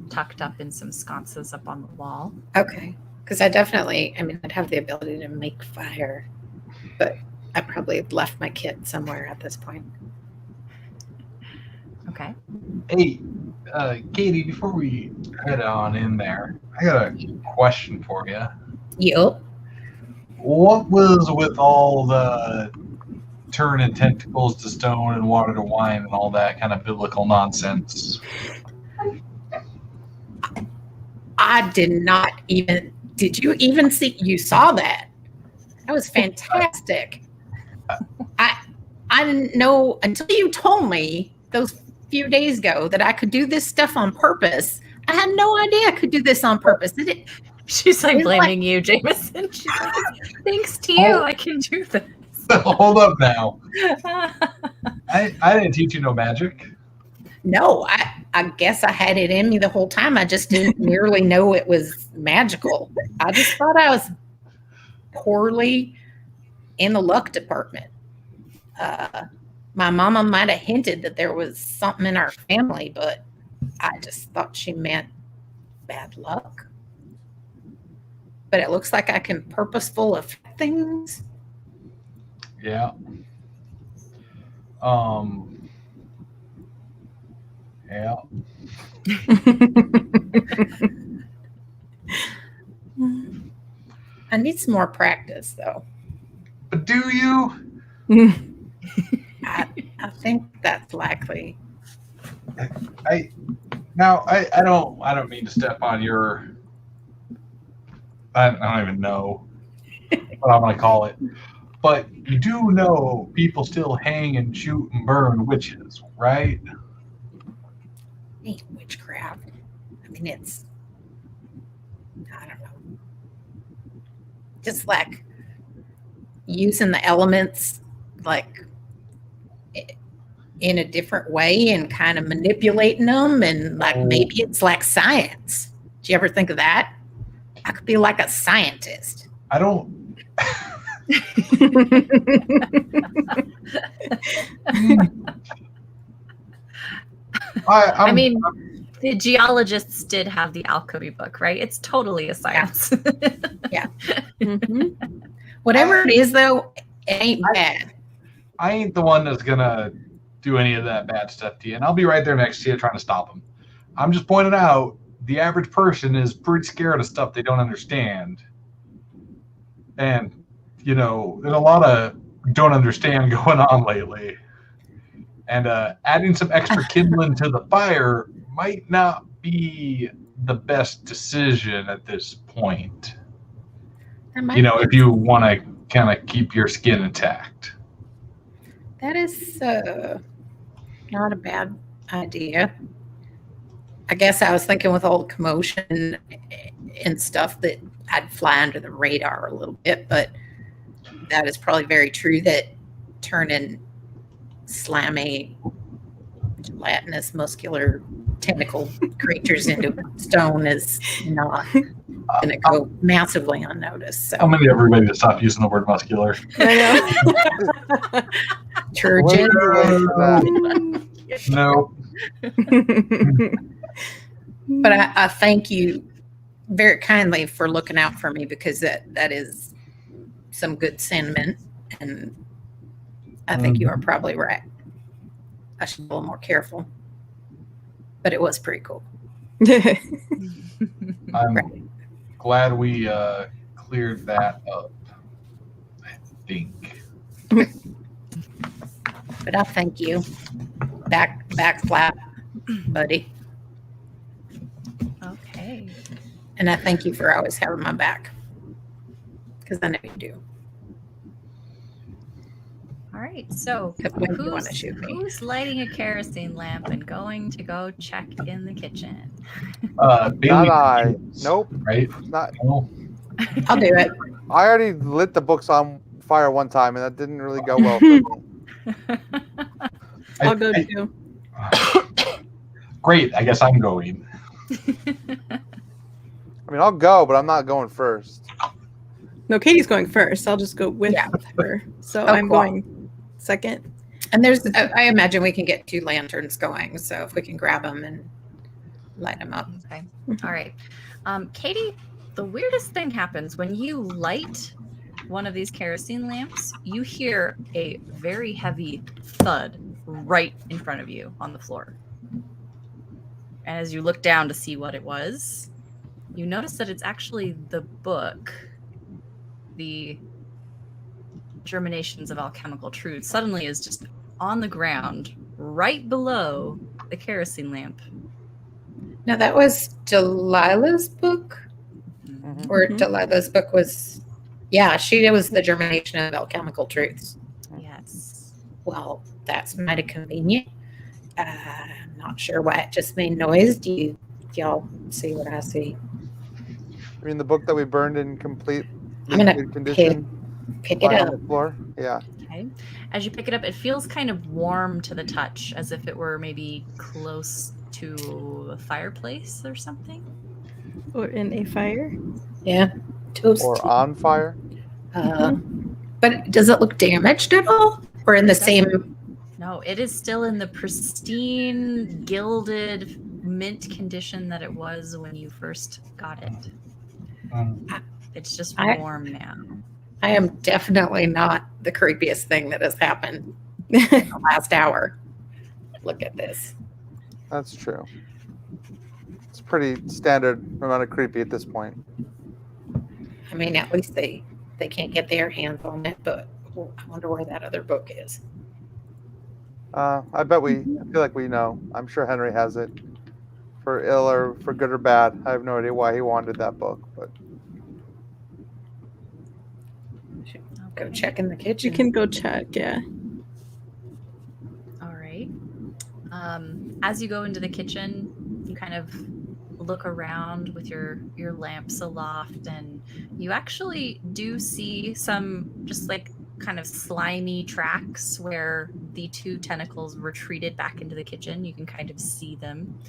tucked up in some sconces up on the wall. Okay, because I'd have the ability to make fire, but I probably left my kit somewhere at this point. Okay. Hey, Katie, before we head on in there, I got a question for you. Yup. What was with all the turning tentacles to stone and water to wine and all that kind of biblical nonsense? I did not even. Did you even see? You saw that? That was fantastic. I didn't know until you told me those few days ago that I could do this stuff on purpose. I had no idea I could do this on purpose. Did it? She's like It's blaming you, Jameson. She's like, thanks to you, I can do this. Hold up now. I didn't teach you no magic. No, I guess I had it in me the whole time. I just didn't nearly know it was magical. I just thought I was poorly in the luck department. My mama might have hinted that there was something in our family, but I just thought she meant bad luck. But it looks like I can purposeful affect things. Yeah. Yeah. I need some more practice, though. But do you? I think that's likely. I don't mean to step on your. I don't even know what I'm gonna call it. But you do know people still hang and shoot and burn witches, right? Ain't witchcraft. I mean, it's, I don't know. Just like using the elements like in a different way and kind of manipulating them. And like maybe it's like science. Do you ever think of that? I could be like a scientist. I don't. I mean, the geologists did have the alchemy book, right? It's totally a science. Yeah. Mm-hmm. Whatever it is, though, it ain't bad. I ain't the one that's gonna do any of that bad stuff to you, and I'll be right there next to you trying to stop them. I'm just pointing out the average person is pretty scared of stuff they don't understand, and you know, there's a lot of don't understand going on lately. And adding some extra kindling to the fire might not be the best decision at this point. You know, if you want to kind of keep your skin intact. That is not a bad idea. I guess I was thinking with all the commotion and stuff that I'd fly under the radar a little bit, but that is probably very true that turning slammy, gelatinous, muscular, tentacle creatures into stone is not going to go massively unnoticed. So. I'm going to get everybody to stop using the word muscular. I know. Turgid. No. But I thank you very kindly for looking out for me, because that is some good sentiment, and I think you are probably right. I should be a little more careful. But it was pretty cool. I'm Right. glad we cleared that up. I think. But I thank you. Back flat, buddy. Okay. And I thank you for always having my back. Because I know you do. All right. So When you want to shoot me. who's lighting a kerosene lamp and going to go check in the kitchen? Bailey, Not I. Nope. Right? Not. No. I'll do it. I already lit the books on fire one time, and that didn't really go well for me. I'll go too. Great. I guess I'm going. I mean, I'll go, but I'm not going first. No, Katie's going first. I'll just go with Yeah. her. So Oh, I'm cool. going second. And there's, I imagine we can get 2 lanterns going. So if we can grab them and light them up. Okay. All right. Katie, the weirdest thing happens when you light one of these kerosene lamps. You hear a very heavy thud right in front of you on the floor. And as you look down to see what it was, you notice that it's actually the book, The Germinations of Alchemical Truth, suddenly is just on the ground right below the kerosene lamp. Now that was Delilah's book, Mhm. or Mhm. Delilah's book was, yeah, she was the germination of alchemical truths. Yes. Well, that's mighty convenient. I'm not sure why it just made noise. Do y'all see what I see? I mean, the book that we burned in complete I'm gonna good condition Pick it lying up. on the floor. Yeah. Okay. As you pick it up, it feels kind of warm to the touch, as if it were maybe close to a fireplace or something. Or in a fire. Yeah, toast. Or on fire. But does it look damaged at all, or in the same? No, it is still in the pristine, gilded, mint condition that it was when you first got it. It's just warm now. I am definitely not the creepiest thing that has happened in the last hour. Look at this. That's true. It's pretty standard amount of creepy at this point. I mean, at least they can't get their hands on it, but I wonder where that other book is. I feel like we know. I'm sure Henry has it, for ill or for good or bad. I have no idea why he wanted that book, but Go check in the kitchen. You can go check, yeah. All right. As you go into the kitchen, you kind of look around with your lamps aloft, and you actually do see some just like kind of slimy tracks where the 2 tentacles retreated back into the kitchen. You can kind of see them.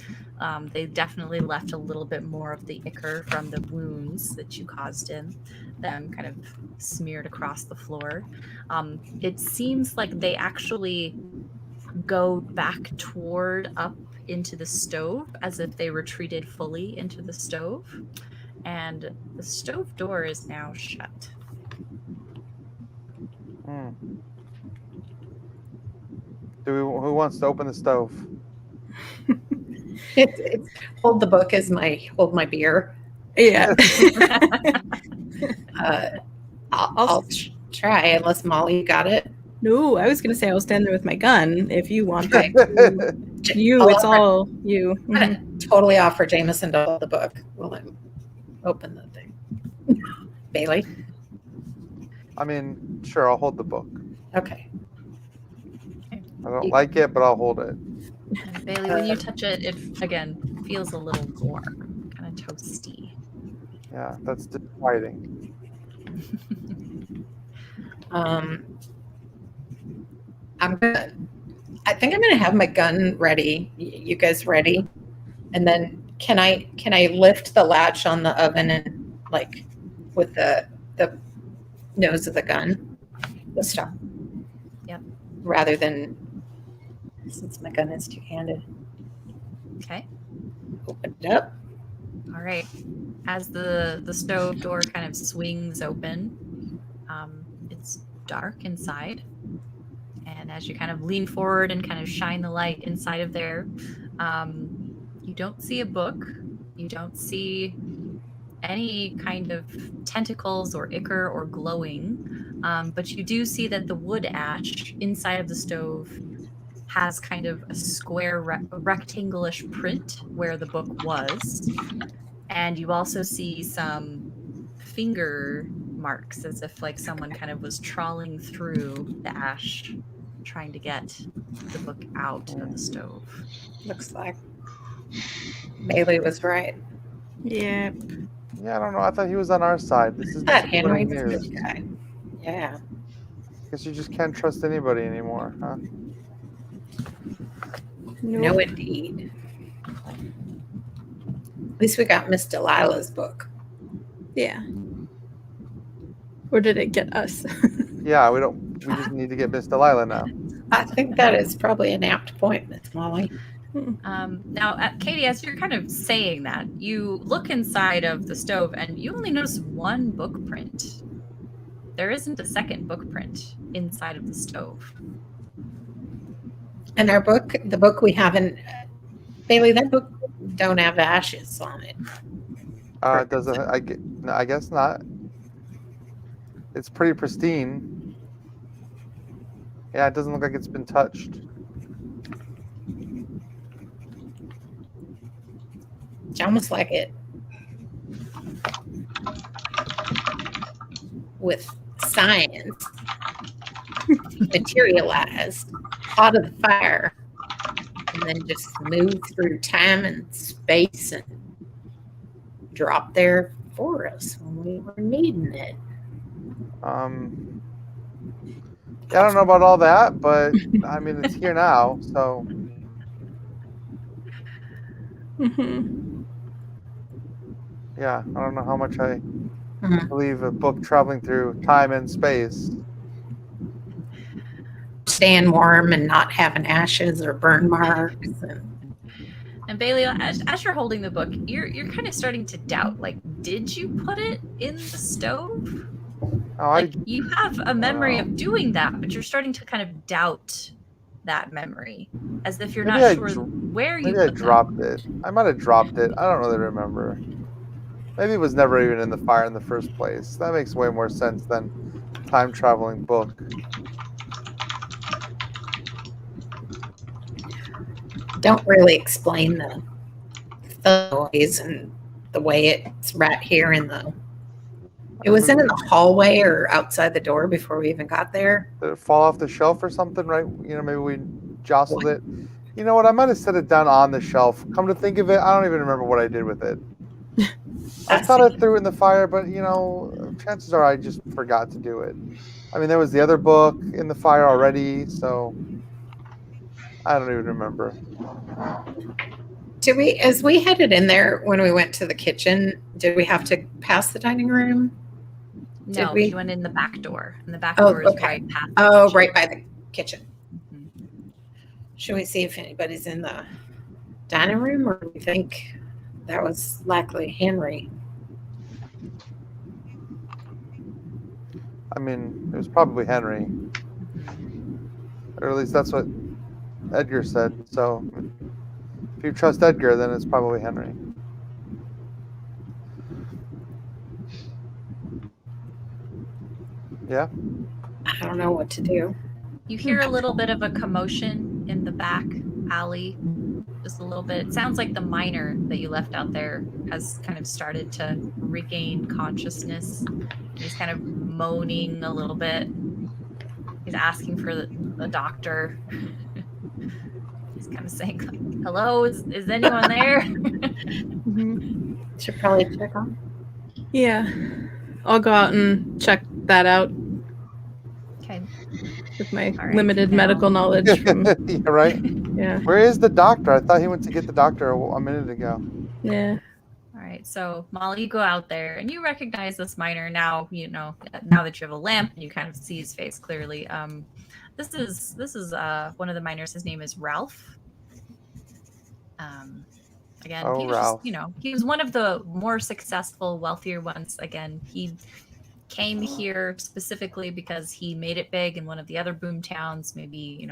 They definitely left a little bit more of the ichor from the wounds that you caused in them kind of smeared across the floor. It seems like they actually go back toward up into the stove, as if they retreated fully into the stove, and the stove door is now shut. Who wants to open the stove? It's hold the book as hold my beer. Yeah. I'll try, unless Molly got it. No, I was going to say I'll stand there with my gun if you want Okay. that. You, I'll it's offer- all you. I'm gonna totally offer Jameson to hold the book while I open the thing. Bailey? I mean, sure, I'll hold the book. Okay. I don't like it, but I'll hold it. And Bailey, when you touch it, it again feels a little warm, kind of toasty. Yeah, that's disquieting. I think I'm gonna have my gun ready. You guys ready? And then can I lift the latch on the oven and like with the nose of the gun, the stop. Yep. Rather than, since my gun is two-handed, Okay. open it up. All right. As the stove door kind of swings open, it's dark inside, And as you kind of lean forward and kind of shine the light inside of there, you don't see a book. You don't see any kind of tentacles or ichor or glowing, but you do see that the wood ash inside of the stove has kind of a square rectangle-ish print where the book was. And you also see some finger marks as if like someone kind of was trawling through the ash trying to get the book out of the stove. Looks like Bailey was right. Yeah. Yeah, I don't know. I thought he was on our side. This is That disappointing Henry's news. good guy. Yeah. Guess you just can't trust anybody anymore, huh? No, indeed. At least we got Miss Delilah's book. Yeah. Or did it get us? Yeah, we just need to get Miss Delilah now. I think that is probably an apt point, Miss Molly. Now, Katie, as you're kind of saying that, you look inside of the stove and you only notice one book print. There isn't a second book print inside of the stove. And our book, the book we have in Bailey, that book don't have ashes on it. Does it? No, I guess not. It's pretty pristine. Yeah, it doesn't look like it's been touched. It's almost like it with science materialized out of the fire and then just moved through time and space and dropped there for us when we were needing it. Yeah, I don't know about all that, but I mean, it's here now, so yeah, I don't know how much I believe a book traveling through time and space. Staying warm and not having ashes or burn marks. And Bailey, as you're holding the book, you're kind of starting to doubt, like, did you put it in the stove? Oh, Like, you have a memory of doing that, but you're starting to kind of doubt that memory, as if you're Maybe not I sure where you maybe put I dropped it. I might have dropped it. I don't really remember. Maybe it was never even in the fire in the first place. That makes way more sense than time traveling book. Don't really explain the noise and the way it's right here in the. It was in the hallway or outside the door before we even got there. Did it fall off the shelf or something, right? You know, maybe we jostled it. You know what? I might have set it down on the shelf. Come to think of it, I don't even remember what I did with it. I thought I threw it in the fire, but, you know, chances are I just forgot to do it. I mean, there was the other book in the fire already, so I don't even remember. Did we, as we headed in there when we went to the kitchen, did we have to pass the dining room? No, we? you went in the back door, and the back Oh, door is okay. right past. Oh, right by the kitchen. Mhm. Should we see if anybody's in the dining room, or do we think that was likely Henry? I mean, it was probably Henry. Or at least that's what Edgar said. So if you trust Edgar, then it's probably Henry. Yeah? I don't know what to do. You hear a little bit of a commotion in the back alley. Just a little bit. It sounds like the miner that you left out there has kind of started to regain consciousness. He's kind of moaning a little bit. He's asking for the doctor. He's kind of saying, like, hello, is anyone there? Should probably check on. Yeah. I'll go out and check that out Okay. with my All right, limited now- medical knowledge from Yeah, right? yeah. Where is the doctor? I thought he went to get the doctor a minute ago. Yeah. All right, so Molly, you go out there and you recognize this miner now. You know, now that you have a lamp and you kind of see his face clearly. This is one of the miners. His name is Ralph. Again, Oh, he was Ralph. just, he was one of the more successful, wealthier ones. Again, he came here specifically because he made it big in one of the other boom towns, maybe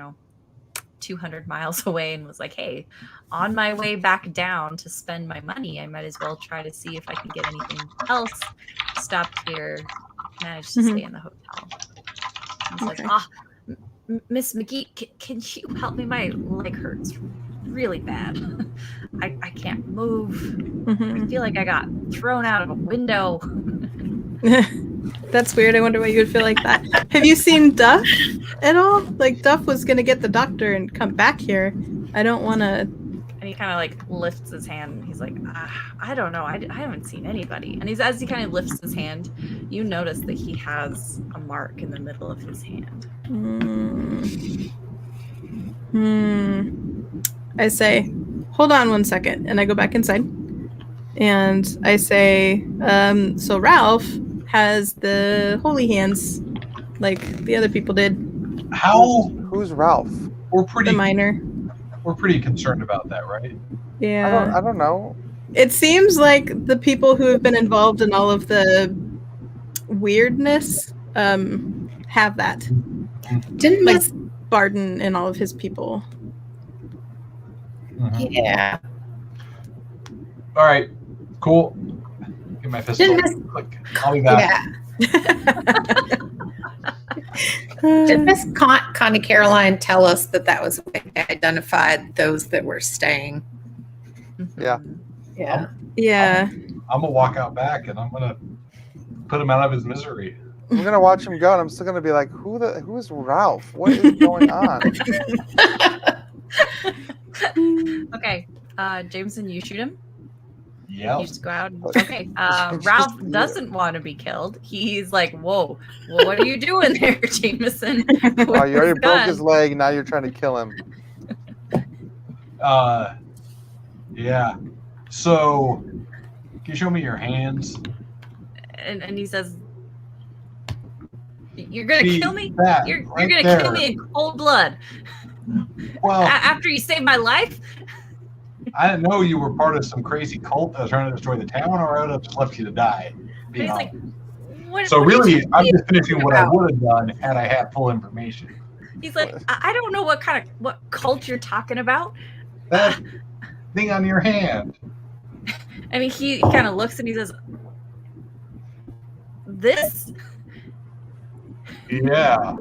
200 miles away, and was like, hey, on my way back down to spend my money, I might as well try to see if I can get anything else. Stopped here, managed to stay in the hotel. He says, Miss McGee, can you help me? My leg hurts really bad. I can't move. I feel like I got thrown out of a window. That's weird. I wonder why you would feel like that. Have you seen Duff at all? Like, Duff was going to get the doctor and come back here. I don't want to... And he kind of like lifts his hand. And he's like, I don't know. I haven't seen anybody. And as he kind of lifts his hand, you notice that he has a mark in the middle of his hand. I say, hold on 1 second. And I go back inside. And I say, so Ralph has the holy hands like the other people did. How? Who's Ralph? The miner. We're pretty concerned about that, right? Yeah. I don't know. It seems like the people who have been involved in all of the weirdness have that. Didn't Like Miss Barden and all of his people. Yeah. All right. Cool. Get my pistol. Click. I'll be back. Did Miss Connie Caroline tell us that was the way they identified those that were staying? Yeah. Yeah. Yeah. I'm gonna walk out back and I'm gonna put him out of his misery. I'm gonna watch him go, and I'm still gonna be like, who is Ralph? What is going on? Okay, Jameson, you shoot him. Yeah. You just go out. Okay. Ralph doesn't want to be killed. He's like, whoa, well, what are you doing there, Jameson? Oh, you already broke his leg. Now you're trying to kill him. Yeah. So, can you show me your hands? And he says, "You're gonna kill me? You're right gonna there. kill me in cold blood? Well, After you saved my life?" I didn't know you were part of some crazy cult that was trying to destroy the town, or I would have just left you to die. And he's like, what? So what are really, you I'm just finishing what I about? would have done had I had full information. He's like, I don't know what cult you're talking about. That thing on your hand. And he kind of looks and he says, "This, Yeah.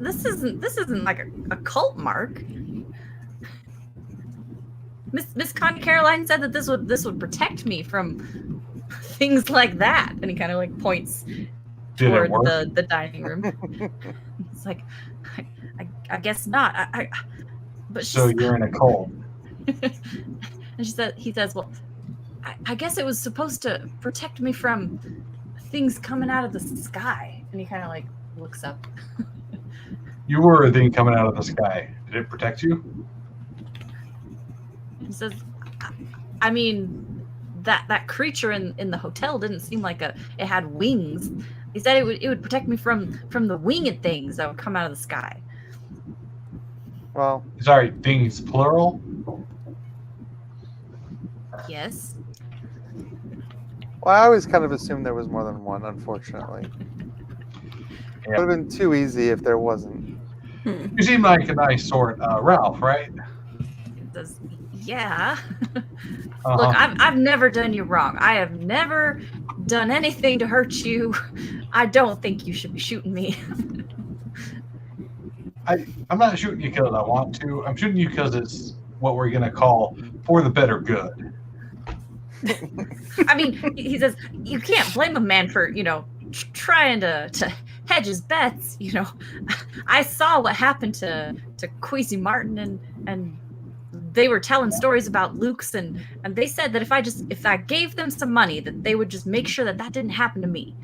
this isn't like a cult mark." Miss Connie Caroline said that this would protect me from things like that, and he kind of like points toward the dining room. It's like, I guess not. But So you're in a cult. And he says, well, I guess it was supposed to protect me from things coming out of the sky. And he kind of like looks up. You were a thing coming out of the sky. Did it protect you? He says, I mean, that creature in the hotel didn't seem like it had wings. He said it would protect me from the winged things that would come out of the sky. Well, Sorry, things plural? Yes. well, I always kind of assumed there was more than one, unfortunately. It would have been too easy if there wasn't. You seem like a nice sort, Ralph, right? It does. Yeah. Uh-huh. Look, I've never done you wrong. I have never done anything to hurt you. I don't think you should be shooting me. I'm not shooting you because I want to. I'm shooting you because it's what we're going to call for the better good. I mean, he says, you can't blame a man for, trying to hedge his bets. I saw what happened to Queasy Martin and they were telling stories about Luke's and they said that if I gave them some money, that they would just make sure that didn't happen to me.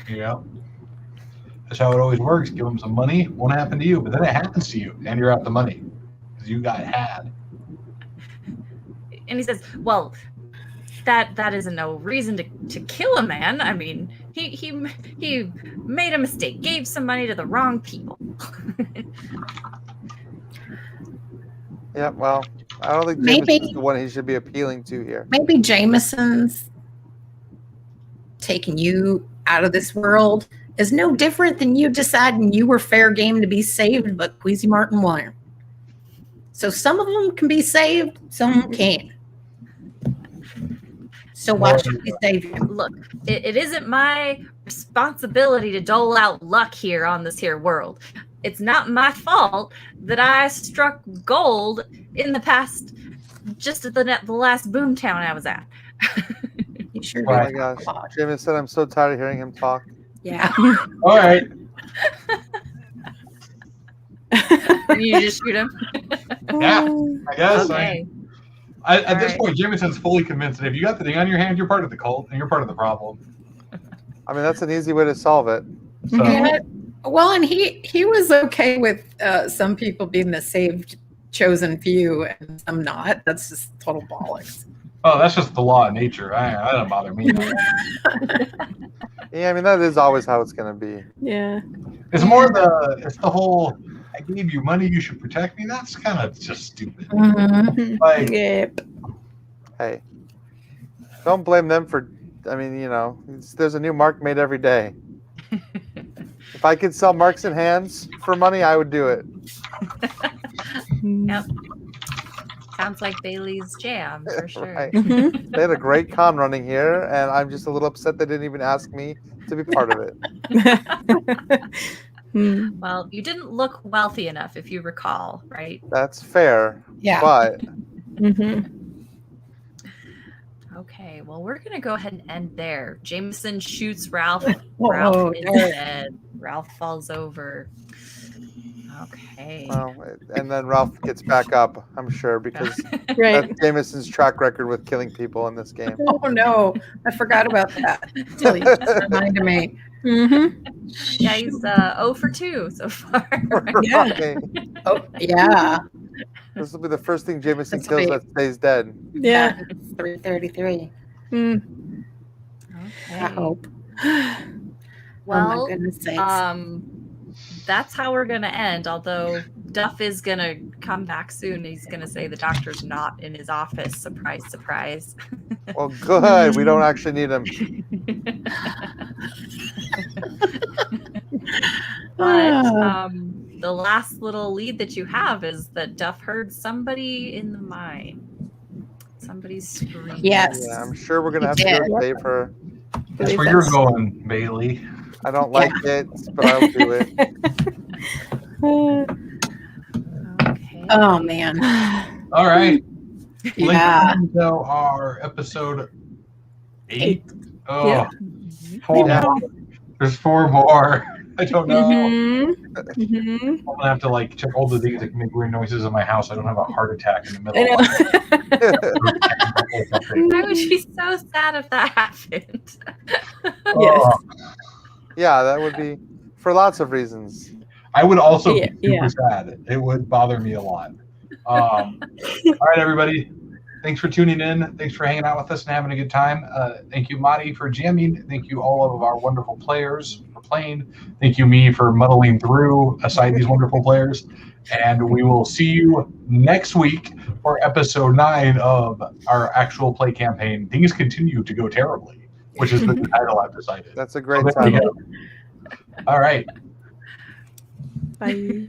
Yeah. That's how it always works. Give them some money, won't happen to you, but then it happens to you, and you're out the money because you got had. And he says, well, that isn't no reason to kill a man. I mean, he made a mistake, gave some money to the wrong people. Yeah, well, I don't think Jameson's the one he should be appealing to here. Maybe Jameson's taking you out of this world is no different than you deciding you were fair game to be saved, but Queasy Martin won. So some of them can be saved, some can't. So why should we save you? Look, it isn't my responsibility to dole out luck here on this here world. It's not my fault that I struck gold in the past, just at the last boomtown I was at. You sure Oh my did. gosh. Jameson, I'm so tired of hearing him talk. Yeah. All right. You just shoot him. Yeah, I guess. Okay. At this All right. point, Jameson's fully convinced that if you got the thing on your hand, you're part of the cult and you're part of the problem. I mean, that's an easy way to solve it. So, Yeah. Well, and he was okay with some people being the saved chosen few and some not. That's just total bollocks. oh, that's just the law of nature. That doesn't bother me. Yeah, I mean, that is always how it's going to be. Yeah. It's the whole, I gave you money, you should protect me. That's kind of just stupid. Mhm. Like, Yep. Hey, don't blame them for, I mean, there's a new mark made every day. If I could sell marks and hands for money, I would do it. Yep. Sounds like Bailey's jam for sure. Right. Mhm. They had a great con running here, and I'm just a little upset they didn't even ask me to be part of it. Hmm. Well, you didn't look wealthy enough, if you recall, right? That's fair, Yeah. but Mhm. Okay, well, we're going to go ahead and end there. Jameson shoots Ralph. Whoa, Ralph is there. dead. Ralph falls over. Okay. well, and then Ralph gets back up, I'm sure, because Right. that's Jameson's track record with killing people in this game. Oh no, I forgot about that. Till you just reminded me. Mhm. Yeah, he's 0 for 2 so far. Right? Yeah. Right. Oh yeah. This will be the first thing Jameson That's kills sweet. that stays dead. Yeah. It's 3:33. Mm. I Okay. hope. Well, oh my goodness sakes. that's how we're gonna end. Although Duff is gonna come back soon. He's gonna say the doctor's not in his office. Surprise, surprise. Well, good. We don't actually need him. But Ah. the last little lead that you have is that Duff heard somebody in the mine. Somebody's screaming. Yes. Yeah, I'm sure we're gonna have Yeah. to go save her. that's where you're going, Bailey. I don't like it, but I'll do it. Okay. Oh man. All right. Yeah. Link to our episode 8. Oh, Yeah. four Yeah. more. There's 4 more. I don't know. Mhm. Mhm. I'm gonna have to check all the things that can make weird noises in my house. I don't have a heart attack in the I middle. know. I would be so sad if that happened. Oh, Yeah, that would be for lots of reasons. I would also Yeah, be super sad. It would bother me a lot. All right, everybody. Thanks for tuning in. Thanks for hanging out with us and having a good time. Thank you, Madi, for jamming. Thank you, all of our wonderful players, for playing. Thank you, me, for muddling through aside these wonderful players. And we will see you next week for episode 9 of our actual play campaign. Things continue to go terribly, which is the title I've decided. That's a great So there you title. go. All right. Bye.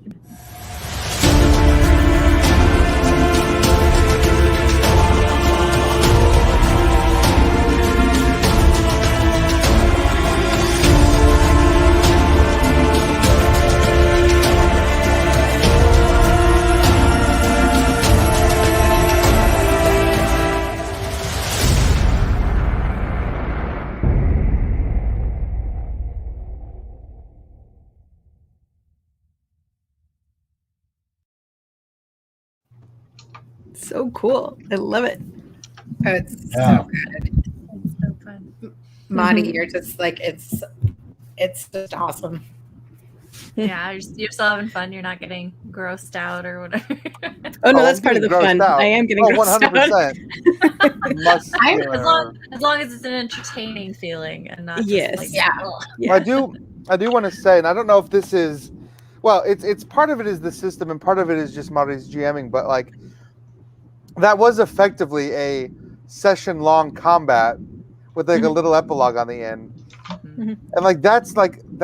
So cool. I love it. It's Yeah. so good. It's so fun. Marty, Mhm. you're just like it's just awesome. Yeah, you're still having fun. You're not getting grossed out or whatever. Oh no, Oh, that's I'm part of the getting fun. grossed out. I am getting Oh, grossed out. 100%. Muscular. as long as it's an entertaining feeling and not just Yes. like, Yeah. ugh. Yeah. I do want to say, and I don't know if this is, well, it's part of it is the system, and part of it is just Marty's GMing, but that was effectively a session-long combat with a little epilogue on the end. And like that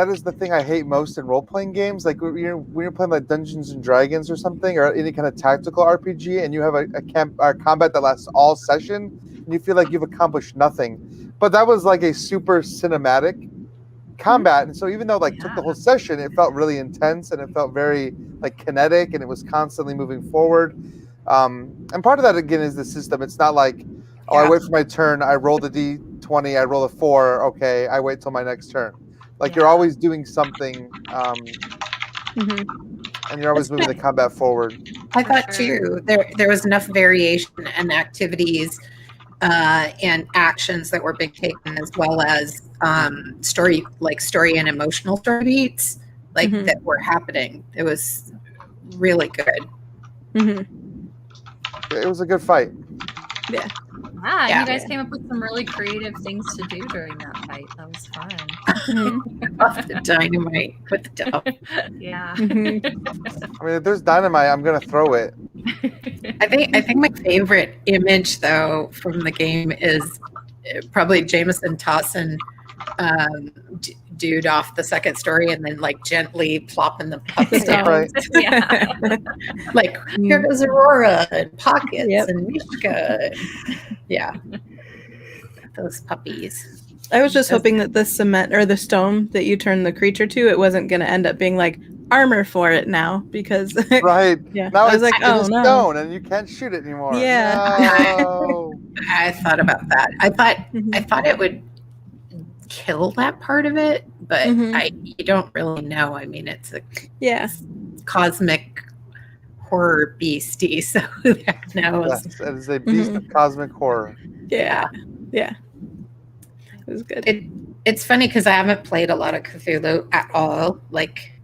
is the thing I hate most in role playing games. Like when you're playing like Dungeons and Dragons or something, or any kind of tactical RPG, and you have a combat that lasts all session, and you feel like you've accomplished nothing. But that was like a super cinematic combat, and so even though like took the whole session, it felt really intense and it felt very like kinetic, and it was constantly moving forward. And part of that again is the system. It's not like I wait for my turn, I roll the D20, I roll a 4, okay, I wait till my next turn. Like you're always doing something, and you're always moving the combat forward. I thought too there was enough variation and activities and actions that were big taken, as well as story and emotional story beats that were happening. It was really good. It was a good fight. Yeah, you guys came up with some really creative things to do during that fight. That was fun. Off the dynamite with the dough. Yeah. I mean, if there's dynamite, I'm gonna throw it. I think my favorite image though from the game is probably Jameson tossing dude off the second story and then like gently plopping the pups down. Right. Yeah. Like here goes Aurora and Pockets and Mishka. Yeah. Those puppies. I was just hoping that the cement or the stone that you turned the creature to, it wasn't going to end up being like armor for it now, because Right. Yeah. Now I was it's like, oh no. stone and you can't shoot it anymore. Yeah. No. I thought about that. I thought it would kill that part of it, but you don't really know. I mean, it's a cosmic horror beastie, so who the heck knows? Yes, it is a beast of cosmic horror. Yeah. It was good. It's funny because I haven't played a lot of Cthulhu at all. Like,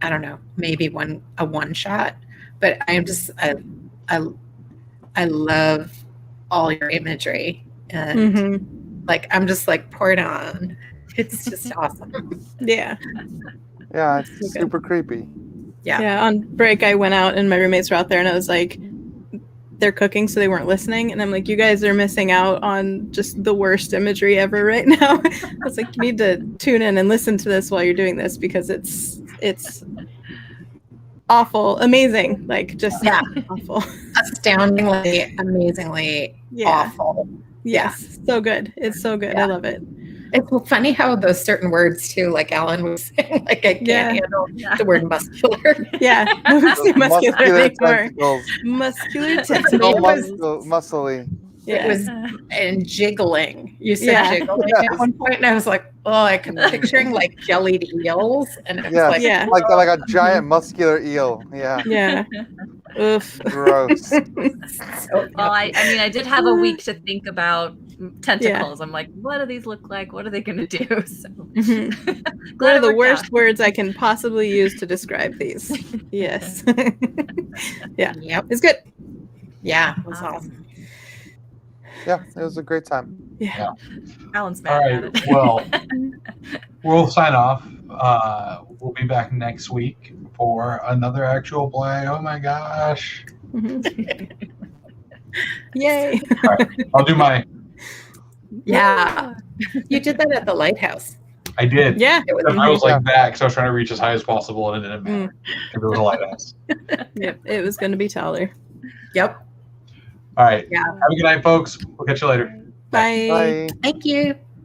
I don't know, maybe a one shot, but I'm just I love all your imagery, and like I'm just like pour it on. It's just awesome. Yeah. Yeah, it's super creepy. Yeah. On break, I went out and my roommates were out there, and I was like, they're cooking, so they weren't listening. And I'm like, you guys are missing out on just the worst imagery ever right now. I was like, you need to tune in and listen to this while you're doing this, because it's awful, amazing, like just awful, astoundingly, amazingly awful. Yes, so good. It's so good. I love it. It's funny how those certain words too, like Alan was saying, like I can't handle the word muscular. Yeah, muscular tentacles. Muscular tentacles. Muscly. It was and jiggling. You said jiggling at one point, and I was like, oh, I kept picturing like jellied eels, and it was like a giant muscular eel. Yeah. Oof. Gross. Well, I mean, I did have a week to think about tentacles. I'm like, what do these look like? What are they going to do? So, what are the worst words I can possibly use to describe these? Yes. Yep. It's good. Yeah, it was awesome. Yeah, it was a great time. Yeah. Alan's mad. All right. Well, we'll sign off. We'll be back next week for another actual play. Oh my gosh. Yay. All right. I'll do my. Yeah. You did that at the lighthouse. I did. Yeah. I was like that because I was trying to reach as high as possible, and it didn't matter if it was a lighthouse. Yep. It was going to be taller. Yep. All right. Yeah. Have a good night, folks. We'll catch you later. Bye. Bye. Thank you.